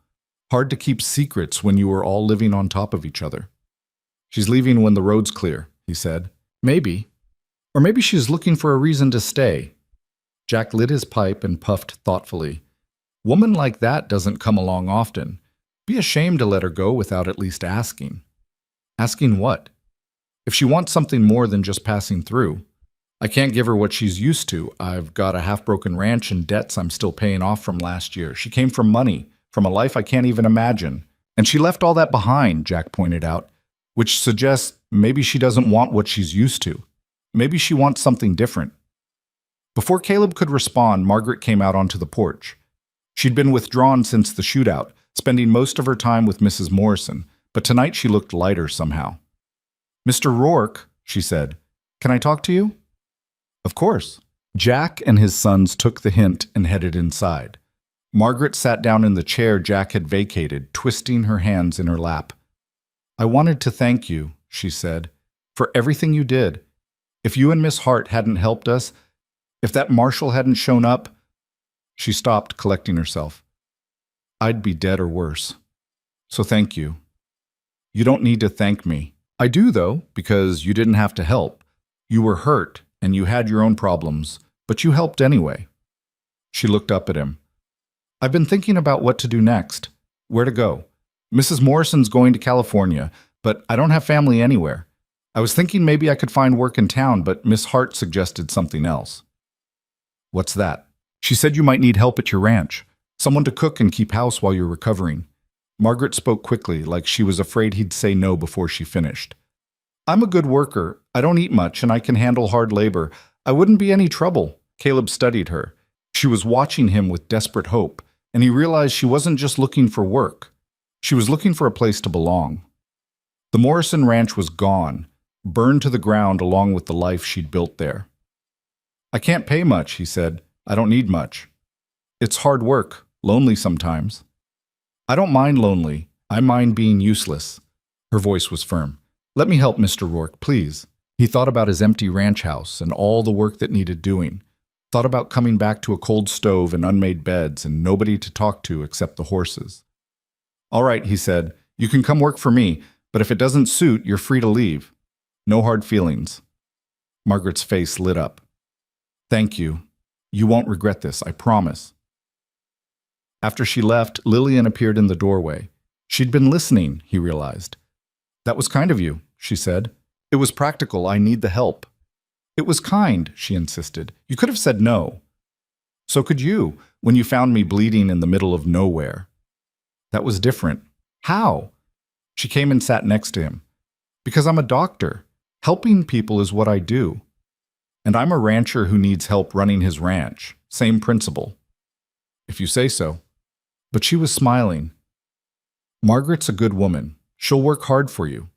A: Hard to keep secrets when you were all living on top of each other. She's leaving when the road's clear, he said. Maybe. Or maybe she's looking for a reason to stay. Jack lit his pipe and puffed thoughtfully. Woman like that doesn't come along often. Be ashamed to let her go without at least asking. Asking what? If she wants something more than just passing through. I can't give her what she's used to. I've got a half-broken ranch and debts I'm still paying off from last year. She came from money, from a life I can't even imagine. And she left all that behind, Jack pointed out, which suggests maybe she doesn't want what she's used to. Maybe she wants something different. Before Caleb could respond, Margaret came out onto the porch. She'd been withdrawn since the shootout, spending most of her time with Mrs. Morrison, but tonight she looked lighter somehow. Mr. Rourke, she said, can I talk to you? Of course. Jack and his sons took the hint and headed inside. Margaret sat down in the chair Jack had vacated, twisting her hands in her lap. I wanted to thank you, she said, for everything you did. If you and Miss Hart hadn't helped us, if that marshal hadn't shown up, she stopped, collecting herself. I'd be dead or worse. So thank you. You don't need to thank me. I do, though, because you didn't have to help. You were hurt, and you had your own problems, but you helped anyway. She looked up at him. I've been thinking about what to do next, where to go. Mrs. Morrison's going to California, but I don't have family anywhere. I was thinking maybe I could find work in town, but Miss Hart suggested something else. What's that? She said you might need help at your ranch, someone to cook and keep house while you're recovering. Margaret spoke quickly, like she was afraid he'd say no before she finished. I'm a good worker. I don't eat much, and I can handle hard labor. I wouldn't be any trouble. Caleb studied her. She was watching him with desperate hope, and he realized she wasn't just looking for work. She was looking for a place to belong. The Morrison ranch was gone, burned to the ground along with the life she'd built there. I can't pay much, he said. I don't need much. It's hard work, lonely sometimes. I don't mind lonely. I mind being useless. Her voice was firm. Let me help, Mr. Rourke, please. He thought about his empty ranch house and all the work that needed doing. Thought about coming back to a cold stove and unmade beds and nobody to talk to except the horses. All right, he said. You can come work for me, but if it doesn't suit, you're free to leave. No hard feelings. Margaret's face lit up. Thank you. You won't regret this, I promise. After she left, Lillian appeared in the doorway. She'd been listening, he realized. That was kind of you, she said. It was practical. I need the help. It was kind, she insisted. You could have said no. So could you, when you found me bleeding in the middle of nowhere. That was different. How? She came and sat next to him. Because I'm a doctor. Helping people is what I do. And I'm a rancher who needs help running his ranch. Same principle. If you say so. But she was smiling. Margaret's a good woman. She'll work hard for you.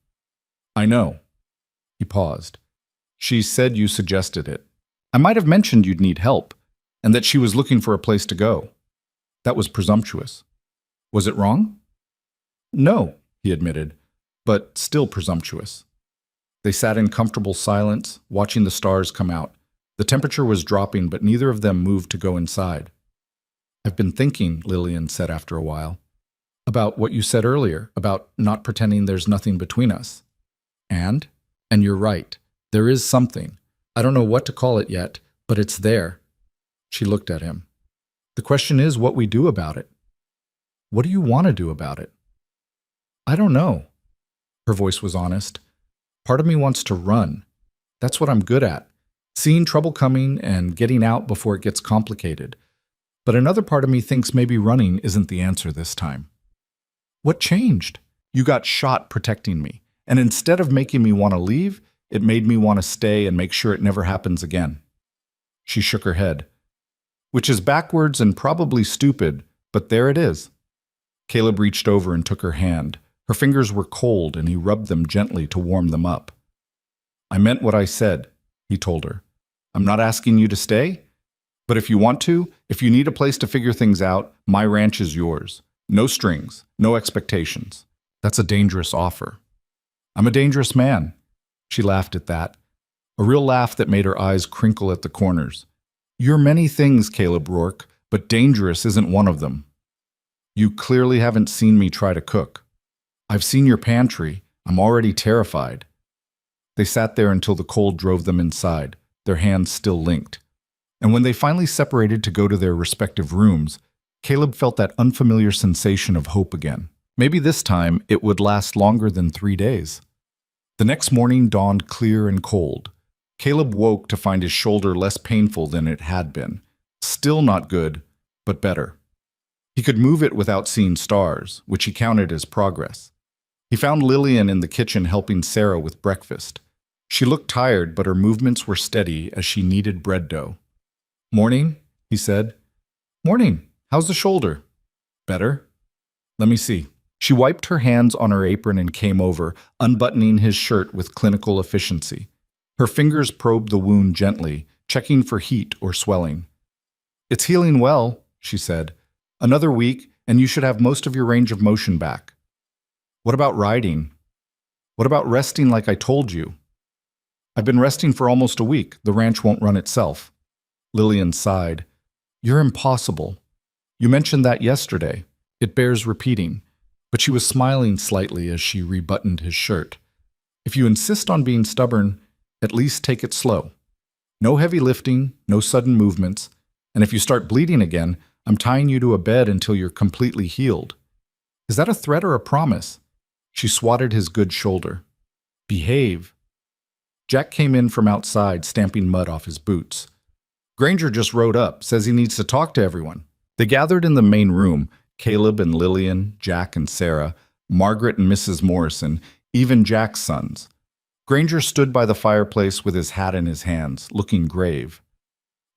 A: I know. He paused. She said you suggested it. I might have mentioned you'd need help, and that she was looking for a place to go. That was presumptuous. Was it wrong? No, he admitted, but still presumptuous. They sat in comfortable silence, watching the stars come out. The temperature was dropping, but neither of them moved to go inside. I've been thinking, Lillian said after a while, about what you said earlier, about not pretending there's nothing between us. And you're right, there is something. I don't know what to call it yet, but it's there. She looked at him. The question is what we do about it. What do you want to do about it? I don't know. Her voice was honest. Part of me wants to run. That's what I'm good at. Seeing trouble coming and getting out before it gets complicated. But another part of me thinks maybe running isn't the answer this time. What changed? You got shot protecting me. And instead of making me want to leave, it made me want to stay and make sure it never happens again. She shook her head. Which is backwards and probably stupid, but there it is. Caleb reached over and took her hand. Her fingers were cold and he rubbed them gently to warm them up. I meant what I said, he told her. I'm not asking you to stay, but if you want to, if you need a place to figure things out, my ranch is yours. No strings, no expectations. That's a dangerous offer. I'm a dangerous man. She laughed at that, a real laugh that made her eyes crinkle at the corners. You're many things, Caleb Rourke, but dangerous isn't one of them. You clearly haven't seen me try to cook. I've seen your pantry. I'm already terrified. They sat there until the cold drove them inside, their hands still linked. And when they finally separated to go to their respective rooms, Caleb felt that unfamiliar sensation of hope again. Maybe this time it would last longer than 3 days. The next morning dawned clear and cold. Caleb woke to find his shoulder less painful than it had been. Still not good, but better. He could move it without seeing stars, which he counted as progress. He found Lillian in the kitchen helping Sarah with breakfast. She looked tired, but her movements were steady as she kneaded bread dough. "Morning," he said. "Morning. How's the shoulder?" "Better." "Let me see." She wiped her hands on her apron and came over, unbuttoning his shirt with clinical efficiency. Her fingers probed the wound gently, checking for heat or swelling. "It's healing well," she said. "Another week, and you should have most of your range of motion back." "What about riding? What about resting like I told you?" "I've been resting for almost a week. The ranch won't run itself." Lillian sighed. "You're impossible. You mentioned that yesterday. It bears repeating." But she was smiling slightly as she rebuttoned his shirt. "If you insist on being stubborn, at least take it slow. No heavy lifting, no sudden movements, and if you start bleeding again, I'm tying you to a bed until you're completely healed." "Is that a threat or a promise?" She swatted his good shoulder. "Behave." Jack came in from outside, stamping mud off his boots. "Granger just rode up, says he needs to talk to everyone." They gathered in the main room, Caleb and Lillian, Jack and Sarah, Margaret and Mrs. Morrison, even Jack's sons. Granger stood by the fireplace with his hat in his hands, looking grave.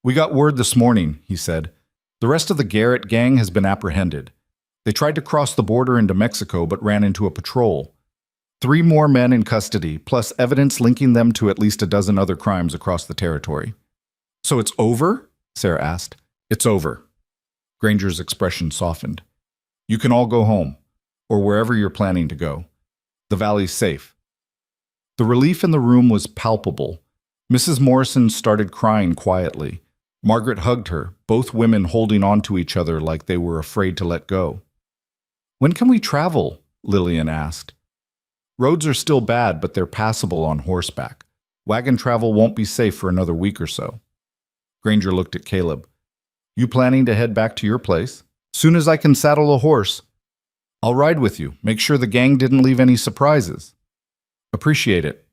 A: "We got word this morning," he said. "The rest of the Garrett gang has been apprehended. They tried to cross the border into Mexico but ran into a patrol. 3 more men in custody, plus evidence linking them to at least a dozen other crimes across the territory." "So it's over?" Sarah asked. "It's over." Granger's expression softened. "You can all go home, or wherever you're planning to go. The valley's safe." The relief in the room was palpable. Mrs. Morrison started crying quietly. Margaret hugged her, both women holding on to each other like they were afraid to let go. "When can we travel?" Lillian asked. "Roads are still bad, but they're passable on horseback. Wagon travel won't be safe for another week or so." Granger looked at Caleb. "You planning to head back to your place?" "Soon as I can saddle a horse." "I'll ride with you. Make sure the gang didn't leave any surprises." "Appreciate it."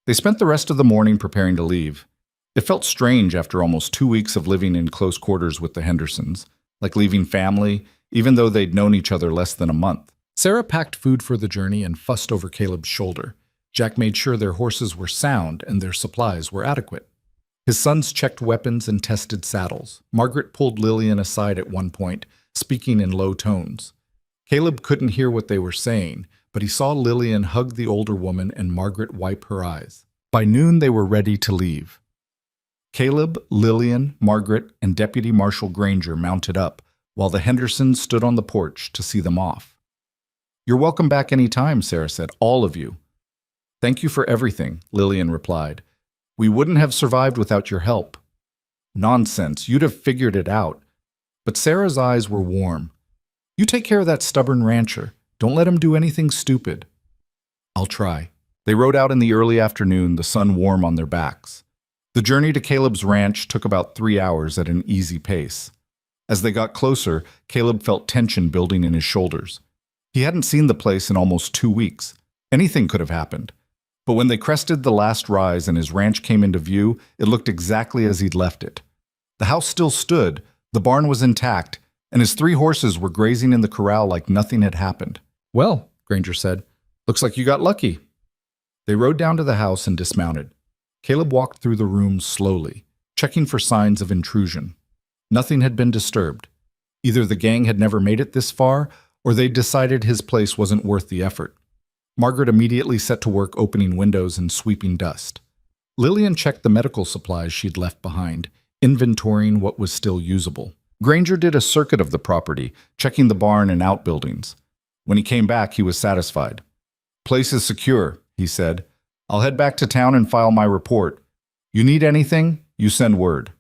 A: They spent the rest of the morning preparing to leave. It felt strange after almost 2 weeks of living in close quarters with the Hendersons, like leaving family, even though they'd known each other less than a month. Sarah packed food for the journey and fussed over Caleb's shoulder. Jack made sure their horses were sound and their supplies were adequate. His sons checked weapons and tested saddles. Margaret pulled Lillian aside at one point, speaking in low tones. Caleb couldn't hear what they were saying, but he saw Lillian hug the older woman and Margaret wipe her eyes. By noon, they were ready to leave. Caleb, Lillian, Margaret, and Deputy Marshal Granger mounted up, while the Hendersons stood on the porch to see them off. "You're welcome back any time," Sarah said, "all of you." "Thank you for everything," Lillian replied. "We wouldn't have survived without your help." "Nonsense, you'd have figured it out." But Sarah's eyes were warm. "You take care of that stubborn rancher. Don't let him do anything stupid." "I'll try." They rode out in the early afternoon, the sun warm on their backs. The journey to Caleb's ranch took about 3 hours at an easy pace. As they got closer, Caleb felt tension building in his shoulders. He hadn't seen the place in almost 2 weeks. Anything could have happened. But when they crested the last rise and his ranch came into view, it looked exactly as he'd left it. The house still stood, the barn was intact, and his 3 horses were grazing in the corral like nothing had happened. "Well," Granger said, "looks like you got lucky." They rode down to the house and dismounted. Caleb walked through the room slowly, checking for signs of intrusion. Nothing had been disturbed. Either the gang had never made it this far, or they'd decided his place wasn't worth the effort. Margaret immediately set to work opening windows and sweeping dust. Lillian checked the medical supplies she'd left behind, inventorying what was still usable. Granger did a circuit of the property, checking the barn and outbuildings. When he came back, he was satisfied. Place is secure, he said. I'll head back to town and file my report. You need anything, you send word.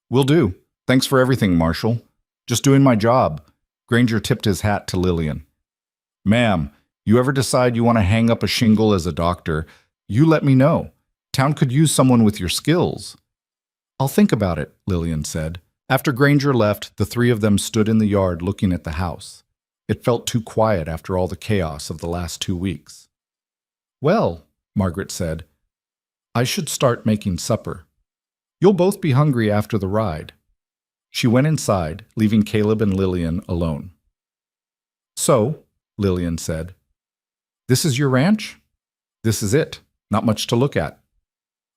A: Will do. Thanks for everything, Marshal. Just doing my job. Granger tipped his hat to Lillian. Ma'am, you ever decide you want to hang up a shingle as a doctor, you let me know. Town could use someone with your skills. I'll think about it, Lillian said. After Granger left, the three of them stood in the yard looking at the house. It felt too quiet after all the chaos of the last 2 weeks. Well, Margaret said, I should start making supper. You'll both be hungry after the ride. She went inside, leaving Caleb and Lillian alone. So, Lillian said, this is your ranch? This is it. Not much to look at.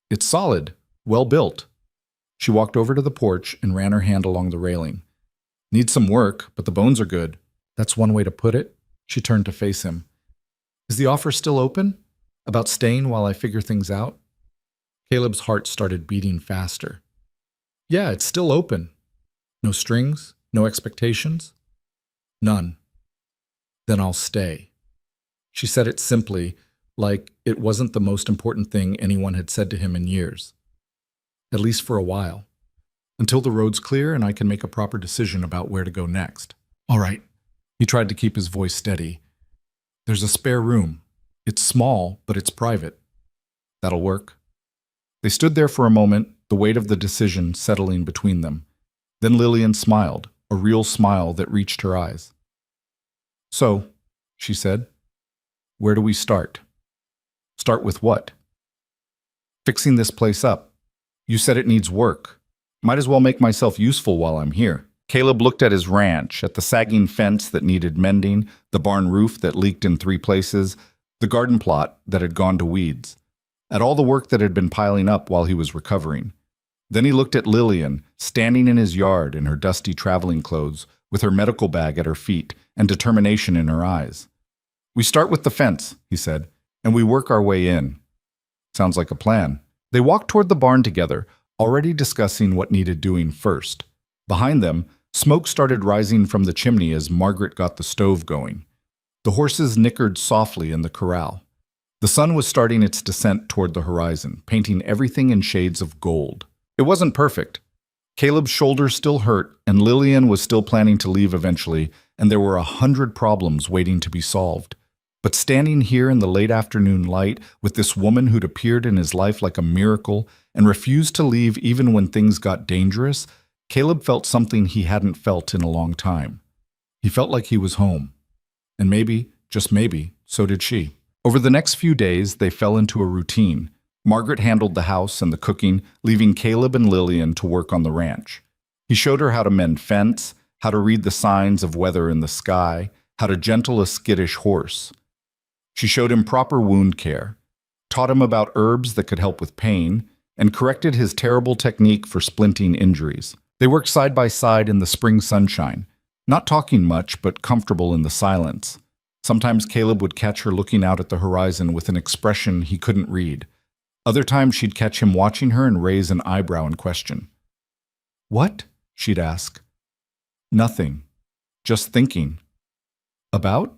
A: It's solid, well built. She walked over to the porch and ran her hand along the railing. Needs some work, but the bones are good. That's one way to put it. She turned to face him. Is the offer still open? About staying while I figure things out? Caleb's heart started beating faster. Yeah, it's still open. No strings? No expectations? None. Then I'll stay. She said it simply, like it wasn't the most important thing anyone had said to him in years. At least for a while. Until the road's clear and I can make a proper decision about where to go next. All right. He tried to keep his voice steady. There's a spare room. It's small, but it's private. That'll work. They stood there for a moment, the weight of the decision settling between them. Then Lillian smiled, a real smile that reached her eyes. So, she said, where do we start? Start with what? Fixing this place up. You said it needs work. Might as well make myself useful while I'm here. Caleb looked at his ranch, at the sagging fence that needed mending, the barn roof that leaked in 3 places, the garden plot that had gone to weeds, at all the work that had been piling up while he was recovering. Then he looked at Lillian, standing in his yard in her dusty traveling clothes, with her medical bag at her feet and determination in her eyes. We start with the fence, he said, and we work our way in. Sounds like a plan. They walked toward the barn together, already discussing what needed doing first. Behind them, smoke started rising from the chimney as Margaret got the stove going. The horses nickered softly in the corral. The sun was starting its descent toward the horizon, painting everything in shades of gold. It wasn't perfect. Caleb's shoulder still hurt, and Lillian was still planning to leave eventually, and there were 100 problems waiting to be solved. But standing here in the late afternoon light with this woman who'd appeared in his life like a miracle and refused to leave even when things got dangerous, Caleb felt something he hadn't felt in a long time. He felt like he was home. And maybe, just maybe, so did she. Over the next few days, they fell into a routine. Margaret handled the house and the cooking, leaving Caleb and Lillian to work on the ranch. He showed her how to mend fence, how to read the signs of weather in the sky, how to gentle a skittish horse. She showed him proper wound care, taught him about herbs that could help with pain, and corrected his terrible technique for splinting injuries. They worked side by side in the spring sunshine, not talking much, but comfortable in the silence. Sometimes Caleb would catch her looking out at the horizon with an expression he couldn't read. Other times she'd catch him watching her and raise an eyebrow in question. What? She'd ask. Nothing. Just thinking. About?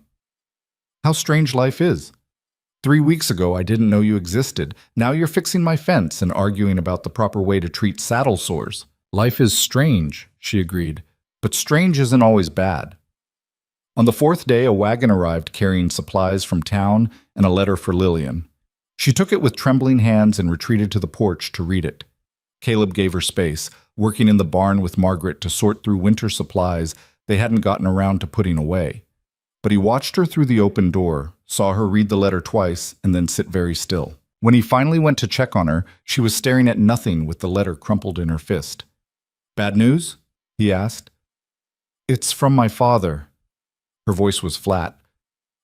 A: How strange life is. 3 weeks ago I didn't know you existed. Now you're fixing my fence and arguing about the proper way to treat saddle sores. Life is strange, she agreed, but strange isn't always bad. On the 4th day, a wagon arrived carrying supplies from town and a letter for Lillian. She took it with trembling hands and retreated to the porch to read it. Caleb gave her space, working in the barn with Margaret to sort through winter supplies they hadn't gotten around to putting away. But he watched her through the open door, saw her read the letter twice, and then sit very still. When he finally went to check on her, she was staring at nothing with the letter crumpled in her fist. Bad news? He asked. It's from my father. Her voice was flat.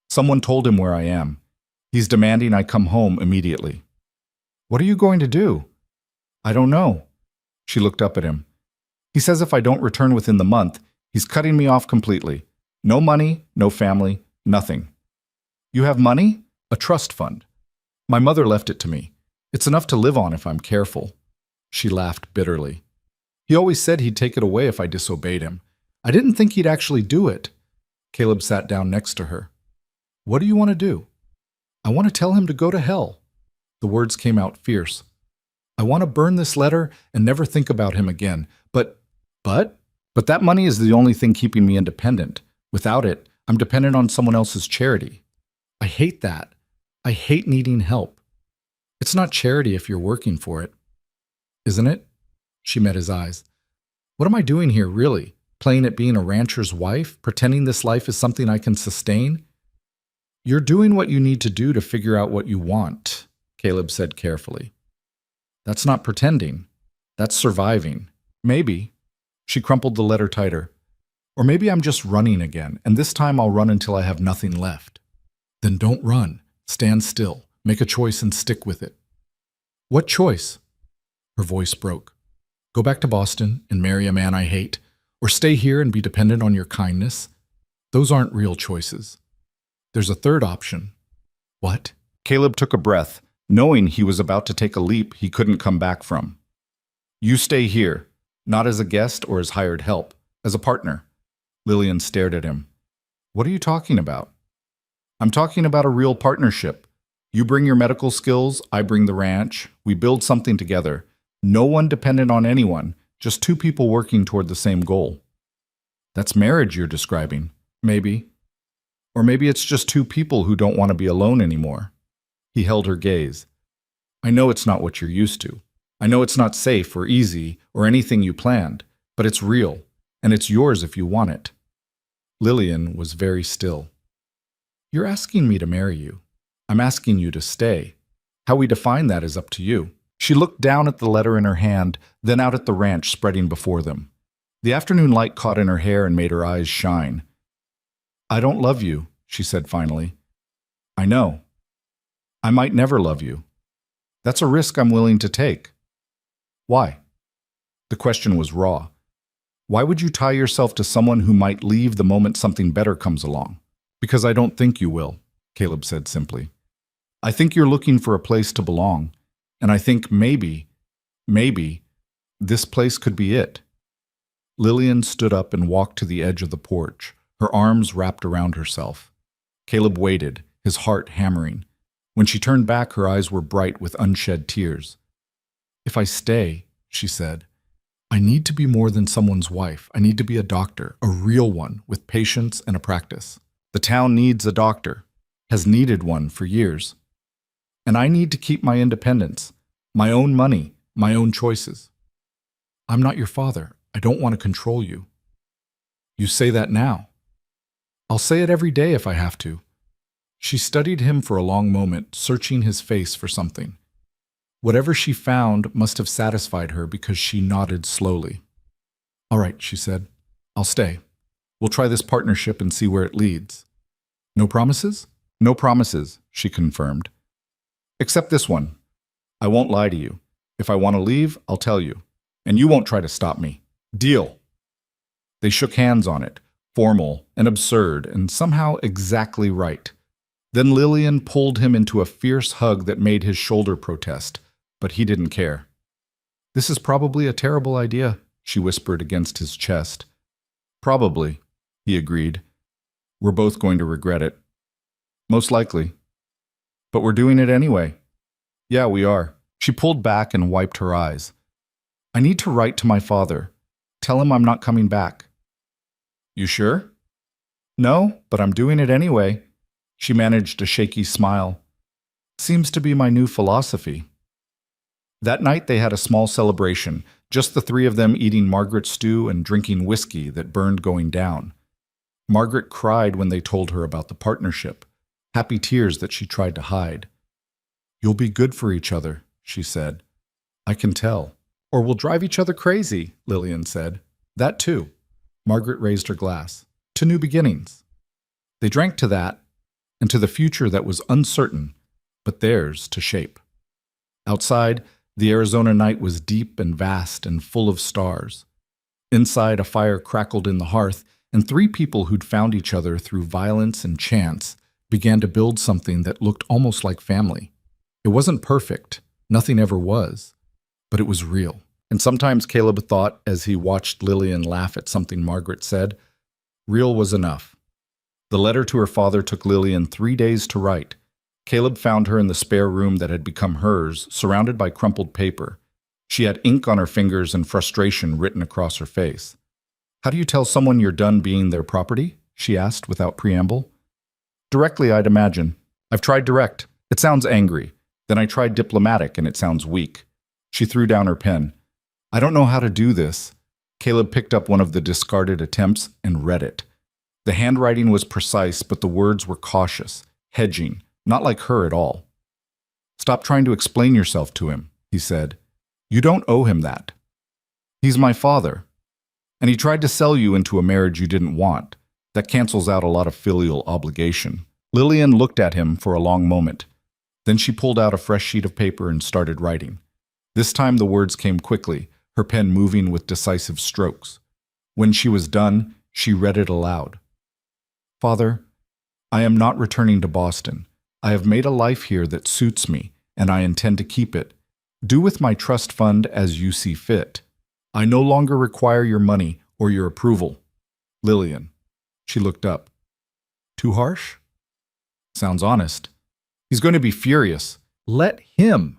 A: Someone told him where I am. He's demanding I come home immediately. What are you going to do? I don't know. She looked up at him. He says if I don't return within the month, he's cutting me off completely. No money, no family, nothing. You have money? A trust fund. My mother left it to me. It's enough to live on if I'm careful. She laughed bitterly. He always said he'd take it away if I disobeyed him. I didn't think he'd actually do it. Caleb sat down next to her. What do you want to do? I want to tell him to go to hell." The words came out fierce. "I want to burn this letter and never think about him again. But that money is the only thing keeping me independent. Without it, I'm dependent on someone else's charity." "I hate that. I hate needing help." "It's not charity if you're working for it." "Isn't it?" She met his eyes. "What am I doing here, really? Playing at being a rancher's wife? Pretending this life is something I can sustain?" "You're doing what you need to do to figure out what you want," Caleb said carefully. "That's not pretending. That's surviving. Maybe." She crumpled the letter tighter. "Or maybe I'm just running again, and this time I'll run until I have nothing left." "Then don't run. Stand still. Make a choice and stick with it." "What choice?" Her voice broke. "Go back to Boston and marry a man I hate, or stay here and be dependent on your kindness. Those aren't real choices. There's a third option." "What?" Caleb took a breath, knowing he was about to take a leap he couldn't come back from. "You stay here, not as a guest or as hired help, as a partner." Lillian stared at him. "What are you talking about?" "I'm talking about a real partnership. You bring your medical skills, I bring the ranch. We build something together. No one dependent on anyone, just two people working toward the same goal." "That's marriage you're describing." "Maybe. Or maybe it's just two people who don't want to be alone anymore." He held her gaze. "I know it's not what you're used to. I know it's not safe or easy or anything you planned, but it's real, and it's yours if you want it." Lillian was very still. "You're asking me to marry you. I'm asking you to stay. How we define that is up to you." She looked down at the letter in her hand, then out at the ranch spreading before them. The afternoon light caught in her hair and made her eyes shine. "I don't love you," she said finally. "I know. I might never love you. That's a risk I'm willing to take." "Why?" The question was raw. "Why would you tie yourself to someone who might leave the moment something better comes along?" "Because I don't think you will," Caleb said simply. "I think you're looking for a place to belong, and I think maybe, this place could be it." Lillian stood up and walked to the edge of the porch, her arms wrapped around herself. Caleb waited, his heart hammering. When she turned back, her eyes were bright with unshed tears. "If I stay," she said, "I need to be more than someone's wife. I need to be a doctor, a real one, with patience and a practice. The town needs a doctor, has needed one for years. And I need to keep my independence, my own money, my own choices. I'm not your father. I don't want to control you." "You say that now." "I'll say it every day if I have to." She studied him for a long moment, searching his face for something. Whatever she found must have satisfied her because she nodded slowly. "All right," she said. "I'll stay. We'll try this partnership and see where it leads." "No promises?" "No promises," she confirmed. "Except this one. I won't lie to you. If I want to leave, I'll tell you. And you won't try to stop me. Deal." They shook hands on it, formal and absurd and somehow exactly right. Then Lillian pulled him into a fierce hug that made his shoulder protest, but he didn't care. "This is probably a terrible idea," she whispered against his chest. "Probably," he agreed. "We're both going to regret it. Most likely. But we're doing it anyway." "Yeah, we are." She pulled back and wiped her eyes. "I need to write to my father. Tell him I'm not coming back." "You sure?" "No, but I'm doing it anyway." She managed a shaky smile. "Seems to be my new philosophy." That night they had a small celebration, just the three of them eating Margaret's stew and drinking whiskey that burned going down. Margaret cried when they told her about the partnership, happy tears that she tried to hide. "You'll be good for each other," she said. "I can tell." "Or we'll drive each other crazy," Lillian said. "That too." Margaret raised her glass. "To new beginnings." They drank to that, and to the future that was uncertain, but theirs to shape. Outside, the Arizona night was deep and vast and full of stars. Inside, a fire crackled in the hearth, and three people who'd found each other through violence and chance began to build something that looked almost like family. It wasn't perfect, nothing ever was, but it was real. And sometimes Caleb thought, as he watched Lillian laugh at something Margaret said, real was enough. The letter to her father took Lillian 3 days to write, Caleb found her in the spare room that had become hers, surrounded by crumpled paper. She had ink on her fingers and frustration written across her face. "How do you tell someone you're done being their property?" she asked without preamble. "Directly, I'd imagine. I've tried direct. It sounds angry. Then I tried diplomatic, and it sounds weak." She threw down her pen. "I don't know how to do this." Caleb picked up one of the discarded attempts and read it. The handwriting was precise, but the words were cautious, hedging, not like her at all. "Stop trying to explain yourself to him," he said. "You don't owe him that. He's my father. And he tried to sell you into a marriage you didn't want. That cancels out a lot of filial obligation." Lillian looked at him for a long moment. Then she pulled out a fresh sheet of paper and started writing. This time the words came quickly, her pen moving with decisive strokes. When she was done, she read it aloud. "Father, I am not returning to Boston. I have made a life here that suits me, and I intend to keep it. Do with my trust fund as you see fit. I no longer require your money or your approval. Lillian." She looked up. "Too harsh?" "Sounds honest." "He's going to be furious. Let him."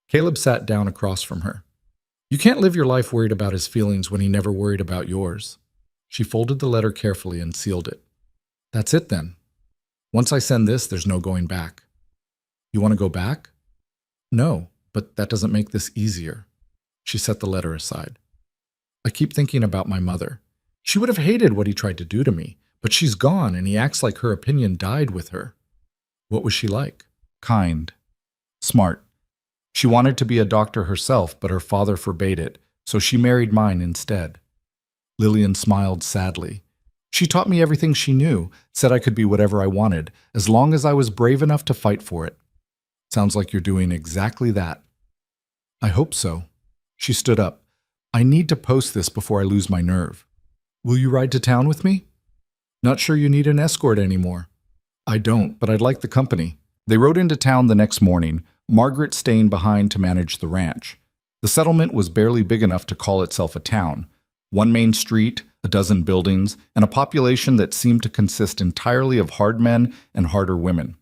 A: Caleb sat down across from her. "You can't live your life worried about his feelings when he never worried about yours." She folded the letter carefully and sealed it. "That's it then. Once I send this, there's no going back." "You want to go back?" "No, but that doesn't make this easier." She set the letter aside. "I keep thinking about my mother. She would have hated what he tried to do to me, but she's gone and he acts like her opinion died with her." "What was she like?" "Kind. Smart. She wanted to be a doctor herself, but her father forbade it, so she married mine instead." Lillian smiled sadly. "She taught me everything she knew, said I could be whatever I wanted, as long as I was brave enough to fight for it." "Sounds like you're doing exactly that." "I hope so." She stood up. "I need to post this before I lose my nerve." "Will you ride to town with me?" "Not sure you need an escort anymore." "I don't, but I'd like the company." They rode into town the next morning, Margaret staying behind to manage the ranch. The settlement was barely big enough to call itself a town. One main street, a dozen buildings, and a population that seemed to consist entirely of hard men and harder women.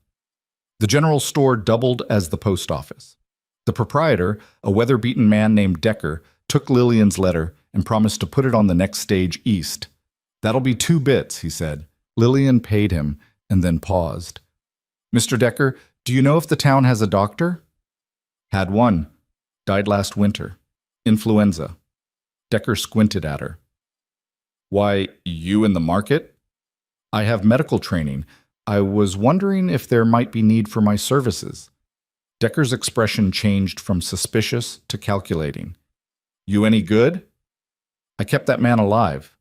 A: The general store doubled as the post office. The proprietor, a weather-beaten man named Decker, took Lillian's letter and promised to put it on the next stage east. "That'll be 2 bits," he said. Lillian paid him and then paused. "Mr. Decker, do you know if the town has a doctor?" "Had one. Died last winter. Influenza." Decker squinted at her. "Why, you in the market?" "I have medical training. I was wondering if there might be need for my services." Decker's expression changed from suspicious to calculating. "You any good?" "I kept that man alive."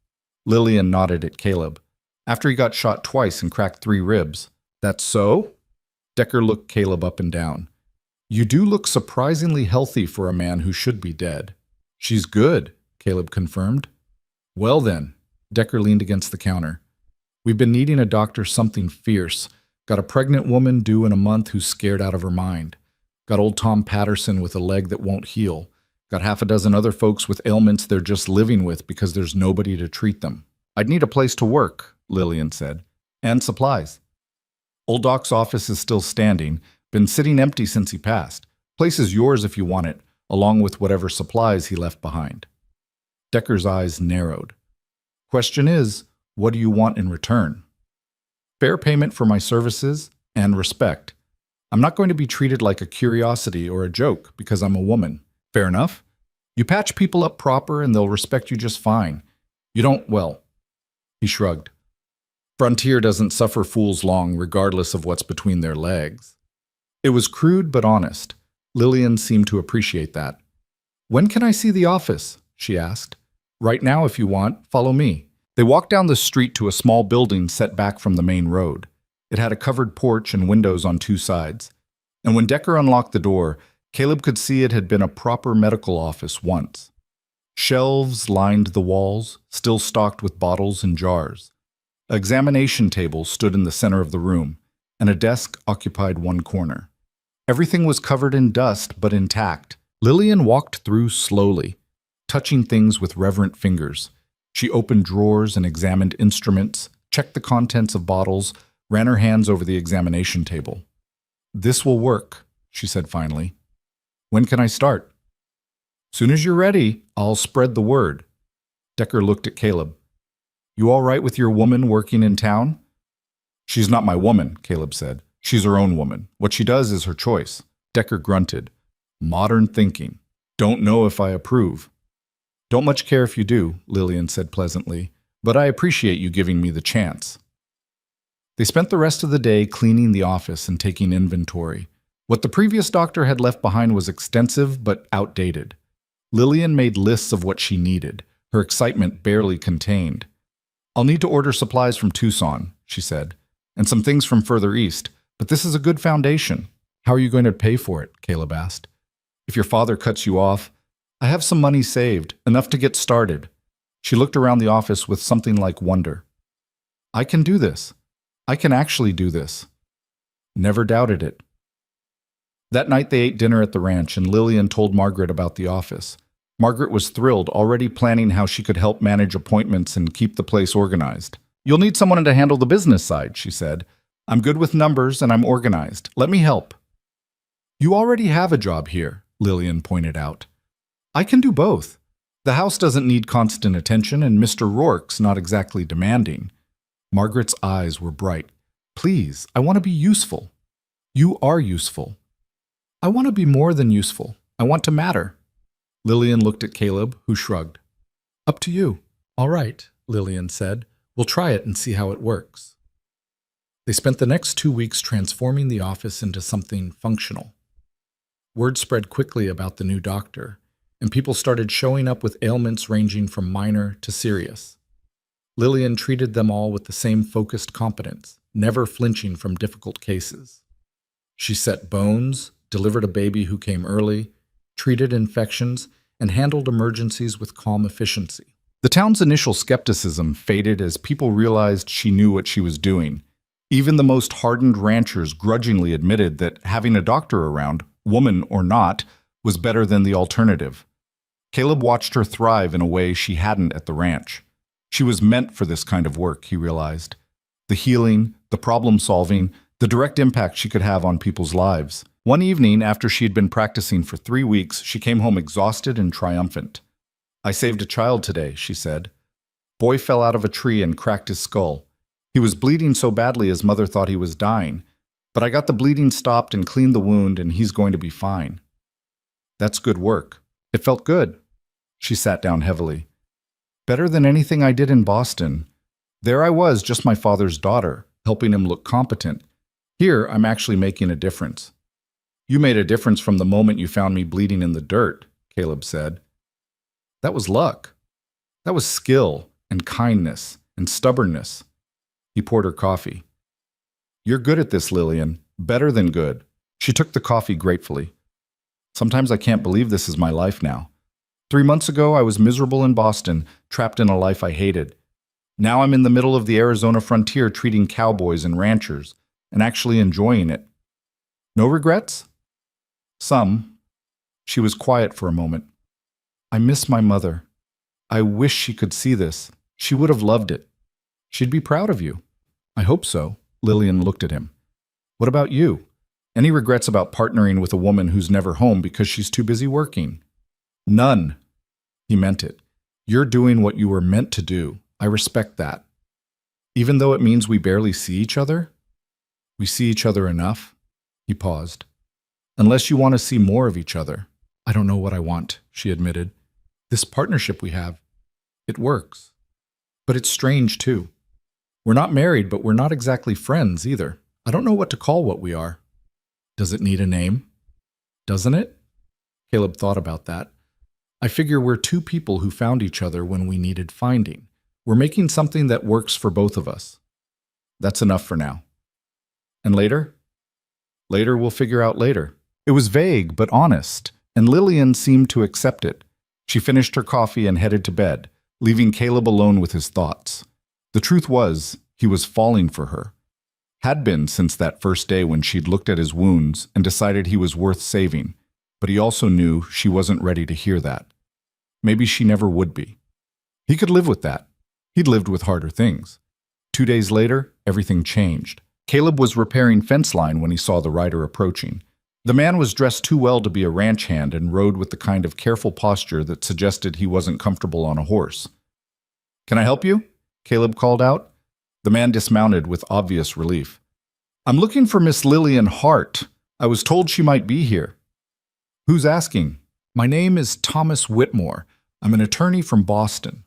A: Lillian nodded at Caleb. "After he got shot twice and cracked 3 ribs. That's so?" Decker looked Caleb up and down. "You do look surprisingly healthy for a man who should be dead." "She's good," Caleb confirmed. "Well then," Decker leaned against the counter. "We've been needing a doctor something fierce. Got a pregnant woman due in a month who's scared out of her mind. Got old Tom Patterson with a leg that won't heal. Got half a dozen other folks with ailments they're just living with because there's nobody to treat them. I'd need a place to work," Lillian said. "And supplies. Old Doc's office is still standing, been sitting empty since he passed. Place is yours if you want it, along with whatever supplies he left behind." Decker's eyes narrowed. "Question is, what do you want in return?" "Fair payment for my services and respect. I'm not going to be treated like a curiosity or a joke because I'm a woman. Fair enough? You patch people up proper and they'll respect you just fine. You don't, well," he shrugged. "Frontier doesn't suffer fools long regardless of what's between their legs." It was crude but honest. Lillian seemed to appreciate that. "When can I see the office?" she asked. "Right now if you want, follow me." They walked down the street to a small building set back from the main road. It had a covered porch and windows on 2 sides. And when Decker unlocked the door, Caleb could see it had been a proper medical office once. Shelves lined the walls, still stocked with bottles and jars. An examination table stood in the center of the room, and a desk occupied one corner. Everything was covered in dust but intact. Lillian walked through slowly, touching things with reverent fingers. She opened drawers and examined instruments, checked the contents of bottles, ran her hands over the examination table. This will work, she said finally. When can I start? Soon as you're ready, I'll spread the word. Decker looked at Caleb. You all right with your woman working in town? She's not my woman, Caleb said. She's her own woman. What she does is her choice. Decker grunted. Modern thinking. Don't know if I approve. Don't much care if you do, Lillian said pleasantly, but I appreciate you giving me the chance. They spent the rest of the day cleaning the office and taking inventory. What the previous doctor had left behind was extensive but outdated. Lillian made lists of what she needed, her excitement barely contained. I'll need to order supplies from Tucson, she said, and some things from further east, but this is a good foundation. How are you going to pay for it? Caleb asked. If your father cuts you off, I have some money saved, enough to get started. She looked around the office with something like wonder. I can do this. I can actually do this. Never doubted it. That night they ate dinner at the ranch, and Lillian told Margaret about the office. Margaret was thrilled, already planning how she could help manage appointments and keep the place organized. You'll need someone to handle the business side, she said. I'm good with numbers and I'm organized. Let me help. You already have a job here, Lillian pointed out. I can do both. The house doesn't need constant attention, and Mr. Rourke's not exactly demanding. Margaret's eyes were bright. Please, I want to be useful. You are useful. I want to be more than useful. I want to matter. Lillian looked at Caleb, who shrugged. Up to you. All right, Lillian said. We'll try it and see how it works. They spent the next 2 weeks transforming the office into something functional. Word spread quickly about the new doctor, and people started showing up with ailments ranging from minor to serious. Lillian treated them all with the same focused competence, never flinching from difficult cases. She set bones, delivered a baby who came early, treated infections, and handled emergencies with calm efficiency. The town's initial skepticism faded as people realized she knew what she was doing. Even the most hardened ranchers grudgingly admitted that having a doctor around, woman or not, was better than the alternative. Caleb watched her thrive in a way she hadn't at the ranch. She was meant for this kind of work, he realized. The healing, the problem-solving, the direct impact she could have on people's lives. One evening, after she had been practicing for 3 weeks, she came home exhausted and triumphant. I saved a child today, she said. Boy fell out of a tree and cracked his skull. He was bleeding so badly his mother thought he was dying, but I got the bleeding stopped and cleaned the wound, and he's going to be fine. That's good work. It felt good. She sat down heavily. Better than anything I did in Boston. There I was, just my father's daughter, helping him look competent. Here, I'm actually making a difference. You made a difference from the moment you found me bleeding in the dirt, Caleb said. That was luck. That was skill and kindness and stubbornness. He poured her coffee. You're good at this, Lillian. Better than good. She took the coffee gratefully. Sometimes I can't believe this is my life now. 3 months ago, I was miserable in Boston, trapped in a life I hated. Now I'm in the middle of the Arizona frontier treating cowboys and ranchers, and actually enjoying it. No regrets? Some. She was quiet for a moment. I miss my mother. I wish she could see this. She would have loved it. She'd be proud of you. I hope so. Lillian looked at him. What about you? Any regrets about partnering with a woman who's never home because she's too busy working? None. He meant it. You're doing what you were meant to do. I respect that. Even though it means we barely see each other? We see each other enough? He paused. Unless you want to see more of each other. I don't know what I want, she admitted. This partnership we have, it works. But it's strange, too. We're not married, but we're not exactly friends either. I don't know what to call what we are. Does it need a name? Doesn't it? Caleb thought about that. I figure we're two people who found each other when we needed finding. We're making something that works for both of us. That's enough for now. And later? Later we'll figure out later. It was vague but honest, and Lillian seemed to accept it. She finished her coffee and headed to bed, leaving Caleb alone with his thoughts. The truth was, he was falling for her. Had been since that first day when she'd looked at his wounds and decided he was worth saving, but he also knew she wasn't ready to hear that. Maybe she never would be. He could live with that. He'd lived with harder things. 2 days later, everything changed. Caleb was repairing fence line when he saw the rider approaching. The man was dressed too well to be a ranch hand and rode with the kind of careful posture that suggested he wasn't comfortable on a horse. "Can I help you?" Caleb called out. The man dismounted with obvious relief. "I'm looking for Miss Lillian Hart. I was told she might be here." "Who's asking?" "My name is Thomas Whitmore. I'm an attorney from Boston."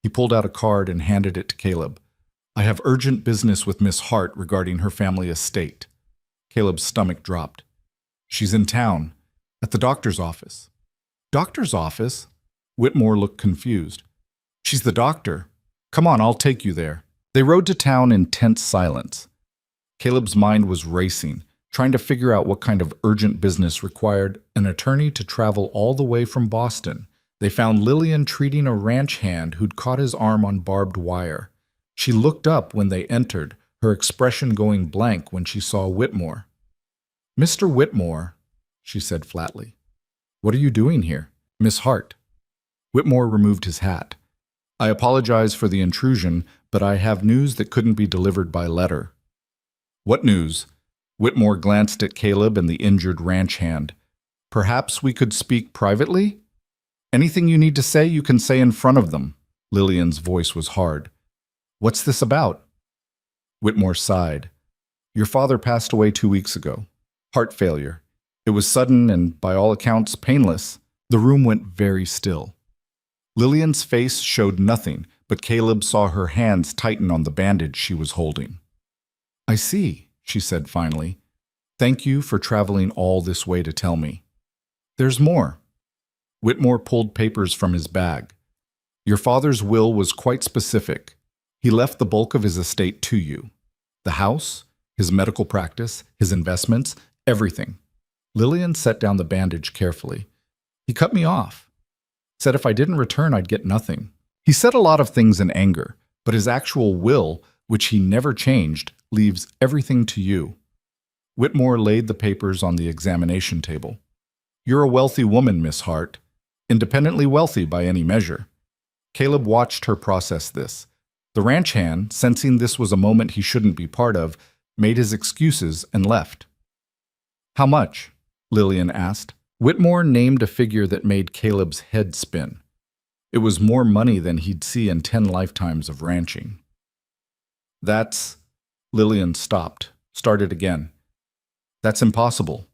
A: He pulled out a card and handed it to Caleb. "I have urgent business with Miss Hart regarding her family estate." Caleb's stomach dropped. "She's in town, at the doctor's office." "Doctor's office?" Whitmore looked confused. "She's the doctor. Come on, I'll take you there." They rode to town in tense silence. Caleb's mind was racing, trying to figure out what kind of urgent business required an attorney to travel all the way from Boston. They found Lillian treating a ranch hand who'd caught his arm on barbed wire. She looked up when they entered, her expression going blank when she saw Whitmore. "Mr. Whitmore," she said flatly. "What are you doing here?" "Miss Hart." Whitmore removed his hat. "I apologize for the intrusion, but I have news that couldn't be delivered by letter." "What news?" Whitmore glanced at Caleb and the injured ranch hand. "Perhaps we could speak privately?" "Anything you need to say, you can say in front of them." Lillian's voice was hard. "What's this about?" Whitmore sighed. "Your father passed away 2 weeks ago. Heart failure. It was sudden and, by all accounts, painless." The room went very still. Lillian's face showed nothing, but Caleb saw her hands tighten on the bandage she was holding. "I see," she said finally. "Thank you for traveling all this way to tell me. There's more." Whitmore pulled papers from his bag. "Your father's will was quite specific. He left the bulk of his estate to you. The house, his medical practice, his investments, everything." Lillian set down the bandage carefully. "He cut me off. Said if I didn't return, I'd get nothing. He said a lot of things in anger, but his actual will, which he never changed, leaves everything to you." Whitmore laid the papers on the examination table. "You're a wealthy woman, Miss Hart. Independently wealthy by any measure." Caleb watched her process this. The ranch hand, sensing this was a moment he shouldn't be part of, made his excuses and left. "How much?" Lillian asked. Whitmore named a figure that made Caleb's head spin. It was more money than he'd see in 10 lifetimes of ranching. "That's..." Lillian stopped, started again. "That's impossible.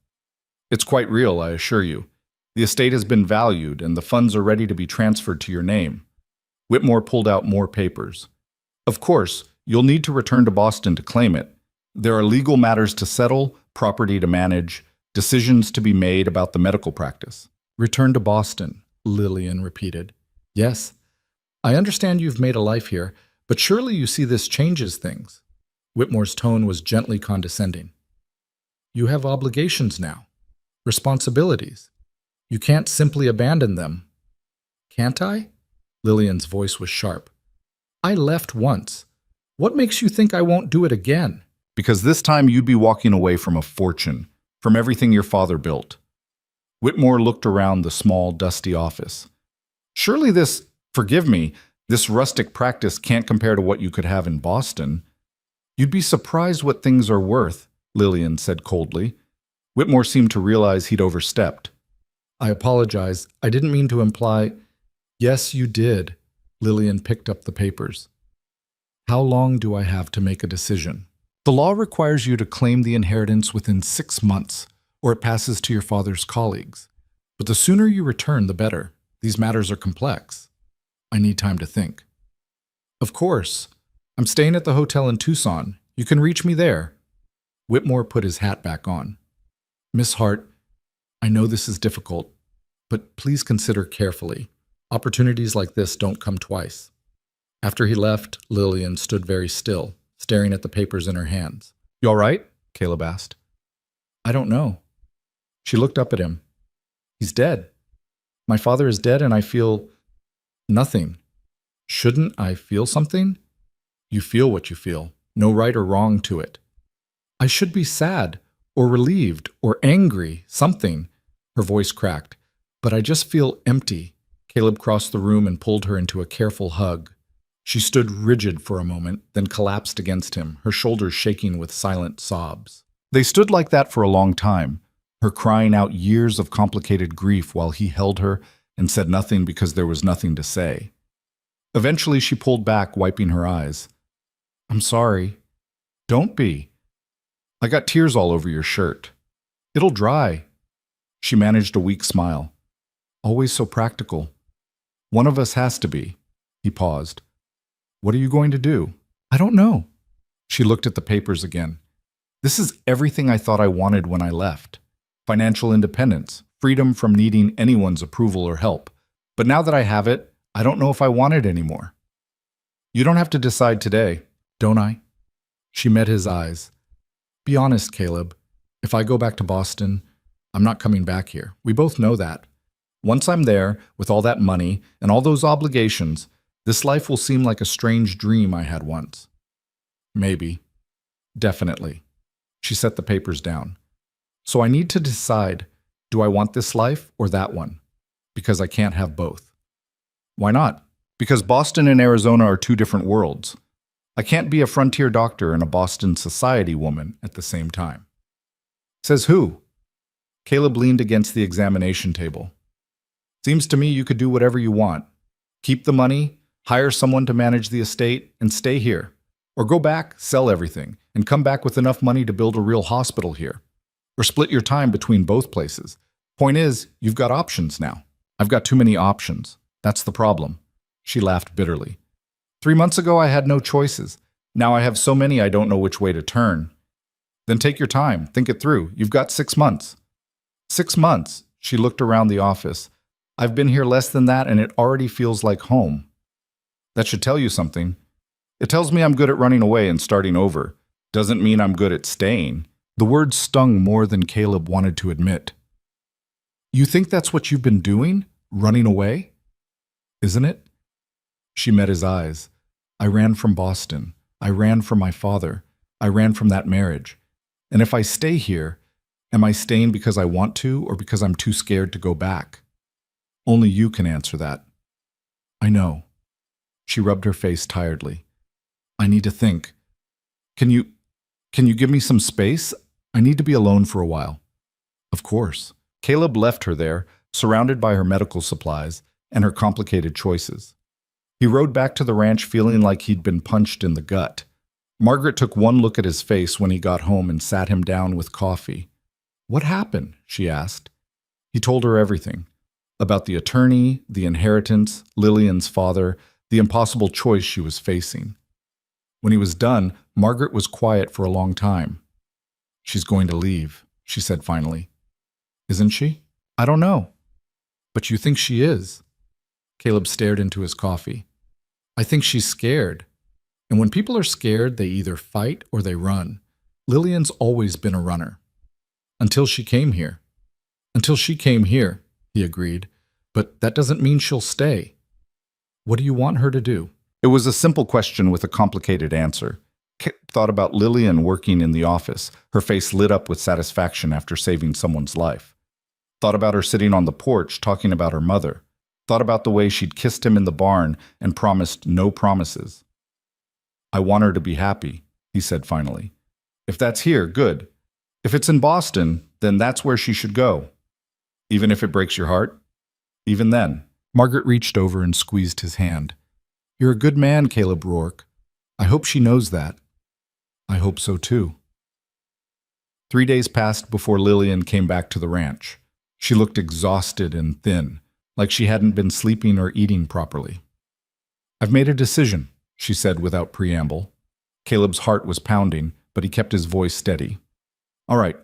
A: It's quite real, I assure you. The estate has been valued, and the funds are ready to be transferred to your name." Whitmore pulled out more papers. "Of course, you'll need to return to Boston to claim it. There are legal matters to settle, property to manage, decisions to be made about the medical practice." "Return to Boston," Lillian repeated. "Yes, I understand you've made a life here, but surely you see this changes things." Whitmore's tone was gently condescending. "You have obligations now, responsibilities. You can't simply abandon them." "Can't I?" Lillian's voice was sharp. "I left once. What makes you think I won't do it again?" "Because this time you'd be walking away from a fortune, from everything your father built." Whitmore looked around the small, dusty office. "Surely forgive me, this rustic practice can't compare to what you could have in Boston." "You'd be surprised what things are worth," Lillian said coldly. Whitmore seemed to realize he'd overstepped. "I apologize. I didn't mean to imply—" "Yes, you did." Lillian picked up the papers. "How long do I have to make a decision?" "The law requires you to claim the inheritance within 6 months, or it passes to your father's colleagues. But the sooner you return, the better. These matters are complex. I need time to think." "Of course. I'm staying at the hotel in Tucson. You can reach me there." Whitmore put his hat back on. "Miss Hart, I know this is difficult, but please consider carefully. Opportunities like this don't come twice." After he left, Lillian stood very still, staring at the papers in her hands. "You all right?" Caleb asked. "I don't know." She looked up at him. "He's dead. My father is dead and I feel nothing. Shouldn't I feel something?" "You feel what you feel. No right or wrong to it." "I should be sad, or relieved, or angry, something." Her voice cracked. "But I just feel empty." Caleb crossed the room and pulled her into a careful hug. She stood rigid for a moment, then collapsed against him, her shoulders shaking with silent sobs. They stood like that for a long time, her crying out years of complicated grief while he held her and said nothing because there was nothing to say. Eventually she pulled back, wiping her eyes. "I'm sorry." "Don't be. I got tears all over your shirt. It'll dry." She managed a weak smile. "Always so practical. One of us has to be." He paused. "What are you going to do?" "I don't know." She looked at the papers again. "This is everything I thought I wanted when I left. Financial independence, freedom from needing anyone's approval or help. But now that I have it, I don't know if I want it anymore." "You don't have to decide today, don't I?" She met his eyes. "Be honest, Caleb. If I go back to Boston, I'm not coming back here. We both know that. Once I'm there, with all that money and all those obligations, this life will seem like a strange dream I had once." "Maybe. Definitely." She set the papers down. "So I need to decide, do I want this life or that one? Because I can't have both." "Why not?" "Because Boston and Arizona are two different worlds. I can't be a frontier doctor and a Boston society woman at the same time." "Says who?" Caleb leaned against the examination table. "Seems to me you could do whatever you want. Keep the money, hire someone to manage the estate, and stay here. Or go back, sell everything, and come back with enough money to build a real hospital here. Or split your time between both places. Point is, you've got options now." "I've got too many options. That's the problem." She laughed bitterly. 3 months ago I had no choices. Now I have so many I don't know which way to turn." "Then take your time. Think it through. You've got 6 months." 6 months? She looked around the office. "I've been here less than that and it already feels like home." "That should tell you something." "It tells me I'm good at running away and starting over. Doesn't mean I'm good at staying." The words stung more than Caleb wanted to admit. "You think that's what you've been doing? Running away? Isn't it?" She met his eyes. "I ran from Boston. I ran from my father. I ran from that marriage. And if I stay here, am I staying because I want to or because I'm too scared to go back? Only you can answer that." "I know." She rubbed her face tiredly. "I need to think. Can you give me some space? I need to be alone for a while." "Of course." Caleb left her there, surrounded by her medical supplies and her complicated choices. He rode back to the ranch feeling like he'd been punched in the gut. Margaret took one look at his face when he got home and sat him down with coffee. "What happened?" she asked. He told her everything. About the attorney, the inheritance, Lillian's father, the impossible choice she was facing. When he was done, Margaret was quiet for a long time. "She's going to leave," she said finally. "Isn't she?" "I don't know." "But you think she is?" Caleb stared into his coffee. "I think she's scared. And when people are scared, they either fight or they run. Lillian's always been a runner. Until she came here." "Until she came here," he agreed. "But that doesn't mean she'll stay." "What do you want her to do?" It was a simple question with a complicated answer. Kit thought about Lillian working in the office, her face lit up with satisfaction after saving someone's life. Thought about her sitting on the porch talking about her mother. Thought about the way she'd kissed him in the barn and promised no promises. "I want her to be happy," he said finally. "If that's here, good. If it's in Boston, then that's where she should go. Even if it breaks your heart? Even then." Margaret reached over and squeezed his hand. "You're a good man, Caleb Rourke. I hope she knows that." "I hope so too." 3 days passed before Lillian came back to the ranch. She looked exhausted and thin, like she hadn't been sleeping or eating properly. "I've made a decision," she said without preamble. Caleb's heart was pounding, but he kept his voice steady. "All right.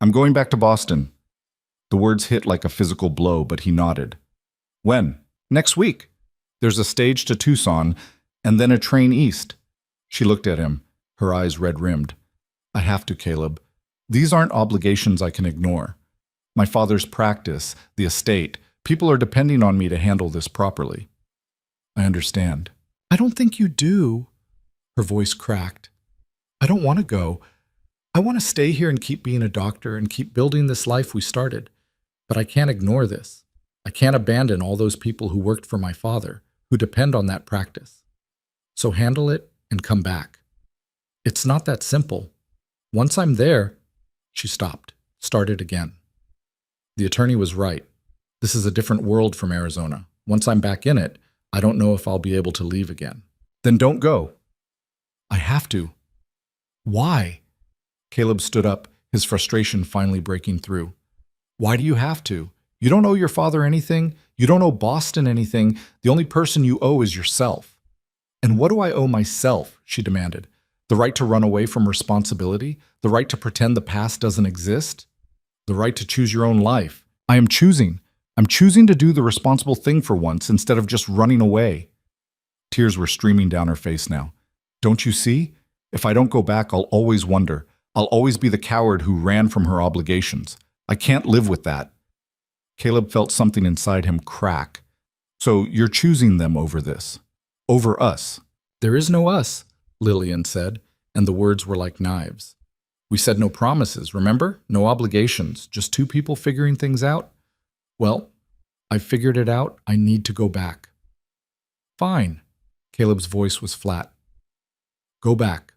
A: I'm going back to Boston." The words hit like a physical blow, but he nodded. "When?" "Next week. There's a stage to Tucson, and then a train east." She looked at him, her eyes red-rimmed. "I have to, Caleb. These aren't obligations I can ignore. My father's practice, the estate, people are depending on me to handle this properly." "I understand." "I don't think you do." Her voice cracked. "I don't want to go. I want to stay here and keep being a doctor and keep building this life we started. But I can't ignore this. I can't abandon all those people who worked for my father, who depend on that practice.
B: So handle it and come back. It's not that simple. Once I'm there, she stopped, started again. The attorney was right. This is a different world from Arizona. Once I'm back in it, I don't know if I'll be able to leave again.
A: Then don't go.
B: I have to. Why?
A: Caleb stood up, his frustration finally breaking through.
B: Why do you have to?
A: You don't owe your father anything. You don't owe Boston anything. The only person you owe is yourself.
B: And what do I owe myself? She demanded.
A: The right to run away from responsibility? The right to pretend the past doesn't exist? The right to choose your own life? I am choosing. I'm choosing to do the responsible thing for once instead of just running away. Tears were streaming down her face now. Don't you see? If I don't go back, I'll always wonder. I'll always be the coward who ran from her obligations. I can't live with that. Caleb felt something inside him crack. So you're choosing them over this? Over us?
B: There is no us, Lillian said, and the words were like knives. We said no promises, remember? No obligations, just two people figuring things out? Well, I figured it out. I need to go back. Fine. Caleb's voice was flat. Go back.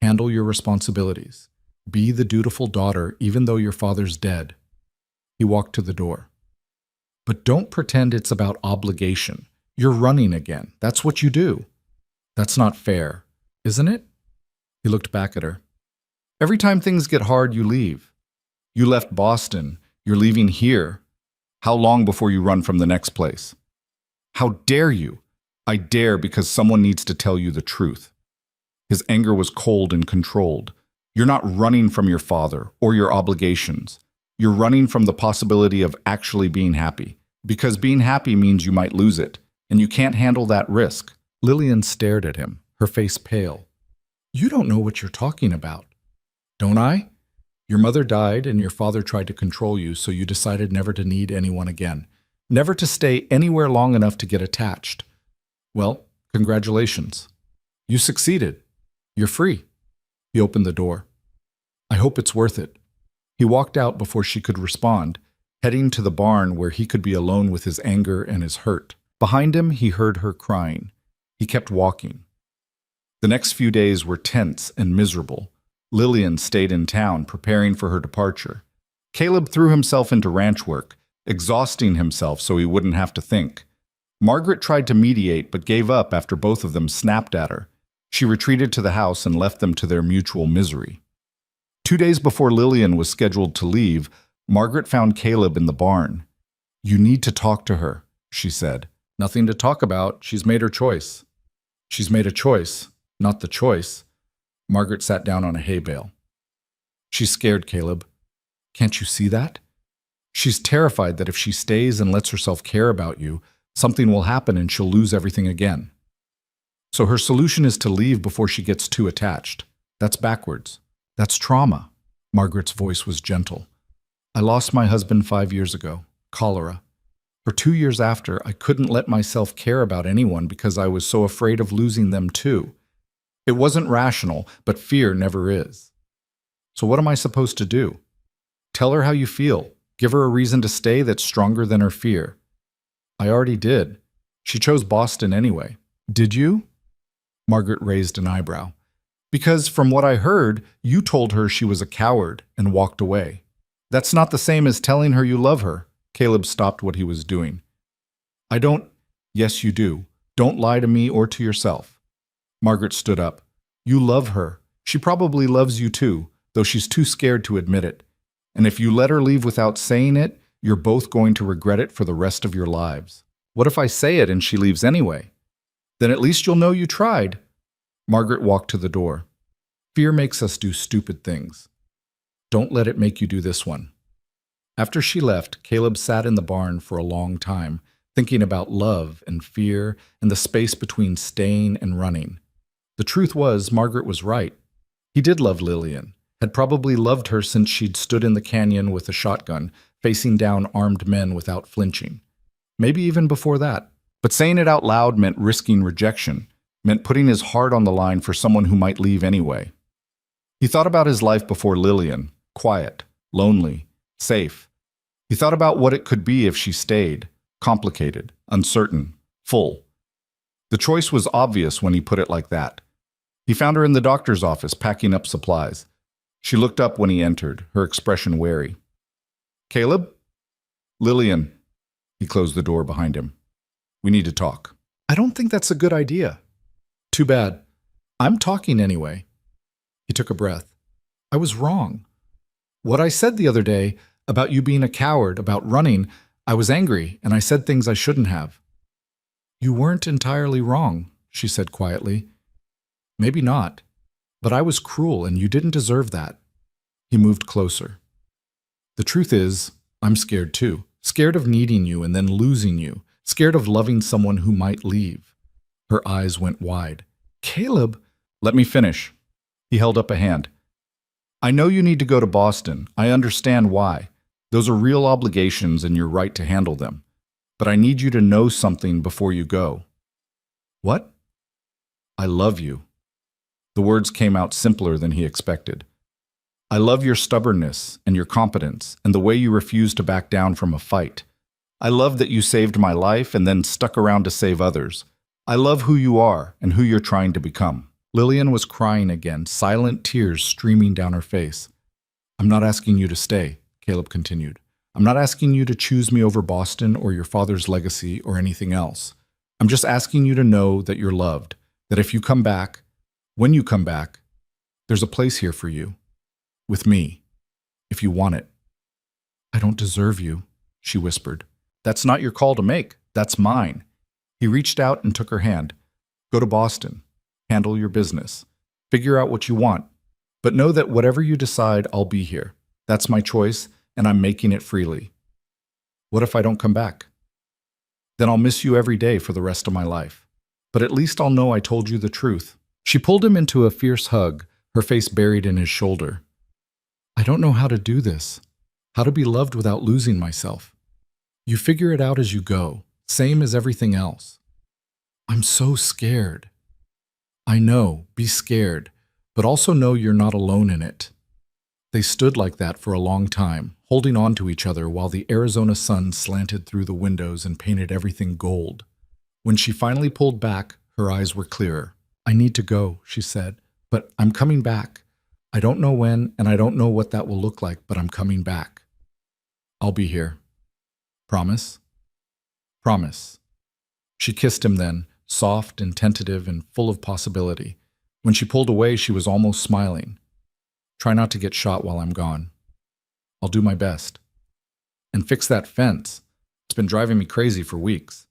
B: Handle your responsibilities. Be the dutiful daughter even though your father's dead. He walked to the door. But don't pretend it's about obligation. You're running again. That's what you do. That's not fair, isn't it? He looked back at her. Every time things get hard, you leave. You left Boston. You're leaving here. How long before you run from the next place? How dare you? I dare because someone needs to tell you the truth. His anger was cold and controlled. You're not running from your father or your obligations. You're running from the possibility of actually being happy. Because being happy means you might lose it, and you can't handle that risk. Lillian stared at him, her face pale. You don't know what you're talking about. Don't I? Your mother died and your father tried to control you, so you decided never to need anyone again. Never to stay anywhere long enough to get attached. Well, congratulations. You succeeded. You're free. He opened the door. I hope it's worth it. He walked out before she could respond, heading to the barn where he could be alone with his anger and his hurt. Behind him, he heard her crying. He kept walking. The next few days were tense and miserable. Lillian stayed in town, preparing for her departure. Caleb threw himself into ranch work, exhausting himself so he wouldn't have to think. Margaret tried to mediate but gave up after both of them snapped at her. She retreated to the house and left them to their mutual misery. 2 days before Lillian was scheduled to leave, Margaret found Caleb in the barn. You need to talk to her, she said. Nothing to talk about. She's made her choice. She's made a choice, not the choice. Margaret sat down on a hay bale. She's scared, Caleb. Can't you see that? She's terrified that if she stays and lets herself care about you, something will happen and she'll lose everything again. So her solution is to leave before she gets too attached. That's backwards. That's trauma. Margaret's voice was gentle. I lost my husband 5 years ago, cholera. For 2 years after, I couldn't let myself care about anyone because I was so afraid of losing them too. It wasn't rational, but fear never is. So what am I supposed to do? Tell her how you feel. Give her a reason to stay that's stronger than her fear. I already did. She chose Boston anyway. Did you? Margaret raised an eyebrow. Because from what I heard, you told her she was a coward and walked away. That's not the same as telling her you love her. Caleb stopped what he was doing. I don't. Yes, you do. Don't lie to me or to yourself. Margaret stood up. You love her. She probably loves you too, though she's too scared to admit it. And if you let her leave without saying it, you're both going to regret it for the rest of your lives. What if I say it and she leaves anyway? Then at least you'll know you tried. Margaret walked to the door. Fear makes us do stupid things. Don't let it make you do this one. After she left, Caleb sat in the barn for a long time, thinking about love and fear and the space between staying and running. The truth was, Margaret was right. He did love Lillian, had probably loved her since she'd stood in the canyon with a shotgun, facing down armed men without flinching. Maybe even before that. But saying it out loud meant risking rejection, meant putting his heart on the line for someone who might leave anyway. He thought about his life before Lillian, quiet, lonely, safe. He thought about what it could be if she stayed, complicated, uncertain, full.
A: The choice was obvious when he put it like that. He found her in the doctor's office packing up supplies. She looked up when he entered, her expression wary. "Caleb?" "Lillian." He closed the door behind him. "We need to talk." "I don't think that's a good idea." "Too bad. I'm talking anyway." He took a breath. "I was wrong. What I said the other day about you being a coward, about running, I was angry and I said things I shouldn't have." "You weren't entirely wrong," she said quietly. "Maybe not, but I was cruel and you didn't deserve that." He moved closer. "The truth is, I'm scared too. Scared of needing you and then losing you. Scared of loving someone who might leave." Her eyes went wide. "Caleb!" "Let me finish." He held up a hand. "I know you need to go to Boston. I understand why. Those are real obligations and you're right to handle them. But I need you to know something before you go." "What?" "I love you." The words came out simpler than he expected. "I love your stubbornness and your competence and the way you refuse to back down from a fight. I love that you saved my life and then stuck around to save others. I love who you are and who you're trying to become." Lillian was crying again, silent tears streaming down her face. "I'm not asking you to stay," Caleb continued. "I'm not asking you to choose me over Boston or your father's legacy or anything else. I'm just asking you to know that you're loved, that if you come back, when you come back, there's a place here for you. With me, if you want it." "I don't deserve you," she whispered. "That's not your call to make. That's mine." He reached out and took her hand. "Go to Boston. Handle your business. Figure out what you want. But know that whatever you decide, I'll be here. That's my choice, and I'm making it freely." "What if I don't come back?" "Then I'll miss you every day for the rest of my life. But at least I'll know I told you the truth." She pulled him into a fierce hug, her face buried in his shoulder. "I don't know how to do this. How to be loved without losing myself. You figure it out as you go, same as everything else." "I'm so scared." "I know, be scared, but also know you're not alone in it." They stood like that for a long time, holding on to each other while the Arizona sun slanted through the windows and painted everything gold. When she finally pulled back, her eyes were clearer. "I need to go," she said, "but I'm coming back. I don't know when, and I don't know what that will look like, but I'm coming back. I'll be here. Promise?" "Promise." She kissed him then, soft and tentative and full of possibility. When she pulled away, she was almost smiling. "Try not to get shot while I'm gone. I'll do my best. And fix that fence. It's been driving me crazy for weeks."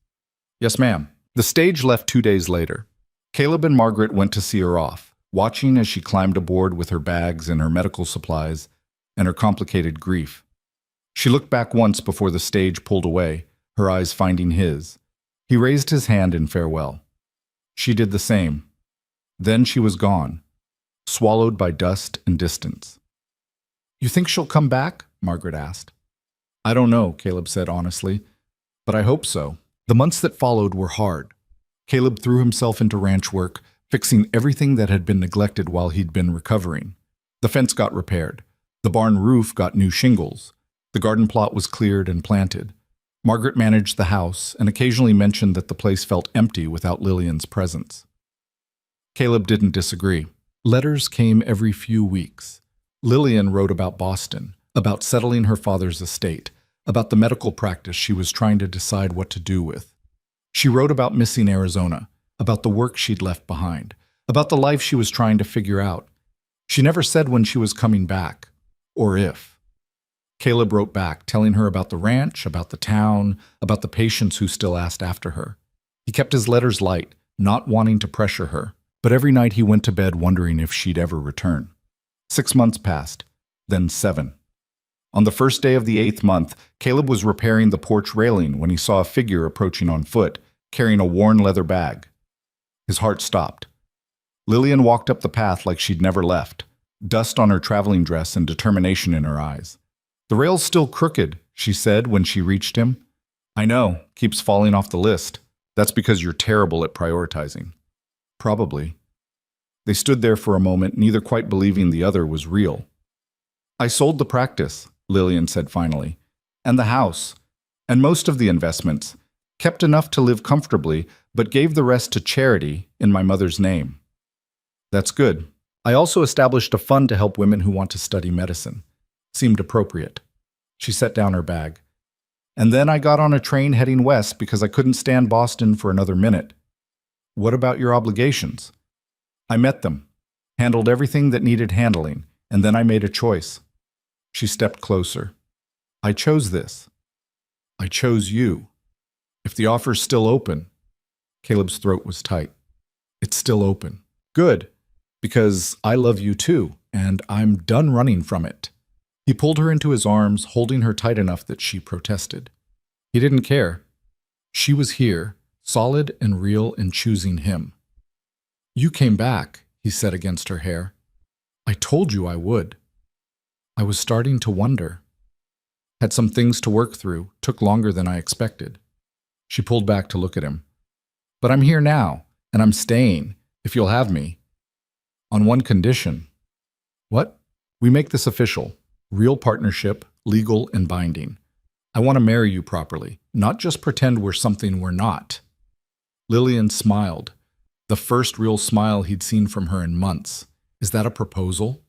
A: "Yes, ma'am." The stage left 2 days later. Caleb and Margaret went to see her off, watching as she climbed aboard with her bags and her medical supplies and her complicated grief. She looked back once before the stage pulled away, her eyes finding his. He raised his hand in farewell. She did the same. Then she was gone, swallowed by dust and distance. "You think she'll come back?" Margaret asked. "I don't know," Caleb said honestly, "but I hope so." The months that followed were hard. Caleb threw himself into ranch work, fixing everything that had been neglected while he'd been recovering. The fence got repaired. The barn roof got new shingles. The garden plot was cleared and planted. Margaret managed the house and occasionally mentioned that the place felt empty without Lillian's presence. Caleb didn't disagree. Letters came every few weeks. Lillian wrote about Boston, about settling her father's estate, about the medical practice she was trying to decide what to do with. She wrote about missing Arizona, about the work she'd left behind, about the life she was trying to figure out. She never said when she was coming back, or if. Caleb wrote back, telling her about the ranch, about the town, about the patients who still asked after her. He kept his letters light, not wanting to pressure her, but every night he went to bed wondering if she'd ever return. 6 months passed, then 7. On the first day of the 8th month, Caleb was repairing the porch railing when he saw a figure approaching on foot, carrying a worn leather bag. His heart stopped. Lillian walked up the path like she'd never left, dust on her traveling dress and determination in her eyes. "The rail's still crooked," she said when she reached him. "I know, keeps falling off the list. That's because you're terrible at prioritizing." "Probably." They stood there for a moment, neither quite believing the other was real. "I sold the practice," Lillian said finally, "and the house, and most of the investments. Kept enough to live comfortably, but gave the rest to charity in my mother's name. That's good. I also established a fund to help women who want to study medicine. Seemed appropriate. She set down her bag. And then I got on a train heading west because I couldn't stand Boston for another minute. What about your obligations? I met them, handled everything that needed handling, and then I made a choice. She stepped closer. I chose this. I chose you. If the offer's still open. Caleb's throat was tight. It's still open. Good, because I love you too, and I'm done running from it. He pulled her into his arms, holding her tight enough that she protested. He didn't care. She was here, solid and real in choosing him. You came back, he said against her hair. I told you I would. I was starting to wonder. Had some things to work through, took longer than I expected. She pulled back to look at him. But I'm here now, and I'm staying, if you'll have me. On one condition. What? We make this official. Real partnership, legal and binding. I want to marry you properly, not just pretend we're something we're not. Lillian smiled, the first real smile he'd seen from her in months. Is that a proposal?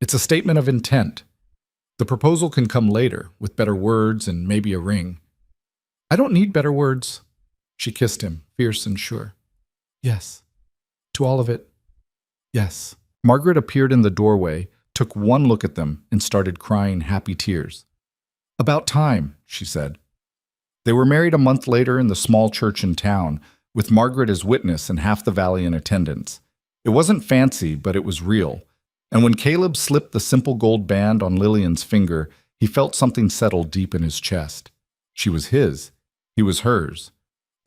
A: It's a statement of intent. The proposal can come later, with better words and maybe a ring. I don't need better words. She kissed him, fierce and sure. Yes. To all of it, yes. Margaret appeared in the doorway, took one look at them, and started crying happy tears. About time, she said. They were married a month later in the small church in town, with Margaret as witness and half the valley in attendance. It wasn't fancy, but it was real. And when Caleb slipped the simple gold band on Lillian's finger, he felt something settle deep in his chest. She was his. He was hers.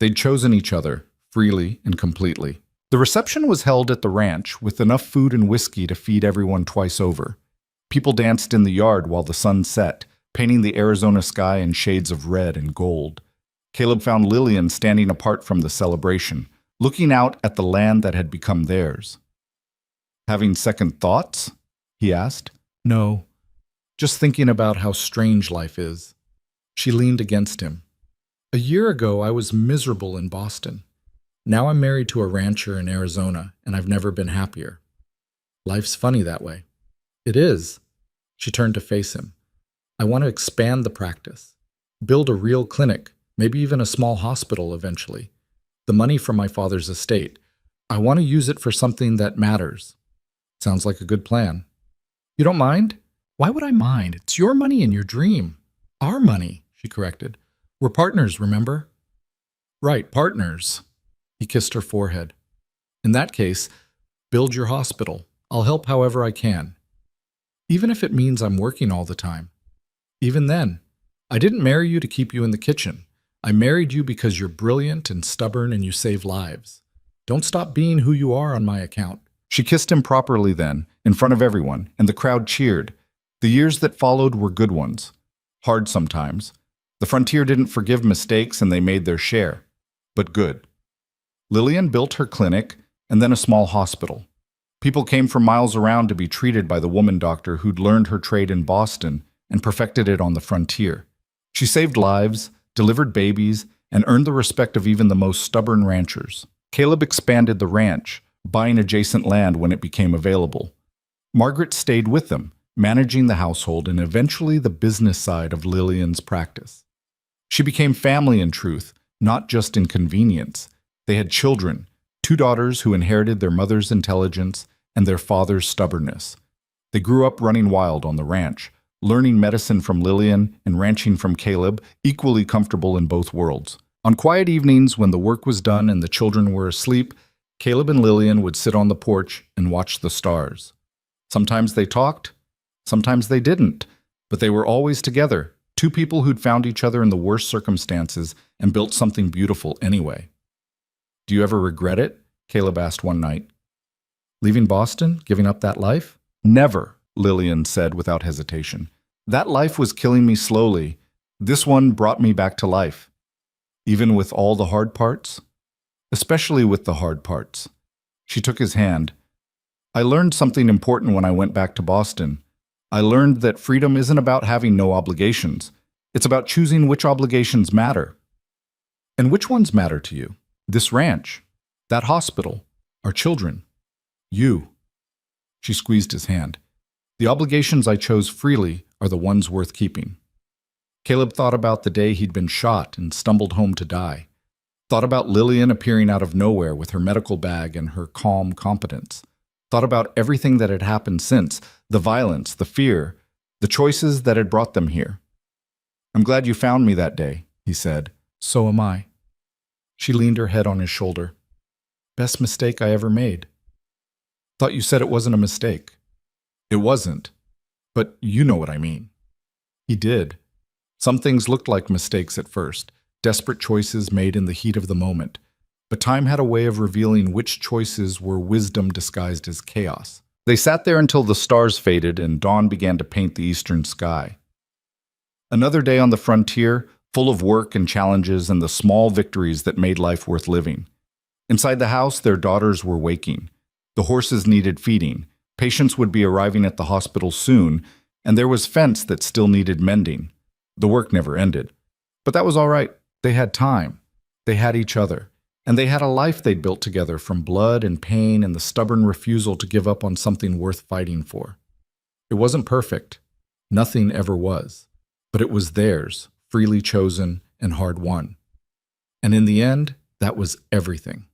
A: They'd chosen each other, freely and completely. The reception was held at the ranch, with enough food and whiskey to feed everyone twice over. People danced in the yard while the sun set, painting the Arizona sky in shades of red and gold. Caleb found Lillian standing apart from the celebration, looking out at the land that had become theirs. Having second thoughts? He asked. No, just thinking about how strange life is. She leaned against him. A year ago, I was miserable in Boston. Now I'm married to a rancher in Arizona, and I've never been happier. Life's funny that way. It is. She turned to face him. I want to expand the practice. Build a real clinic, maybe even a small hospital eventually. The money from my father's estate. I want to use it for something that matters. Sounds like a good plan. You don't mind? Why would I mind? It's your money and your dream. Our money, she corrected. We're partners, remember? Right, partners. He kissed her forehead. In that case, build your hospital. I'll help however I can. Even if it means I'm working all the time. Even then, I didn't marry you to keep you in the kitchen. I married you because you're brilliant and stubborn and you save lives. Don't stop being who you are on my account. She kissed him properly then, in front of everyone, and the crowd cheered. The years that followed were good ones. Hard sometimes. The frontier didn't forgive mistakes and they made their share. But good. Lillian built her clinic and then a small hospital. People came from miles around to be treated by the woman doctor who'd learned her trade in Boston and perfected it on the frontier. She saved lives, delivered babies, and earned the respect of even the most stubborn ranchers. Caleb expanded the ranch, buying adjacent land when it became available. Margaret stayed with them, managing the household and eventually the business side of Lillian's practice. She became family in truth, not just in convenience. They had children, 2 daughters who inherited their mother's intelligence and their father's stubbornness. They grew up running wild on the ranch, learning medicine from Lillian and ranching from Caleb, equally comfortable in both worlds. On quiet evenings when the work was done and the children were asleep, Caleb and Lillian would sit on the porch and watch the stars. Sometimes they talked, sometimes they didn't, but they were always together, 2 people who'd found each other in the worst circumstances and built something beautiful anyway. Do you ever regret it? Caleb asked one night. Leaving Boston? Giving up that life? Never, Lillian said without hesitation. That life was killing me slowly. This one brought me back to life. Even with all the hard parts? Especially with the hard parts. She took his hand. I learned something important when I went back to Boston. I learned that freedom isn't about having no obligations. It's about choosing which obligations matter. And which ones matter to you? This ranch, that hospital, our children, you. She squeezed his hand. The obligations I chose freely are the ones worth keeping. Caleb thought about the day he'd been shot and stumbled home to die. Thought about Lillian appearing out of nowhere with her medical bag and her calm competence. Thought about everything that had happened since, the violence, the fear, the choices that had brought them here. I'm glad you found me that day, he said. So am I. She leaned her head on his shoulder. Best mistake I ever made. Thought you said it wasn't a mistake. It wasn't. But you know what I mean. He did. Some things looked like mistakes at first, desperate choices made in the heat of the moment. But time had a way of revealing which choices were wisdom disguised as chaos. They sat there until the stars faded and dawn began to paint the eastern sky. Another day on the frontier, full of work and challenges and the small victories that made life worth living. Inside the house, their daughters were waking. The horses needed feeding. Patients would be arriving at the hospital soon, and there was fence that still needed mending. The work never ended. But that was all right. They had time. They had each other. And they had a life they'd built together from blood and pain and the stubborn refusal to give up on something worth fighting for. It wasn't perfect. Nothing ever was. But it was theirs, freely chosen and hard won. And in the end, that was everything.